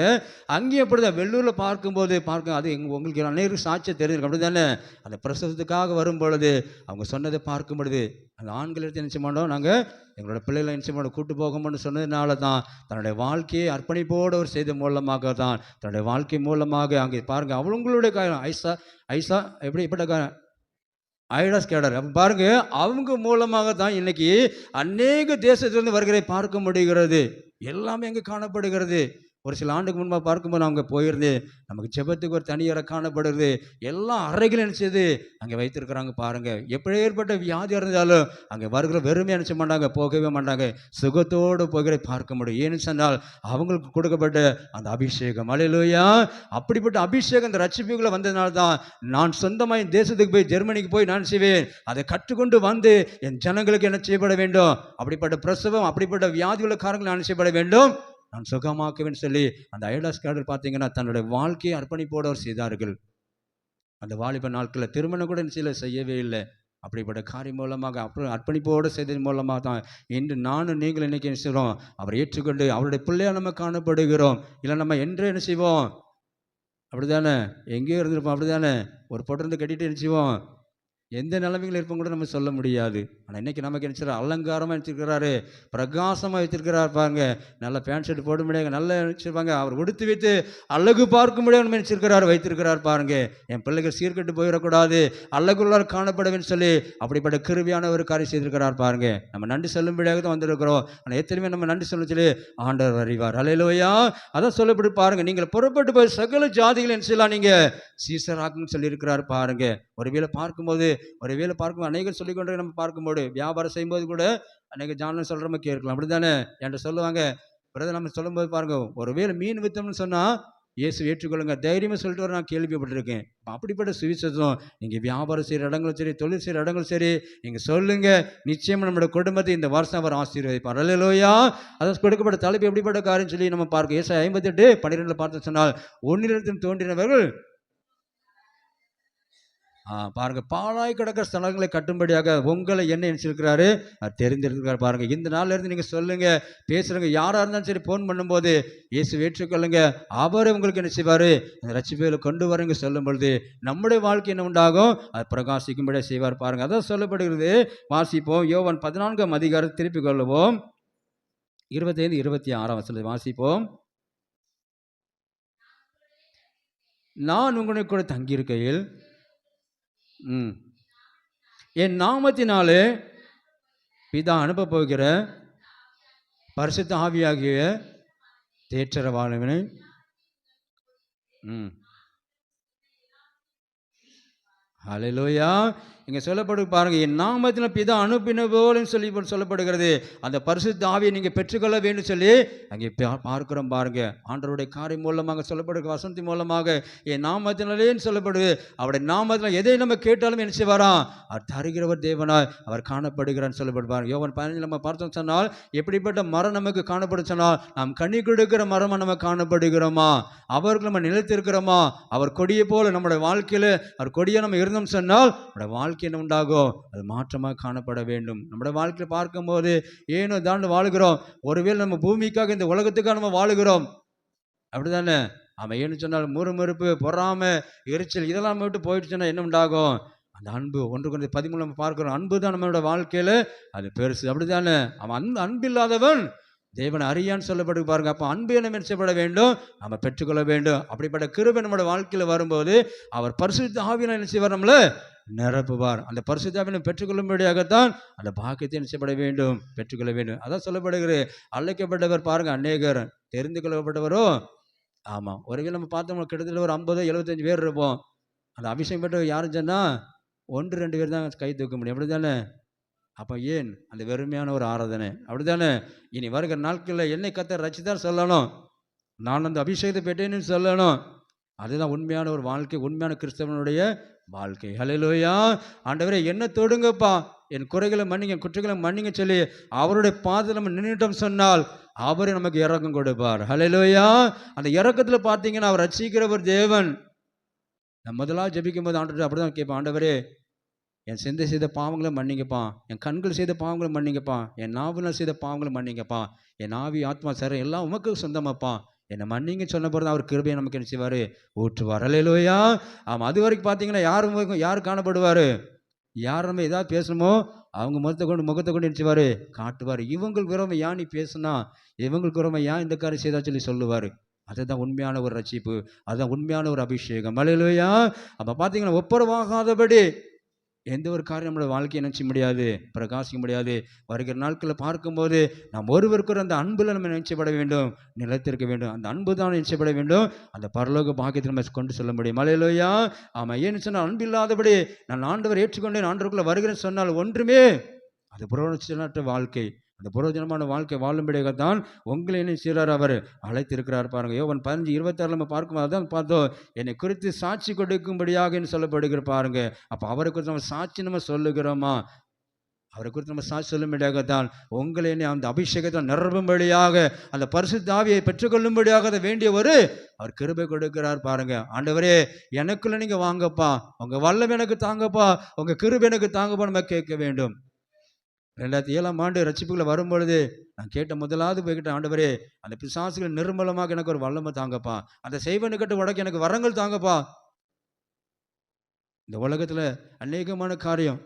அங்கேயும் அப்படி தான். வெள்ளூரில் பார்க்கும்போது அது உங்களுக்கு அநேகருக்கு சாட்சியம் தெரிஞ்சிருக்கு, அப்படி தானே? அந்த பிரசவத்துக்காக வரும் பொழுது அவங்க சொன்னதை பார்க்கும் பொழுது அந்த ஆண்கள் எடுத்து நினச்ச மாட்டோம், நாங்கள் எங்களோட பிள்ளைகளை நினச்ச மாட்டோம் கூட்டு போகணும்னு சொன்னதுனால தான் தன்னுடைய வாழ்க்கையை அர்ப்பணிப்போடு ஒரு செய்த மூலமாக தான் தன்னுடைய வாழ்க்கை மூலமாக அங்கே பாருங்கள் அவங்களுடைய காரணம் ஐசா எப்படிப்பட்ட ஐடாஸ் கேடர் அப்போ பாருங்க, அவங்க மூலமாக தான் இன்னைக்கு அநேக தேசத்திலிருந்து வருகிறதை பார்க்க முடிகிறது. எல்லாமே அங்கே காணப்படுகிறது. ஒரு சில ஆண்டுக்கு முன்பாக பார்க்கும்போது அவங்க போயிருந்து நமக்கு ஜெபத்துக்கு ஒரு தனி அறை காணப்படுறது. எல்லா அறைகளும் நினச்சது அங்கே வைத்திருக்கிறாங்க பாருங்கள். எப்படி ஏற்பட்ட வியாதி இருந்தாலும் அங்கே வருகிற வெறுமையாக நினச்ச மாட்டாங்க, போகவே மாட்டாங்க. சுகத்தோடு போகிற பார்க்க முடியும். ஏன்னு சொன்னால் அவங்களுக்கு கொடுக்கப்பட்ட அந்த அபிஷேகம். அல்லேலூயா! அப்படிப்பட்ட அபிஷேகம் இந்த ரட்சிப்புகளை வந்ததுனால தான் நான் சொந்தமாக என் தேசத்துக்கு போய் ஜெர்மனிக்கு போய் நான் செய்வேன், அதை கற்றுக்கொண்டு வந்து என் ஜனங்களுக்கு என்ன செய்யப்பட வேண்டும், அப்படிப்பட்ட பிரசவம் அப்படிப்பட்ட வியாதியுள்ள காரங்கள் நான் செய்யப்பட வேண்டும், நான் சுகமாக்குவேன்னு சொல்லி அந்த ஐடாஸ் கேடர் பார்த்தீங்கன்னா தன்னுடைய வாழ்க்கையை அர்ப்பணிப்போடு அவர் செய்தார்கள். அந்த வாலிப நாட்களில் திருமணம் கூட சில செய்யவே இல்லை. அப்படிப்பட்ட காரியம் மூலமாக அப்புறம் அர்ப்பணிப்போடு செய்ததன் மூலமாக தான் இன்று நானும் நீங்கள் இன்னைக்கு என்ன செய்கிறோம், அவரை ஏற்றுக்கொண்டு அவருடைய பிள்ளையாக நம்ம காணப்படுகிறோம். இல்லை நம்ம என்றே என்ன செய்வோம், அப்படி தானே? எங்கேயோ இருந்திருப்போம், அப்படி தானே? ஒரு பொட்டருந்து கட்டிட்டு என்ன செய்வோம், எந்த நிலைமைகள் இருப்போம் கூட நம்ம சொல்ல முடியாது. ஆனால் இன்றைக்கி நமக்கு என்ன செய்யறாரு, அலங்காரமாக வச்சுருக்கிறாரு, பிரகாசமாக வச்சுருக்கிறார் பாருங்க. நல்ல பேண்ட் ஷர்ட் போட முடியாது, நல்லா வச்சுருப்பாங்க. அவர் உடுத்து வைத்து அழகு பார்க்க முடியாது நினச்சிருக்கிறார், வைத்திருக்கிறார் பாருங்க. என் பிள்ளைகள் சீர்கட்டு போயிடக்கூடாது, அழகுள்ளார் காணப்படவேன்னு சொல்லி அப்படிப்பட்ட கிருபியான ஒரு காரியம் செய்திருக்கிறார் பாருங்க. நம்ம நன்றி சொல்லும்படியாக தான் வந்திருக்கிறோம். ஆனால் எத்தனையுமே நம்ம நன்றி சொல்ல சொல்லி ஆண்டவர் அறிவார். அல்லேலூயா! அதான் சொல்லப்பட்டு பாருங்க, நீங்கள் புறப்பட்டு போய் சகல ஜாதிகள் என்ன செய்யலாம், நீங்கள் சீசராக்குன்னு சொல்லியிருக்கிறார் பாருங்க. ஒருவேளை பார்க்கும்போது அநேகர் சொல்லிக்கொண்டே நம்ம பார்க்கும்போது வியாபாரம் செய்யும்போது கூட அநேக ஜானல் சொல்கிற மாதிரி கேட்கலாம், அப்படி தானே? என்கிட்ட சொல்லுவாங்க பிரதர், நம்ம சொல்லும்போது பாருங்க, ஒருவேளை மீன் வித்தோம்னு சொன்னால் இயேசு ஏற்றுக்கொள்ளுங்க தைரியமாக சொல்லிட்டு வர நான் கேள்விப்பட்டிருக்கேன். அப்படிப்பட்ட சுவிசேஷம் நீங்கள் வியாபாரம் செய்கிற இடங்களும் சரி, தொழில் செய்கிற இடங்களும் சரி, நீங்கள் சொல்லுங்கள், நிச்சயமாக நம்மளோட குடும்பத்தை இந்த வருஷம் அவர் ஆசீர்வதிப்பார். அல்லேலூயா! அதான் கொடுக்கப்பட்ட தலைப்பு எப்படிப்பட்ட காரியம் சொல்லி நம்ம பார்க்க ஏசாயா 58:12 பார்த்து சொன்னால், ஒன்னிடத்தில் தோன்றினவர்கள் பாருங்க, பாழாய் கிடக்கிற ஸ்தலங்களை கட்டும்படியாக உங்களை என்ன நினைச்சிருக்கிறாரு, தெரிந்திருக்கிறார் பாருங்க. இந்த நாள்ல இருந்து நீங்க சொல்லுங்க, பேசுறவங்க யாரா இருந்தாலும் சரி, போன் பண்ணும்போது இயேசு ஏற்றுக்கொள்ளுங்க, அவரை உங்களுக்கு என்ன செய்வாரு, அந்த ரட்சிப்பையில கொண்டு வரங்க சொல்லும் பொழுது நம்முடைய வாழ்க்கை என்ன உண்டாகும், அது பிரகாசிக்கும்படியாக செய்வார் பாருங்க. அதான் சொல்லப்படுகிறது. வாசிப்போம், யோவான் 14ஆம் அதிகாரம் திருப்பி கொள்ளுவோம், 25-26 வாசிப்போம். நான் உங்களை கூட தங்கியிருக்கையில் என் நாமத்தினாலே பிதா அனுப்ப போகிற பரிசுத்த ஆவியாகிய தேற்றரவாளவனை ஹல்லேலூயா! இங்கே சொல்லப்படு பாருங்க, என் நாமத்தில் பிதா அனுப்பின போலன்னு சொல்லி சொல்லப்படுகிறது. அந்த பரிசுத்த ஆவியை நீங்கள் பெற்றுக்கொள்ள வேண்டும் சொல்லி அங்கே பார்க்கிறோம் பாருங்க. ஆண்டவருடைய காரியம் மூலமாக சொல்லப்படுகிற வசனத்தின் மூலமாக என் நாமத்தினாலேன்னு சொல்லப்படுது. அவருடைய நாமத்தில் எதை நம்ம கேட்டாலும் என்ன செய்வாராம், அவர் தருகிறவர் தேவனாய் அவர் காணப்படுகிறான்னு சொல்லப்படுவார். யோவான் 15 நம்ம பார்த்தோம் சொன்னால், எப்படிப்பட்ட மரம் நமக்கு காணப்படும் சொன்னால், நாம் கனி கொடுக்கிற மரமாக நம்ம காணப்படுகிறோமா, அவருக்கு நம்ம நிலைத்திருக்கிறோமா, அவர் கொடியை போல நம்முடைய வாழ்க்கையில் அவர் கொடியை நம்ம இருந்தோம் சொன்னால் நம்முடைய வாழ்க்கை என்ன உண்டாகும், அது மாற்றமாக காணப்பட வேண்டும். நம்முடைய வாழ்க்கையை பார்க்கும்போது ஏனோ தாண்டு வாழுகிறோம். ஒருவேளை நம்ம பூமிக்காக இந்த உலகத்துக்காக நம்ம வாழுகிறோம், அப்படிதானே? அவன் ஏன்னு சொன்னால் முறுமுறுப்பு, பொறாமை, எரிச்சல் இதெல்லாம் விட்டு போயிடுச்சுன்னா என்ன உண்டாகும், அந்த அன்பு. 1 Corinthians 13 நம்ம பார்க்கிறோம், அன்பு தான் நம்மளோட வாழ்க்கையில அது பெருசு, அப்படிதானே? அவன் அன்பு இல்லாதவன் தேவனை அறியான்னு சொல்லப்பட்டு பாருங்க. அப்போ அன்பு என்ன மெச்சப்பட வேண்டும், நம்ம பெற்றுக்கொள்ள வேண்டும். அப்படிப்பட்ட கிருபை நம்மளோட வாழ்க்கையில் வரும்போது அவர் பரிசுத்த ஆவியினால் என்ன செய்வார், நம்மள நிரப்புவார். அந்த பரிசுத்த ஆவியை பெற்றுக்கொள்ளும்படியாகத்தான் அந்த பாக்கியத்தை நிச்சயப்பட வேண்டும், பெற்றுக்கொள்ள வேண்டும். அதான் சொல்லப்படுகிறது. அழைக்கப்பட்டவர் பாருங்க அநேகர், தெரிந்து கொள்ளப்பட்டவரோ ஆமாம். ஒருவேளை நம்ம பார்த்தோம்னா கிட்டத்தட்ட ஒரு 50 75 பேர் இருப்போம். அந்த அபிஷேகம் பெற்றவர் யாருன்னு சொன்னால் 1 2 பேர் தான் கை தூக்க முடியும். அப்படி தானே? அப்போ ஏன் அந்த வெறுமையான ஒரு ஆராதனை? அப்படி தானே? இனி வருகிற நாட்களில் என்னை கர்த்தர் ரட்சித்தார் சொல்லணும், நான் அந்த அபிஷேகத்தை பெற்றேன்னு சொல்லணும். அதுதான் உண்மையான ஒரு வாழ்க்கை, உண்மையான கிறிஸ்தவனுடைய வாழ்க்கை. ஹல்லேலூயா. ஆண்டவரே என்ன தொடுங்கப்பா, என் குறைகளை மன்னிங்க, குற்றங்களை மன்னிங்க சொல்லி அவருடைய பாதத்தில் நம்ம நின்றுட்டோம் சொன்னால் அவரே நமக்கு இரக்கம் கொடுப்பார். ஹல்லேலூயா. அந்த இரக்கத்தில் பார்த்தீங்கன்னா அவர் ரட்சிக்கிற ஒரு தேவன். நான் முதலாவது ஜெபிக்கும் போது ஆண்டவர் அப்படி தான் கேட்பேன், ஆண்டவரே என் சிந்தை செய்த பாவங்களை மன்னிங்கப்பா, என் கண்கள் செய்த பாவங்களை மன்னிங்கப்பா, என் நாவினால் செய்த பாவங்களை மன்னிங்கப்பா, என் ஆவி ஆத்மா சரம் எல்லாம் உமக்கு சொந்தமாப்பா, என்னை மன்னிங்க சொன்ன பிறகு அவர் கிருபையை நமக்கு என்ன செய்வார், ஊற்றுவார். ஹல்லேலூயா. ஆமாம். அது வரைக்கும் பார்த்தீங்கன்னா யார் காணப்படுவார், யார் நம்ம ஏதாவது பேசணுமோ அவங்க முகத்தை கொண்டு என்ன செய்வார், காட்டுவார். இவங்களுக்கு விரோதமாக ஏன் நீ பேசுனா, இவங்களுக்கு விரோதமாக ஏன் இந்த காரியம் செய்தா சொல்லி சொல்லுவார். அதுதான் உண்மையான ஒரு ரட்சிப்பு, அதுதான் உண்மையான ஒரு அபிஷேகம். ஹல்லேலூயா. அப்போ பார்த்தீங்கன்னா ஒப்புரவாகாதபடி எந்த ஒரு காரியம் நம்மளோட வாழ்க்கையை நினச்ச முடியாது, பிரகாசிக்க முடியாது. வருகிற நாட்களில் பார்க்கும்போது நாம் ஒருவருக்கொரு அந்த அன்பில் நம்ம நினைச்சப்பட வேண்டும், நிலைத்திருக்க வேண்டும். அந்த அன்பு தான் நினைச்சப்பட வேண்டும், அந்த பரலோக பாக்கியத்தை நம்ம கொண்டு செல்ல முடியும். ஹல்லேலூயா. ஆமாம். ஏன்னு சொன்னால் அன்பு இல்லாதபடி நான் ஆண்டவர் ஏற்றுக்கொண்டேன், ஆண்டவருக்குள்ளே வருகிறேன்னு சொன்னால் ஒன்றுமே அது புரோஜனமற்ற வாழ்க்கை. அந்த புரோஜனமான வாழ்க்கை வாழும்படியாகத்தான் உங்களை என்ன செய்கிறார், அவர் அழைத்திருக்கிறார். பாருங்க யோவான் 15:26 நம்ம பார்க்கும்போது அதான் பார்த்தோம், என்னை குறித்து சாட்சி கொடுக்கும்படியாக சொல்லப்படுகிற பாருங்க. அப்போ அவரை குறித்து நம்ம சாட்சி நம்ம சொல்லுகிறோமா, அவரை குறித்து நம்ம சாட்சி சொல்லும்படியாகத்தான் உங்களை என்ன அந்த அபிஷேகத்தை நிரப்பும்படியாக அந்த பரிசுத்த ஆவியை பெற்றுக்கொள்ளும்படியாக அதை வேண்டியவர் அவர் கிருபை கொடுக்கிறார். பாருங்க, ஆண்டவரே எனக்குள்ள நீங்க வாங்கப்பா, உங்க வல்லம் எனக்கு தாங்கப்பா, உங்க கிருபை எனக்கு தாங்கப்பா நம்ம கேட்க வேண்டும். 2007ஆம் ஆண்டு ரட்சிப்புகளை வரும்பொழுது நான் கேட்ட முதலாவது போய்கிட்ட, ஆண்டவரே அந்த பிசாசுகள் நிர்மலமாக எனக்கு ஒரு வல்லமை தாங்கப்பா, அந்த செய்வனுக்கிட்ட உடக்க எனக்கு வரங்கள் தாங்கப்பா. இந்த உலகத்தில் அநேகமான காரியம்,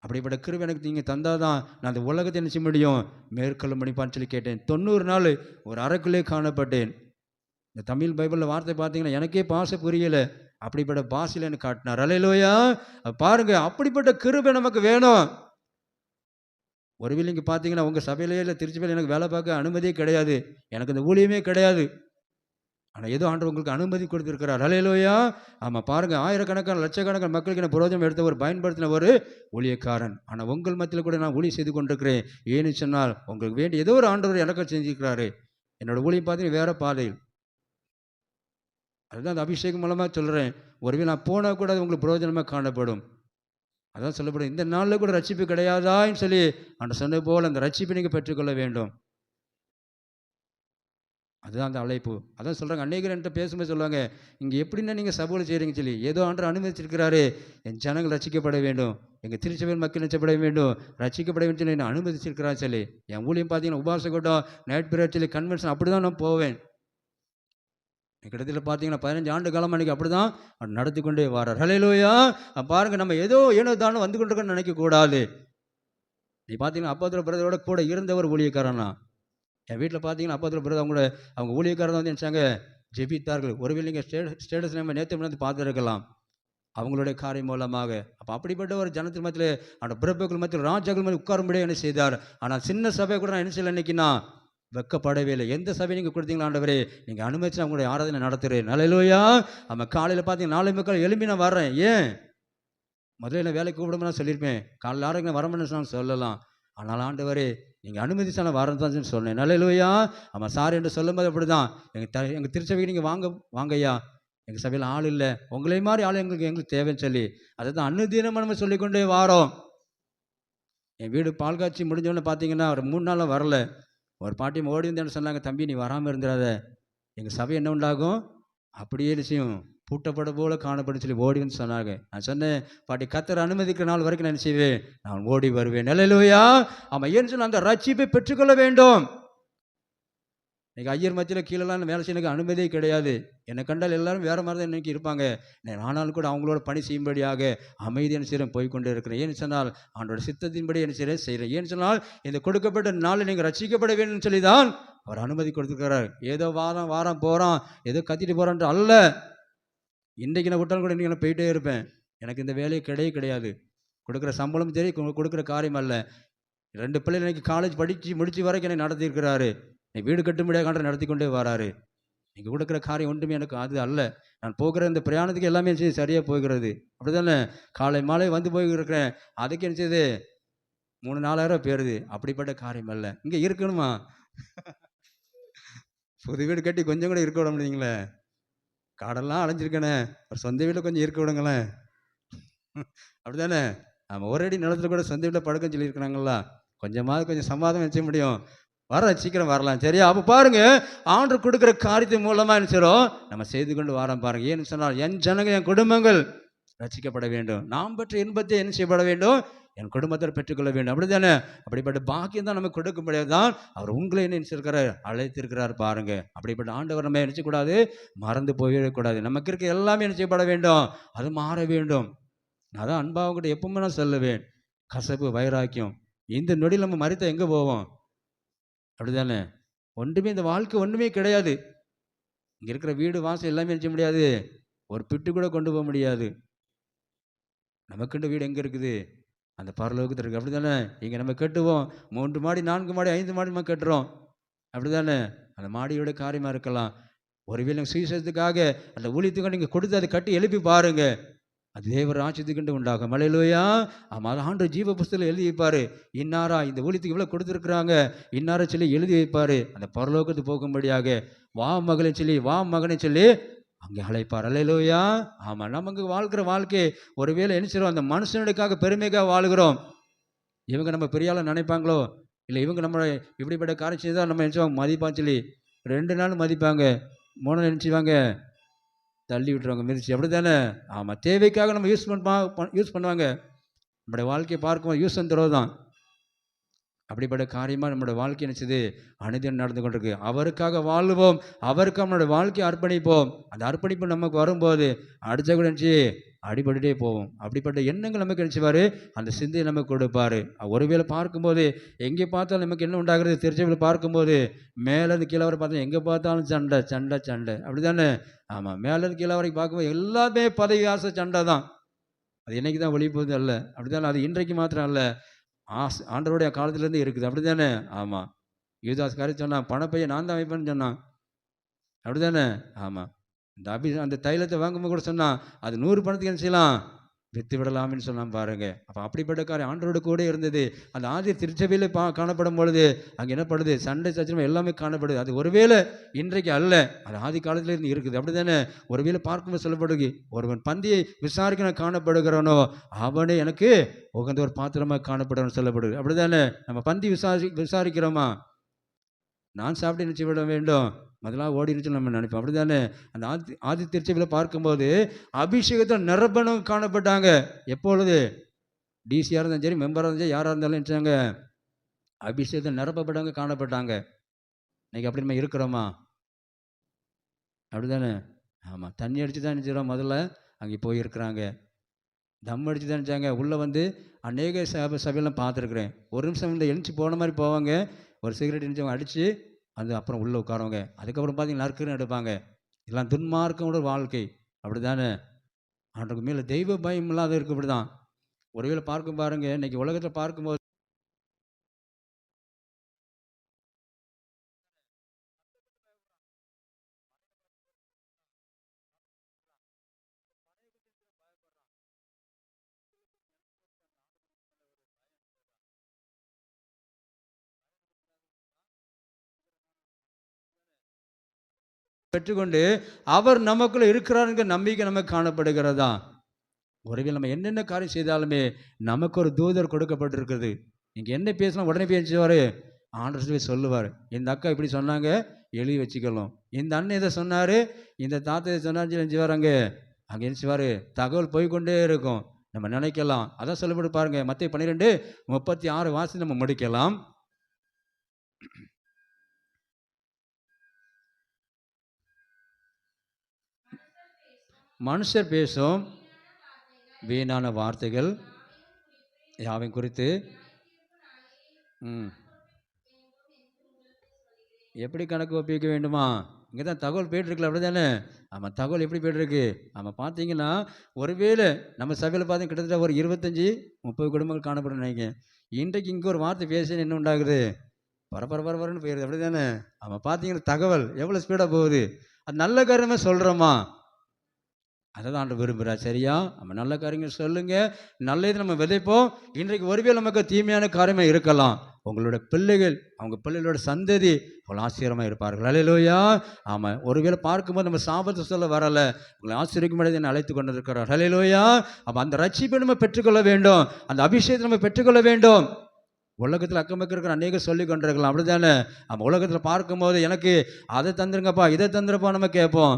அப்படிப்பட்ட கிருபை எனக்கு நீங்கள் தந்தாதான் நான் அந்த உலகத்தை என்ன செய்ய முடியும், மேற்கொள்ள முடிப்பான்னு சொல்லி கேட்டேன். 90 நாள் ஒரு அறைக்குள்ளே காணப்பட்டேன். இந்த தமிழ் பைபிளில் வார்த்தை பார்த்தீங்கன்னா எனக்கே பாஷை புரியலை, அப்படிப்பட்ட பாஷையில் எனக்கு காட்டினார். ஹல்லேலூயா. பாருங்க, அப்படிப்பட்ட கிருபை நமக்கு வேணும். ஒருவேளை இங்கே பார்த்தீங்கன்னா உங்கள் சபையிலே இல்லை திருச்சிபையில் எனக்கு வேலை பார்க்க அனுமதியே கிடையாது, எனக்கு இந்த ஊழியமே கிடையாது. ஆனால் ஏதோ ஆண்டவர் உங்களுக்கு அனுமதி கொடுத்துருக்கிறார். ஹல்லேலூயா. ஆமாம். பாருங்கள், ஆயிரக்கணக்கான லட்சக்கணக்கான மக்களுக்கு என்ன புரோஜனம் எடுத்த ஒரு பயன்படுத்தின ஒரு ஊழியக்காரன். ஆனால் உங்கள் மத்தியில் கூட நான் ஊழியம் செய்து கொண்டிருக்கிறேன். ஏன்னு சொன்னால் உங்களுக்கு வேண்டிய ஏதோ ஒரு ஆண்டவர் எனக்கு செஞ்சுருக்கிறாரு. என்னோடய ஊழியம் பார்த்தீங்கன்னா வேறு பாதையில், அதுதான் அந்த அபிஷேகம் மூலமாக சொல்கிறேன். ஒருவேளை நான் போனால் கூட அது உங்களுக்கு புரோஜனமாக காணப்படும். அதான் சொல்லப்படும், இந்த நாளில் கூட ரட்சிப்பு கிடையாதான்னு சொல்லி அந்த சொன்ன போல் அந்த ரட்சிப்பை நீங்கள் பெற்றுக்கொள்ள வேண்டும். அதுதான் அந்த அழைப்பு. அதான் சொல்கிறாங்க, அநேகர் என்கிட்ட பேசும்போது சொல்லுவாங்க, இங்கே எப்படின்னா நீங்கள் சபையில் செய்கிறீங்கன்னு சொல்லி, ஏதோ ஆண்டவர் அனுமதிச்சிருக்கிறாரு, என் ஜனங்கள் ரட்சிக்கப்பட வேண்டும், எங்கள் திருச்சபையில் மக்கள் ரட்சிக்கப்பட வேண்டும், ரட்சிக்கப்பட வேண்டும் சொல்லி என்ன அனுமதிச்சிருக்கிறான்னு சொல்லி. என் ஊழியம் பார்த்தீங்கன்னா உபாச கூட்டம், நைட் பிரேயர் சொல்லி கன்வென்ஷன் அப்படி தான் நான் போவேன். கிட்டத்தட்ட பார்த்தீங்கன்னா 15 ஆண்டு காலம் அன்றைக்கி அப்படி தான் நடத்தி கொண்டே வரார். ஹல்லேலூயா. பாருங்கள், நம்ம ஏனோ தானே வந்து கொண்டிருக்கோன்னு நினைக்கக்கூடாது. நீ பார்த்தீங்கன்னா அப்போத்துல பிரதரோட கூட இருந்தவர் ஊழியக்காரனா. என் வீட்டில் பார்த்தீங்கன்னா அப்போத்துல பிரதர் அவங்க ஊழியக்காரன் வந்து நினச்சாங்க ஜெபித்தார்கள். ஒருவேளை நீங்கள் ஸ்டேட்டஸ் நம்ம நேற்று வந்து பார்த்துருக்கலாம் அவங்களுடைய காரியம் மூலமாக. அப்போ அப்படிப்பட்ட ஒரு ஜனத்தின் மத்தியில் அந்த பிரபுக்கள் மத்தியில் ராஜாக்கள் மாதிரி உட்காரும்படியே என்ன செய்தார். ஆனால் சின்ன சபை கூட நான் என்ன செய்யலை இன்னைக்குன்னா வெக்கப்படவே இல்லை. எந்த சபை நீங்கள் கொடுத்தீங்களா ஆண்டவரே, நீங்கள் அனுமதிச்சு அவங்களுடைய ஆராதனை நடத்துகிறேன். ஹல்லேலூயா. நம்ம காலையில் பார்த்தீங்கன்னா 4 மக்கள் எழுப்பி நான் வர்றேன். ஏன் முதல்ல என்ன வேலைக்கு கூப்பிடுமா நான் சொல்லியிருப்பேன், காலையில் ஆரோக்கியம் வரமுன்னு நான் சொல்லலாம். ஆனால் ஆண்டவரே நீங்கள் அனுமதிச்சு நான் வரேன் தான் சொன்னேன். ஹல்லேலூயா. ஆமாம் சார் என்று சொல்லும்போது அப்படி தான் எங்கள் திருச்சபைக்கு நீங்கள் வாங்கய்யா, எங்கள் சபையில் ஆள் இல்லை, உங்களே மாதிரி ஆள் எங்களுக்கு தேவைன்னு சொல்லி அதை தான் அன்னுதினமாக நம்ம சொல்லிக்கொண்டே வாரோம். என் வீடு பால் காய்ச்சி முடிஞ்சோன்னு பார்த்தீங்கன்னா ஒரு 3 நாளாக வரல. ஒரு பாட்டி ஓடி இருந்தேன்னு சொன்னாங்க, தம்பி நீ வராமல் இருந்துடாத, எங்கள் சபை என்ன உண்டாகும், அப்படியே நிச்சயம் பூட்டப்பட போல காணப்படும் சொல்லி ஓடி வந்து சொன்னாங்க. நான் சொன்னேன், பாட்டி கர்த்தர் அனுமதிக்கிற நாள் வரைக்கும் நான் செய்வேன், நான் ஓடி வருவேன். ஹல்லேலூயா. ஆமாம். ஏன்னு சொன்னால் அந்த ரட்சிப்பை பெற்றுக்கொள்ள வேண்டும். இன்னைக்கு ஐயர் மத்தியில் கீழெல்லாம் வேலை செய்ய எனக்கு அனுமதியே கிடையாது. என்னை கண்டால் எல்லாரும் வேறு மாதிரி தான் இன்னைக்கு இருப்பாங்க. ஆனாலும் கூட அவங்களோட பணி செய்யும்படியாக அமைதி என்ன செய்கிறேன் போய்கொண்டே இருக்கிறேன். ஏன்னு சொன்னால் ஆண்டோட சித்தத்தின்படி என்ன செய்கிறேன். ஏன்னு சொன்னால் இந்த கொடுக்கப்பட்ட நாளில் நீங்கள் ரட்சிக்கப்பட வேண்டும்னு சொல்லி தான் அவர் அனுமதி கொடுத்துருக்கிறார். ஏதோ வாரம் போகிறான், ஏதோ கத்திட்டு போகிறான்ட்டு அல்ல. இன்றைக்கு நான் விட்டாலும் கூட இன்றைக்கி நான் போயிட்டே இருப்பேன். எனக்கு இந்த வேலையை கிடையாது. கொடுக்குற சம்பளம் சரி, கொடுக்குற காரியம் அல்ல. 2 பிள்ளைகள் இன்றைக்கி காலேஜ் படித்து முடிச்சு வரைக்கும் என்னை நடத்தியிருக்கிறாரு. வீடு கட்டும்படியாக காண்ற நடத்தி கொண்டே வராரு. நீங்கள் கொடுக்குற காரியம் ஒன்றுமே எனக்கு அது அல்ல. நான் போகிற இந்த பிரயாணத்துக்கு எல்லாமே சரியாக போகிறது. அப்படி தானே காலை மாலை வந்து போயிருக்கிறேன். அதுக்கு என்ன செய்யுது 3-4 பேருது. அப்படிப்பட்ட காரியம் அல்ல. இங்கே இருக்கணுமா? புது வீடு கட்டி கொஞ்சம் கூட இருக்க விட முடியுங்களே. காடெல்லாம் அலைஞ்சிருக்கேனே, ஒரு சொந்த வீட்டில் கொஞ்சம் இருக்க விடுங்களேன். அப்படி தானே நம்ம ஒரு அடி நிலத்தில் கூட சொந்த வீட்டில் படுக்க சொல்லியிருக்கிறாங்களா? கொஞ்சம் சமாதானம் வச்ச முடியும். சீக்கிரம் வரலாம். சரியா? அப்போ பாருங்க, ஆண்டவர் கொடுக்குற காரியத்தின் மூலமா என்ன செய்றோம், நம்ம செய்து கொண்டு வரோம் பாருங்க. ஏன்னு சொன்னால் என் ஜனங்கள் என் குடும்பங்கள் ரட்சிக்கப்பட வேண்டும். நாம் பெற்ற இன்பத்தை என்ன செய்யப்பட வேண்டும், என் குடும்பத்தில் பெற்றுக்கொள்ள வேண்டும். அப்படி தானே? அப்படிப்பட்ட பாக்கியம் தான் நமக்கு கொடுக்க முடியாது தான் அவர் உங்களை என்ன நினைச்சிருக்கிறார், அழைத்திருக்கிறார் பாருங்க. அப்படிப்பட்ட ஆண்டவர் நம்ம நினைச்சக்கூடாது, மறந்து போயிடக்கூடாது. நமக்கு இருக்க எல்லாமே என்ன செய்யப்பட வேண்டும், அது மாற வேண்டும். அதான் அன்பாவங்கிட்ட எப்பவுமே நான் சொல்லுவேன், கசப்பு வைராக்கியம் இந்த நொடியில் நம்ம மறித்த எங்கே போவோம்? அப்படி தானே? ஒன்றுமே இந்த வாழ்க்கை ஒன்றுமே கிடையாது. இங்கே இருக்கிற வீடு வாசல் எல்லாமே நினைச்ச முடியாது, ஒரு பிட்டு கூட கொண்டு போக முடியாது. நமக்குண்டு வீடு எங்கே இருக்குது, அந்த பரலோகத்தில் இருக்குது. அப்படி தானே? இங்கே நம்ம கட்டுவோம் 3 மாடி 4 மாடி 5 மாடி நம்ம கட்டுறோம். அப்படி தானே? அந்த மாடியோட காரியமாக இருக்கலாம். ஒருவேளை சுவிசேஷத்துக்காக அந்த ஊழியத்துக்காக நீங்கள் கொடுத்து அதை கட்டி எழுப்பி பாருங்க, அது தேவ ராஜ்யத்துக்கு உண்டாகும். அல்லேலூயா. ஆமாம், அது ஆண்டவர் ஜீவ புஸ்தகத்தில் எழுதி வைப்பார். இன்னாரா இந்த ஊழியத்துக்கு இவ்வளோ கொடுத்துருக்குறாங்க இன்னார சொல்லி எழுதி வைப்பார். அந்த பரலோகத்துக்கு போகும்படியாக வா மகளை சொல்லி, வா மகனை சொல்லி அங்கே அழைப்பார். அல்லேலூயா. ஆமாம், நமக்கு வாழ்க்கிற வாழ்க்கை ஒருவேளை என்ன செய்கிறோம், அந்த மனுஷனுக்காக பெருமைக்காக வாழுகிறோம். இவங்க நம்ம பெரிய ஆளை நினைப்பாங்களோ, இல்லை இவங்க நம்ம இப்படிப்பட்ட காரியம் செய்தால் நம்ம நினச்சோம் மதிப்பான்னு சொல்லி 2 நாள் மதிப்பாங்க, 3 நாள் நினச்சிவாங்க தள்ளி விட்டுருவாங்க, மிதிச்சு. அப்படி தானே? ஆமாம், தேவைக்காக நம்ம யூஸ் பண்ணுவாங்க. நம்முடைய வாழ்க்கையை பார்க்கும்போது யூஸ் அண்ட் த்ரோ தான். அப்படிப்பட்ட காரியமாக நம்மளோட வாழ்க்கை நினச்சது அனுதினம் நடந்து கொண்டிருக்கு. அவருக்காக வாழுவோம், அவருக்கு நம்மளுடைய வாழ்க்கையை அர்ப்பணிப்போம். அந்த அர்ப்பணிப்பு நமக்கு வரும்போது அடிச்சா கூட நினச்சி அடிபட்டுட்டே போவோம். அப்படிப்பட்ட எண்ணங்கள் நமக்கு நினச்சிவார், அந்த சிந்தையை நமக்கு கொடுப்பார். ஒருவேளை பார்க்கும்போது எங்கே பார்த்தாலும் நமக்கு என்ன உண்டாகிறது, திருச்சபையில் பார்க்கும்போது மேலேருந்து கீழே வரை பார்த்தா எங்கே பார்த்தாலும் சண்டை சண்டை சண்டை. அப்படி தானே? ஆமாம், மேலேருந்து கீழே வரைக்கும் பார்க்கும்போது எல்லாமே பதவி ஆசை சண்டை தான். அது என்னைக்கு தான் ஒளி போகுது அல்ல. அப்படி தானே? அது இன்றைக்கு மாத்திரம் அல்ல, ஆண்டவருடைய காலத்துலேருந்து இருக்குது. அப்படி தானே? ஆமாம், யூதாஸ் காரி சொன்னான், பணப்பையை நான் தான் வைப்பேன்னு சொன்னான். அப்படி தானே? ஆமாம், அந்த தைலத்தை வாங்கும்போது கூட சொன்னான், அது 100 பணத்துக்கு என்ன செய்யலாம், விற்று விடலாம்னு சொன்னான் பாருங்க. அப்போ அப்படிப்பட்ட காரியம் ஆண்டவரோடு கூட இருந்தது. அந்த ஆதி திருச்சபையில் காணப்படும் பொழுது அங்கே என்னப்படுது, சண்டை சச்சரவு எல்லாமே காணப்படுது. அது ஒருவேளை இன்றைக்கு அல்ல, அது ஆதி காலத்தில் இருந்து இருக்குது. அப்படி தானே? ஒருவேளை பார்க்கும்போது சொல்லப்படுது, ஒருவன் பந்தியை விசாரிக்க காணப்படுகிறானோ அவனே எனக்கு உகந்த ஒரு பாத்திரமாக காணப்படுறவன் சொல்லப்படுது. அப்படி தானே? நம்ம பந்தி விசாரிக்கிறோமா? நான் சாப்பிட்டு நினச்சி விட வேண்டும், முதலாக ஓடிடுச்சு நம்ம நினைப்போம். அப்படி தானே? அந்த ஆதி திருச்சபையில் பார்க்கும்போது அபிஷேகத்தில் நிரப்பணும் காணப்பட்டாங்க. எப்பொழுது டிசியாக இருந்தாலும் சரி, மெம்பராக இருந்தாலும் சரி, யாராக இருந்தாலும் நினச்சாங்க அபிஷேகத்தில் நிரப்பப்பட்டவங்க காணப்பட்டாங்க. இன்னைக்கு அப்படி நம்ம இருக்கிறோமா? அப்படி தானே? ஆமாம், தண்ணி அடித்து தான் நினச்சிடும், முதல்ல அங்கே போயிருக்கிறாங்க. தம் அடித்து தான் நினச்சாங்க. உள்ளே வந்து அநேக சபையெல்லாம் பார்த்துருக்குறேன். ஒரு நிமிஷம் இந்த எழுச்சி போன மாதிரி போவாங்க, ஒரு சிகரெட் நினச்சவங்க அடித்து அது அப்புறம் உள்ளே உட்காரவங்க. அதுக்கப்புறம் பார்த்தீங்கன்னா நறுக்குன்னு எடுப்பாங்க. எல்லாம் துன்மார்க்கோட வாழ்க்கை. அப்படி தானே? ஆண்டுக்கு மேலே தெய்வ பயம் இல்லாத இருக்குது. இப்படி தான் ஒருவேளை பார்க்கும் பாருங்க, இன்னைக்கு உலகத்தில் பார்க்கும்போது பெற்றுக்கொண்டு அவர் நமக்குள்ள இருக்கிறாருங்கிற நம்பிக்கை நமக்கு காணப்படுகிறதா? ஒருவேளை நம்ம என்னென்ன காரியம் செய்தாலுமே நமக்கு ஒரு தூதர் கொடுக்கப்பட்டிருக்குது. நீங்கள் என்ன பேசலாம் உடனே பேசுவார், ஆண்டவர் சொல்லுவார், இந்த அக்கா இப்படி சொன்னாங்க எழுதி வச்சுக்கலாம், இந்த அண்ணன் இதை சொன்னார், இந்த தாத்தா இதை சொன்னார் செஞ்சுவார். அங்கே நினச்சிவார், தகவல் போய்கொண்டே இருக்கும். நம்ம நினைக்கலாம். அதான் சொல்லப்பட்டு பாருங்க, மத்தேயு 12:36 வாசி நம்ம முடிக்கலாம். மனுஷர் பேசும் வீணான வார்த்தைகள் யாவையும் குறித்து எப்படி கணக்கு ஒப்பிக்க வேண்டுமா? இங்கே தான் தகவல் போய்ட்டுருக்குல்ல, அப்படி தானே? ஆமாம், தகவல் எப்படி போய்ட்டுருக்கு? ஆமாம், பார்த்தீங்கன்னா ஒருவேளை நம்ம சபையில் பார்த்தீங்கன்னா கிட்டத்தட்ட ஒரு 25-30 குடும்பங்கள் காணப்படும் நினைக்கிறேன். இன்றைக்கு இங்கே ஒரு வார்த்தை பேசி என்ன உண்டாகுது? பரபரன்னு போயிடுது, அப்படி தானே? ஆமாம், பார்த்தீங்கன்னா தகவல் எவ்வளோ ஸ்பீடாக போகுது. அது நல்ல காரியமே சொல்கிறோமா? அதை தான் ஆண்டவர் விரும்புகிறார். சரியா? நம்ம நல்ல காரியங்கள் சொல்லுங்க, நல்ல இது நம்ம விதைப்போம். இன்றைக்கு ஒருவேளை நமக்கு தீமையான காரியமே இருக்கலாம். உங்களோட பிள்ளைகள், அவங்க பிள்ளைகளோட சந்ததி அவ்வளோ ஆச்சரியமாக இருப்பார்கள். ஹல்லேலூயா. ஆமாம், ஒருவேளை பார்க்கும்போது நம்ம சாபத்தை சொல்ல வரலை, உங்களை ஆச்சரிக்கும் என்னை அழைத்து கொண்டு இருக்கிறார். ஹல்லேலூயா. அப்போ அந்த ரட்சிப்பை நம்ம பெற்றுக்கொள்ள வேண்டும், அந்த அபிஷேகத்தை நம்ம பெற்றுக்கொள்ள வேண்டும். உலகத்தில் அக்கம் பக்கம் இருக்கிற அநேகம் சொல்லி கொண்டிருக்கலாம், அப்படி தானே? நம்ம உலகத்தில் பார்க்கும்போது எனக்கு அதை தந்துருங்கப்பா, இதை தந்துருப்பா நம்ம கேட்போம்.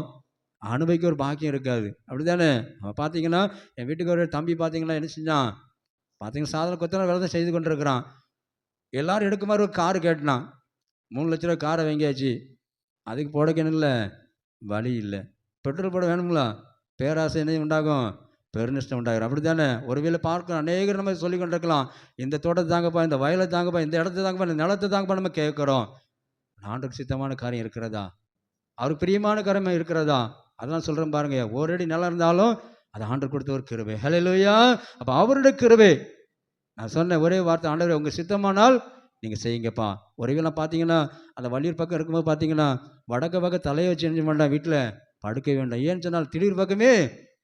அனுபவிக்க ஒரு பாக்கியம் இருக்காது, அப்படி தானே? அவன் பார்த்தீங்கன்னா என் வீட்டுக்கு ஒரு தம்பி பார்த்தீங்கன்னா என்ன செஞ்சான்? பார்த்தீங்கன்னா சாதாரண கொத்தனார் வேலை தான் செய்து கொண்டு இருக்கிறான். எல்லோரும் எடுக்க மாதிரி ஒரு காரு கேட்டினான். 3 லட்ச ரூபா காரை வாங்கியாச்சு. அதுக்கு போடக்கணும் இல்லை, வழி இல்லை. பெட்ரோல் போட வேணுங்களா? பேராசை என்ன உண்டாகும்? பெருநஷ்டம் உண்டாகும், அப்படி தானே? ஒருவேளை பார்க்கணும், அநேகர் நம்ம சொல்லி கொண்டிருக்கலாம், இந்த தோட்டத்தை தாங்கப்பா, இந்த வயலை தாங்கப்பா, இந்த இடத்த தாங்கப்பா, இந்த நிலத்தை தாங்கப்பா நம்ம கேட்குறோம். ஆண்டவருக்கு சித்தமான காரியம் இருக்கிறதா? அவருக்கு பிரியமான காரியம் இருக்கிறதா? அதெல்லாம் சொல்கிறேன் பாருங்க. ஒரு அடி நிலம் இருந்தாலும் அது ஆண்டவர் கொடுத்த ஒரு கிருபை. ஹல்லேலூயா. அப்போ அவருடைய கிருபை. நான் சொன்ன ஒரே வார்த்தை, ஆண்டவரே உங்கள் சித்தமானால் நீங்கள் செய்யுங்கப்பா. ஒருவேளை பார்த்தீங்கன்னா அந்த வள்ளியூர் பக்கம் இருக்கும்போது பார்த்தீங்கன்னா வடக்க பக்கம் தலையை வச்சு என்ன வேண்டாம், வீட்டில் படுக்க வேண்டாம். ஏன்னு சொன்னால் திடீர் பக்கமே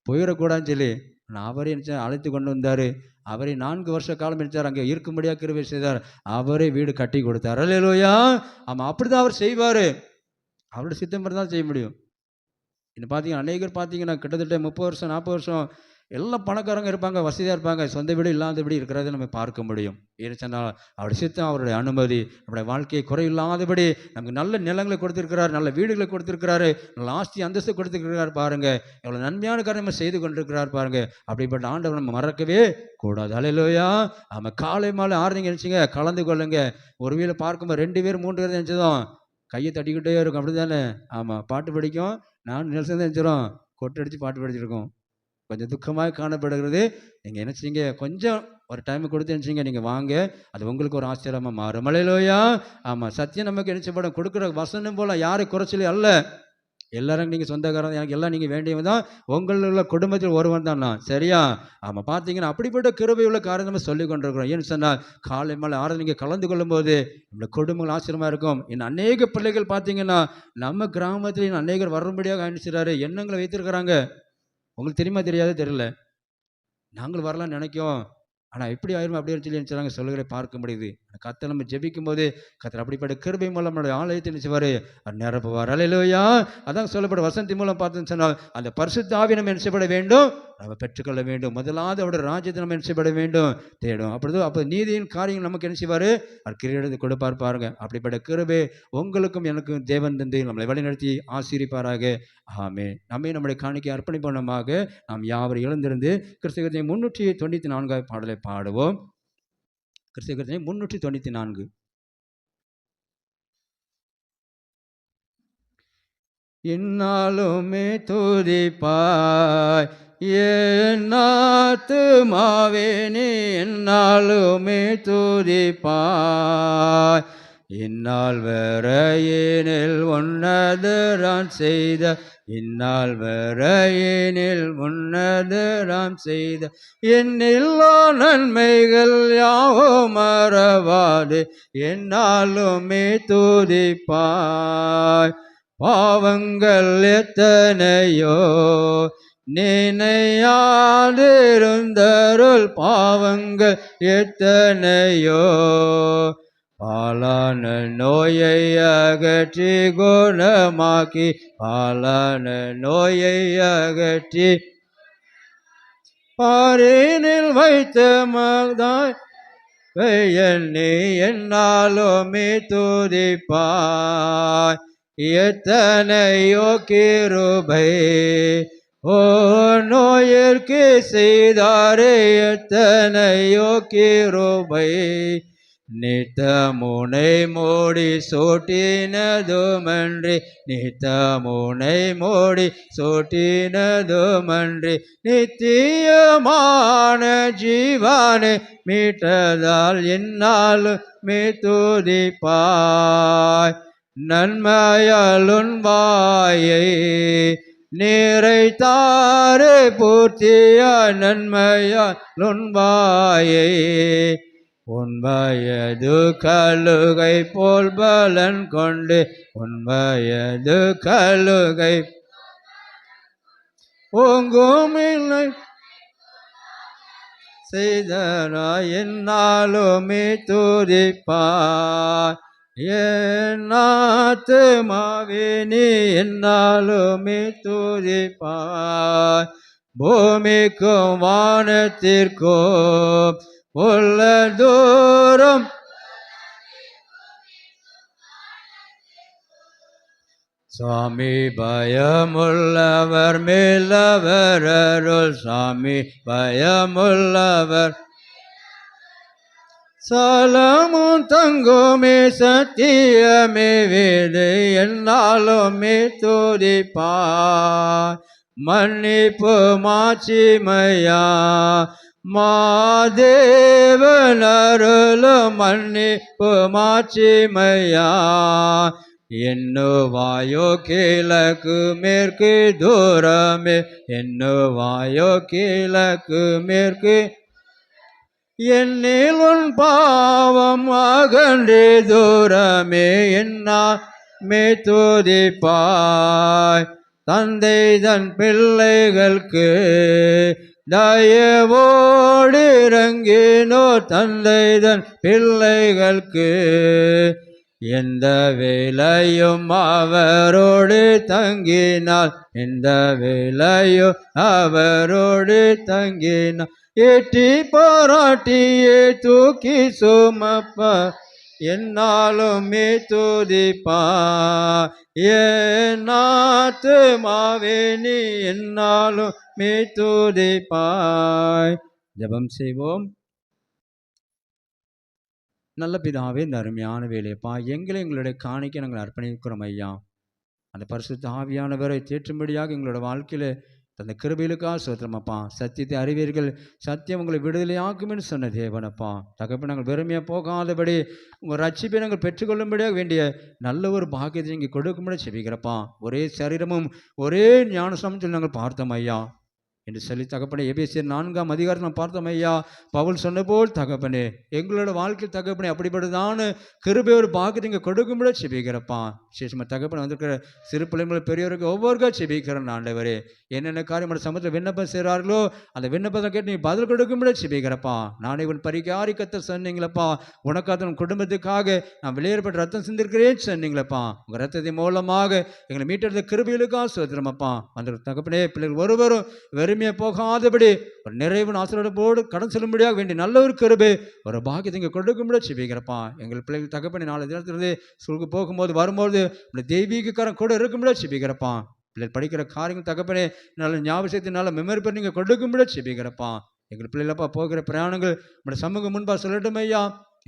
போயிடக்கூடாதுன்னு சொல்லி நான் அவரே என்ன அழைத்து கொண்டு வந்தார். அவரை 4 வருஷ காலம் நினைச்சார், அங்கே இருக்கும்படியாக கிருபை செய்தார். அவரே வீடு கட்டி கொடுத்தார். ஹல்லேலூயா. ஆமாம், அப்படி தான் அவர் செய்வார். அவருடைய சித்தம் தான் செய்ய முடியும். இன்னும் பார்த்தீங்கன்னா அநேகர் பார்த்தீங்கன்னா கிட்டத்தட்ட 30 வருஷம் 40 வருஷம் எல்லாம் பணக்காரங்க இருப்பாங்க, வசதியாக இருப்பாங்க, சொந்த வீடு இல்லாதபடி இருக்கிறத நம்ம பார்க்க முடியும். ஏன்னு சொன்னால் அவருடைய சித்தம், அவருடைய அனுமதி, நம்முடைய வாழ்க்கையை குறையில்லாதபடி நமக்கு நல்ல நிலங்களை கொடுத்துருக்கிறார், நல்ல வீடுகளை கொடுத்துருக்கிறாரு, நல்ல ஆஸ்தி அந்தஸ்து கொடுத்துருக்கிறார். பாருங்க எவ்வளோ நன்மையான காரியம் நம்ம செய்து கொண்டிருக்கிறார் பாருங்க. அப்படிப்பட்ட ஆண்டவர் நம்ம மறக்கவே கூடாது. ஹல்லேலூயா. ஆமாம், காலை மாலை 6 நினைச்சிங்க கலந்து கொள்ளுங்க. ஒரு வீட்டில் பார்க்கும்போது 2 பேர் 3 பேர் நினச்சதும் கையை தட்டிக்கிட்டே இருக்கும், அப்படி தானே? ஆமாம், பாட்டு படிக்கும். நான் நெல்சன் தான் நினச்சிடும் கொட்டடிச்சு பாட்டு படிச்சிருக்கோம். கொஞ்சம் துக்கமாக காணப்படுகிறது. நீங்கள் என்ன செய்யுங்க, கொஞ்சம் ஒரு டைம் கொடுத்து நினச்சிங்க, நீங்கள் வாங்க, அது உங்களுக்கு ஒரு ஆச்சரியமாக மாறும். ஹல்லேலூயா. ஆமாம், சத்தியம் நமக்கு நினச்சப்படும் கொடுக்குற வசனம் போல் யாரும் குறைச்சலே அல்ல. எல்லாரும் நீங்கள் சொந்தக்காரன், எனக்கு எல்லாம் நீங்கள் வேண்டியவன் தான், உங்களுள்ள குடும்பத்தில் ஒருவன் தான் நான். சரியா? ஆமாம், பார்த்தீங்கன்னா அப்படிப்பட்ட கிருபை உள்ள காரியம் நம்ம சொல்லி கொண்டிருக்கிறோம். ஏன்னு சொன்னால் காலை மேலே 6 நீங்கள் கலந்து கொள்ளும்போது நம்மளோட குடும்பங்கள் ஆச்சரியமாக இருக்கும். இன்னும் அநேக பிள்ளைகள் பார்த்தீங்கன்னா நம்ம கிராமத்தில் அநேகர் வரும்படியாக அனுப்பிச்சிடாரு எண்ணங்களை வைத்திருக்கிறாங்க. உங்களுக்கு தெரியுமா தெரியாத தெரியல, நாங்கள் வரலாம்னு நினைக்கும், ஆனால் எப்படி ஆயிரும் அப்படின்னு சொல்லி நினச்சாங்க சொல்லுகிற பார்க்க முடியுது. கர்த்தர் நம்ம ஜெபிக்கும் போது கர்த்தர் அப்படிப்பட்ட கிருபை மூலம் நம்மளுடைய ஆலயத்தை நினைச்சுவார், நிரப்புவார். ஹல்லேலூயா. அதான் சொல்லப்பட வசந்தி மூலம் பார்த்துன்னு சொன்னால் அந்த பரிசுத்த ஆவி நம்ம நினைச்சப்பட வேண்டும், நம்ம பெற்றுக்கொள்ள வேண்டும். முதலாவது அவருடைய ராஜ்யத்தை நம்ம நினைச்சப்பட வேண்டும், தேடும். அப்போ நீதியின் காரியங்கள் நமக்கு நினைச்சுவார், அவர் கிரீடத்தை கொடுப்பார் பாருங்க. அப்படிப்பட்ட கிருபை உங்களுக்கும் எனக்கும் தேவன் தந்து நம்மளை வழிநடத்தி ஆசீர்வதிப்பாராக. ஆமென். நம்முடைய காணிக்கை அர்ப்பணிப்போனமாக நாம் யாவரும் எழுந்திருந்து கிறிஸ்துவ 394 பாடலை பாடுவோம். கிறிஸ்துவ 394. என்னாலுமே துதிப்பாய் என் ஆத்துமாவே நீ, என்னாலுமே துதிப்பாய் இந்நாள் வரையினில் உன்னதரான் செய்த, இந்நாள் வரையினில் உன்னதராம் செய்த என்னில்லா நன்மைகள் யாவும் மறவாது என்னாலுமே துதிப்பாய். பாவங்கள் எத்தனையோ நினையாதிருந்தருள், பாவங்கள் எத்தனையோ பாலான நோயை அகற்றி குணமாக்கி, பாலான நோயை அகற்றி பாரினில் வைத்த மகதாய் நீ என்னாலுமே துதிப்பாய். எத்தனையோ கிருபை ஓ நோயிற்கு செய்தாரே, எத்தனையோ கிருபை நித்த முனை மூடி சோட்டினதுமன்றி, நித்த முனை மூடி சோட்டினதுமன்றி, நித்தியமான ஜீவானை மீட்டதால் என்னாலும் துதிப்பாய். நன்மையாலுன் வாயை நிறைத்தாரே பூர்த்தியாய், நன்மையாலுன் வாயை உன் வயது கழுகை போல் பலன் கொண்டு, உன் வயது கழுகை ஓங்கும் இல்லை செய்தனாய் என்னாலுமே துதிப்பாய். என் ஆத்துமாவே நீ என்னாலுமே துதிப்பாய். பூமிக்கும் வானத்திற்கும் உள்ள தூரம் சாமி பயமுள்ளவர் மேலவர் அருள், சாமி பயமுள்ளவர் சலமும் தங்குமே சத்தியமே வேது என்னாலுமே துதிப்பாய். மன்னிப்பு மாட்சிமையா மாதேவன் அருளும் மன்னிப்பு மாட்சிமையா. எண்ணுவாயோ கிழக்கு மேற்கு தூரமே, எண்ணுவாயோ கிழக்கு மேற்கு என்னில் உன் பாவம் அகன்றே தூரமே என்னாமே துதிப்பாய். தந்தை தன் பிள்ளைகளுக்கு தயவோடு இறங்கினோ, தந்தை தன் பிள்ளைகளுக்கு எந்த வேளையும் அவரோடு தங்கினாள், எந்த வேளையும் அவரோடு தங்கினாள். ஏற்றி பாராட்டியே தூக்கி சுமப்ப என்னாலுமே துதிப்பாய். என் ஆத்துமாவே நீ என்னாலுமே துதிப்பாய். ஜெபம் செய்வோம். நல்ல பிதாவே, இந்த அருமையான வேலையப்பா எங்களை எங்களுடைய காணிக்க நாங்கள் அர்ப்பணிக்கிறோம் ஐயா. அந்த பரிசுத்த ஆவியானவரை தேற்றும்படியாக எங்களோட வாழ்க்கையில் அந்த கிருபையிலுக்காக சோத்திரமப்பா. சத்தியத்தை அறிவீர்கள், சத்தியம் உங்களை விடுதலையாக்கும்னு சொன்ன தேவனப்பா. தகப்ப நாங்கள் வெறுமையாக போகாதபடி உங்கள் ரட்சிப்பை நாங்கள் பெற்றுக்கொள்ளும்படியாக வேண்டிய நல்ல ஒரு பாக்கியத்தை நீங்கள் கொடுக்கும்படி செபிக்கிறப்பா. ஒரே சரீரமும் ஒரே ஞானசமத்தில் நாங்கள் பார்த்தோம் ஐயா என்று சொல்லி தகப்பனே, எபேசியர் 4ஆம் அதிகாரத்தில் நாம் பார்த்தோம் ஐயா. பவுல் சொன்ன போல் தகப்பனே எங்களோட வாழ்க்கை தகப்பனே அப்படிப்பட்டதான கிருபை ஒரு பாக்கியத்தை இங்கே கொடுக்கும்படி செபிக்கிறப்பா. விசேஷமாக தகப்பனை வந்திருக்கிற சிறு பிள்ளைங்களை பெரியவருக்கு ஒவ்வொருக்கா செபிக்கிறேன் ஆண்டவரே. என்னென்ன காரியமான சமூகத்தில் விண்ணப்பம் செய்கிறார்களோ அந்த விண்ணப்பத்தை கேட்டு நீ பதில் கொடுக்கும்படி செபிக்கிறப்பா. நானே உன் பரிகாரிக்கத்தை சொன்னீங்களப்பா. உனக்காக உன் குடும்பத்துக்காக நான் வெளியேறப்பட்ட ரத்தம் சிந்திருக்கிறேன்னு சொன்னீங்களப்பா. உங்கள் ரத்தத்தின் மூலமாக எங்களை மீட்டெடுத்த கிருபையிலுக்காக சோத்திரமப்பா. அந்த தகப்பனே பிள்ளைகள் ஒருவரும் வெறுமையாக போகாதபடி ஒரு நிறைவு ஆசிரியரோடு கடன் செல்லும்படியாக வேண்டிய நல்ல ஒரு கிருபை ஒரு பாக்கியத்தை இங்கே கொடுக்கும்படி செபிக்கிறப்பா. எங்கள் பிள்ளைகள் தகப்பனே நாளை தினத்திலிருந்து ஸ்கூலுக்கு போகும்போது வரும்போது தெய்வீகக்காரன் கூட இருக்கும்படி செபிக்கிறப்பா. பிள்ளைகள் படிக்கிற காரியங்கள் தகப்பனே நல்ல ஞாபகத்தை நல்ல மெமரி பண்ணி நீங்கள் கொடுக்கும்படி செபிக்கிறப்பா. எங்கள் பிள்ளைகளப்பா போகிற பிரயாணங்கள் நம்முடைய சமூகம் முன்பாக சொல்லட்டும் ஐயா.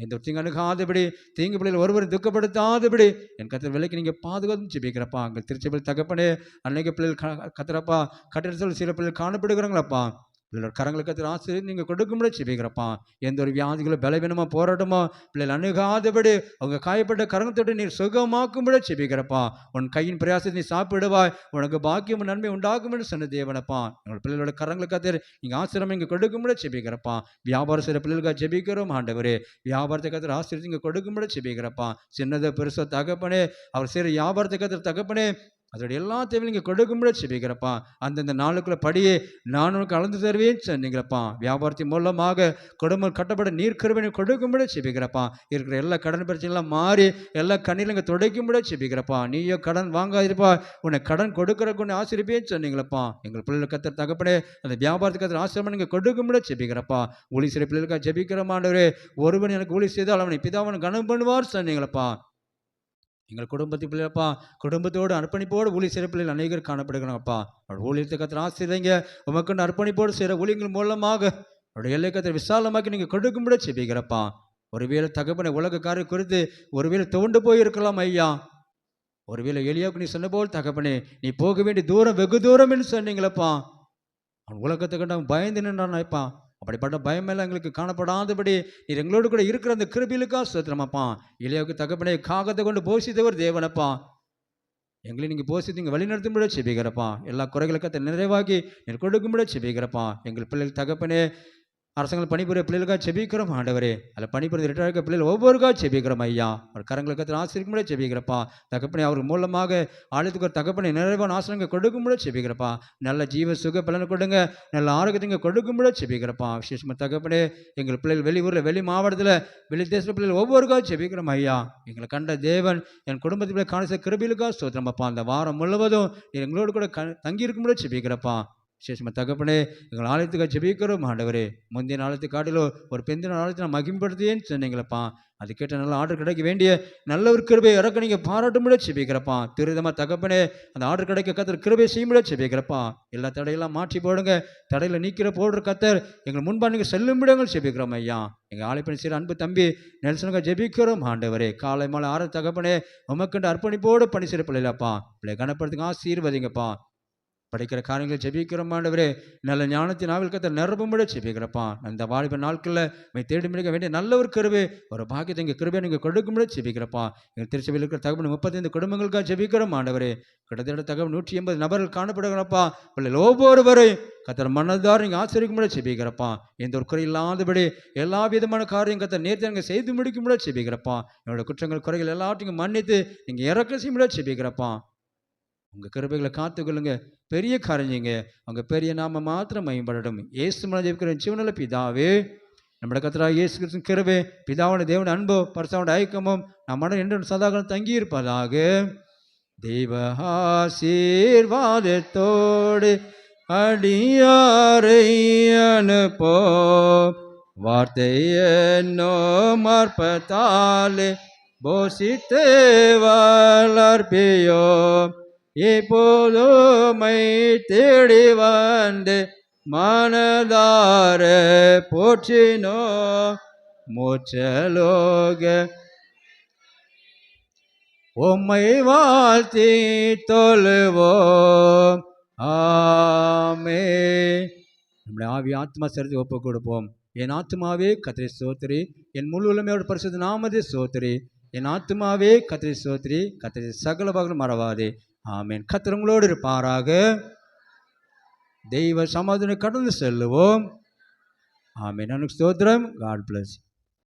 எந்த தீங்கு அணுகாதபடி, தீங்கு பிள்ளைகள் ஒருவரை துக்கப்படுத்தாதபடி என் கத்திர விலைக்கு நீங்கள் பாதுகாத்து செபிக்கிறப்பா. எங்கள் திருச்சபையில் தகப்பனே அன்னைக்கு பிள்ளைகள் கத்துறப்பா கட்டிடத்தில் சில பிள்ளைகள் காணப்படுகிறாங்களப்பா. பிள்ளைகளோட கரங்களுக்கு கத்திர ஆசிரியர் நீங்கள் கொடுக்கும்படி செபிக்கிறப்பா. எந்த ஒரு வியாதிகளும் பலவீனமோ போராட்டமோ பிள்ளைகள் அணுகாதபடி அவங்க காயப்பட்ட கரங்கத்தோடு நீர் சுகமாக்கும்படி செபிக்கிறப்பா. உன் கையின் பிரயாசத்தை நீ சாப்பிடுவாய், உனக்கு பாக்கியம் நன்மை உண்டாகும்னு சொன்ன தேவனப்பா. எங்களோட பிள்ளைகளோட கரங்களுக்கு கத்திர நீங்கள் ஆசிரியம் இங்கே கொடுக்கும்படி செபிக்கிறப்பா. வியாபாரம் செய்கிற பிள்ளைகளுக்காக செபிக்கிறோம் ஆண்டவரே. வியாபாரத்தை கத்திர ஆசிரியர் இங்கே கொடுக்கும்படி செபிக்கிறப்பா. சின்னதை பெருசோ தகப்பனே அவர் செய்கிற வியாபாரத்தை கத்திர தகப்பனே அதோட எல்லா தேவையும் நீங்கள் கொடுக்கும்படி செபிக்கிறப்பா. அந்தந்த நாளுக்குள்ள படியே நான் உனக்கு கலந்து தருவேன்னு சொன்னீங்களப்பா. வியாபாரத்தின் மூலமாக குடும்பம் கட்டப்பட நீர் கருவினை கொடுக்கும்படி செபிக்கிறப்பா. இருக்கிற எல்லா கடன் பிரச்சனைலாம் மாறி எல்லா கண்ணிலும் இங்கே துடைக்கும்படி செபிக்கிறப்பா. நீயோ கடன் வாங்காதிருப்பா, உன்னை கடன் கொடுக்குறக்கு ஒன்று ஆசிரியப்பேன்னு சொன்னீங்களப்பா. எங்கள் பிள்ளைகள் கத்திர தகப்பனே அந்த வியாபாரத்துக்கு கத்திர ஆசிரியமாக நீங்கள் கொடுக்கும்படி செபிக்கிறப்பா. ஊழி சில பிள்ளைகளுக்காக ஜெபிக்கிறமாண்டவரே. ஒருவன் எனக்கு ஊழி செய்தால் அவனை பிதாவனை கனம் பண்ணுவார் சொன்னீங்களப்பா. எங்கள் குடும்பத்தை பிள்ளைப்பா குடும்பத்தோடு அர்ப்பணிப்போடு ஊழிய செய்கிற பிள்ளைகள் அநேகர் காணப்படுகிறாங்கப்பா. அவருடைய ஊழியத்தை கத்திர ஆசிரியங்க உமக்கு அர்ப்பணிப்போடு செய்கிற ஊழியங்கள் மூலமாக அவருடைய எல்லை கத்திர விசாலமாக்கி நீங்கள் கொடுக்கும்படி செபிக்கிறப்பா. ஒருவேளை தகப்பனை உலக காரியம் குறித்து ஒருவேளை துவண்டு போயிருக்கலாம் ஐயா. ஒருவேளை எலியாவுக்கு நீ சொன்ன போல் தகப்பனே, நீ போக வேண்டிய தூரம் வெகு தூரம் என்று சொன்னீங்களப்பா. அவன் உலகத்தை கண்டு அவன் பயந்து நின்றான்ப்பா. அப்படிப்பட்ட பயமெல்லாம் எங்களுக்கு காணப்படாதபடி நீர் எங்களோடு கூட இருக்கிற அந்த கிருபையிலுக்கா ஸ்தோத்திரமப்பா. எலியாவுக்கு தகப்பனே காகத்தை கொண்டு போஷித்தவர் தேவனப்பா. எங்களை நீங்கள் போஷித்து நீங்கள் வழிநடத்தும்பட செபிக்கிறப்பா. எல்லா குறைகளுக்கு நிறைவாக்கி நீர் கொடுக்கும்பட செபிக்கிறப்பா. எங்கள் பிள்ளைகள் தகப்பனே அரசாங்கம் பணிபுரிய பிள்ளைகளுக்காக செபிக்கிறோம் ஆண்டவரே. அதில் பணிபுரிய ரிட்டையர் இருக்க பிள்ளைகள் ஒவ்வொருக்காக செபிக்கிறோம் ஐயா. அவர் கரங்களுக்கு ஆசிரியக்கும்பட செபிக்கிறப்பா. தகப்பனை அவர் மூலமாக ஆலயத்துக்கு ஒரு தகப்பனை நிறைவான ஆசிரியங்க கொடுக்கும்பட செபிக்கிறப்பா. நல்ல ஜீவ சுக பலனை கொடுங்க, நல்ல ஆரோக்கியத்தை கொடுக்கும்பட செபிக்கிறப்பா. விசேஷமாக தகப்பனே எங்கள் பிள்ளைகள் வெளியூரில் வெளி மாவட்டத்தில் வெளி தேச பிள்ளைகள் ஒவ்வொருக்காக செபிக்கிறோம் ஐயா. எங்களை கண்ட தேவன் என் குடும்பத்தில் காண கிருபையிலுக்காக ஸ்தோத்திரமப்பா. அந்த வாரம் முழுவதும் எங்களோடு கூட தங்கியிருக்கும்பட செபிக்கிறப்பா. விசேஷமாக தகப்பனே எங்கள் ஆலயத்துக்காக ஜெபிக்கிறோம் ஆண்டவரே. முந்தைய நாளத்தை காட்டிலும் ஒரு பெந்தின நாளத்தை நான் மகிம்படுத்தியேன்னு சொன்னீங்களப்பா. அது கேட்ட நல்ல ஆர்டர் கிடைக்க வேண்டிய நல்ல ஒரு கிருபை இறக்க நீங்கள் பாராட்டும்பட செபிக்கிறப்பா. திருதமாக தகப்பனே அந்த ஆர்டர் கிடைக்க கத்தர் கிருபை செய்யும்பட செபிக்கிறப்பா. எல்லா தடையெல்லாம் மாற்றி போடுங்க. தடையில் நீக்கிற போடுற கத்தர் எங்கள் முன்பா நீங்கள் செல்லும்பிடங்கள் செபிக்கிறோம் ஐயா. எங்கள் ஆலைப்பணி செய்கிற அன்பு தம்பி நெல்சனுக்காக ஜெபிக்கிறோம் ஆண்டவரே. காலை மாலை ஆறு தகப்பனே உமக்கண்டு அர்ப்பணிப்போடு பணி செய்கிற பிள்ளைலப்பா. பிள்ளை கனப்படுத்துங்க, ஆசீர்வதிங்கப்பா. படிக்கிற காரியங்களை ஜெபிக்கிறோம் ஆண்டவரே. நல்ல ஞானத்தின் ஆவில் கத்த நிரப்பும்பட ஜெபிக்கிறப்பா. அந்த வாலிப நாட்களில் தேடி முடிக்க வேண்டிய நல்ல ஒரு கிருபை ஒரு பாக்கியத்தை எங்கள் கிருபை நீங்கள் கொடுக்கும்பட ஜெபிக்கிறப்பா. எங்கள் திருச்சபையில் இருக்கிற தகவல் 35 குடும்பங்களுக்காக ஜெபிக்கிறோம் ஆண்டவரே. கிட்டத்தட்ட தகவல் 180 நபர்கள் காணப்படுகிறப்பா. பிள்ளைகள் ஒவ்வொருவரையும் கத்தர் மனதார் நீங்கள் ஆச்சரிக்கும்பட ஜெபிக்கிறப்பா. எந்த ஒரு குறை இல்லாதபடி எல்லா விதமான காரியம் கத்தர் நேர்த்தி நீங்கள் செய்து முடிக்கும்பட ஜெபிக்கிறப்பா. என்னோட குற்றங்கள் குறைகள் எல்லாத்தையும் மன்னித்து நீங்கள் இறக்க செய்யும்பட ஜெபிக்கிறப்பா. உங்கள் கிருபைகளை காத்துக்கொள்ளுங்க, பெரிய காரியங்க. அவங்க பெரிய நாம மாத்திரம் மயம்படட்டும். இயேசு மூலம் ஜெபிக்கிற ஜீவனுள்ள பிதாவே, நம்முடைய கர்த்தராகிய இயேசு கிறிஸ்துவின் கிருபை, பிதாவான தேவனுடைய அன்போ, பரிசுத்த ஐக்கியமும் நம் மனம் என்று சதாகாலம் தங்கியிருப்பதாக. தெய்வ ஆசீர்வாதத்தோடு அடியாரை அனுப்போ, வார்த்தை என்னோ மார்பத்தாலே போஷித்து வளர்ப்பியோ. இப்போதுமை தேடி வந்து மனதார போற்றினோ, மூச்சலோக உம்மை வாழ்த்தி தொழுவோம். ஆமே. நம்முடைய ஆவி ஆத்மா சரித்து ஒப்பு கொடுப்போம். என் ஆத்மாவே கர்த்தரை ஸ்தோத்திரி, என் முழு உலமையோடு பரிசுத்த நாமத்தை ஸ்தோத்திரி. என் ஆத்மாவே கர்த்தரை ஸ்தோத்திரி, கர்த்தரை சகல பாகங்களும் மறவாதே. ஆமேன். கர்த்தர் உங்களோடு இருப்பாராக. தெய்வ சமாதானம் கடந்து செல்லுவோம். ஆமேன். எனக்கு ஸ்தோத்திரம். God plus.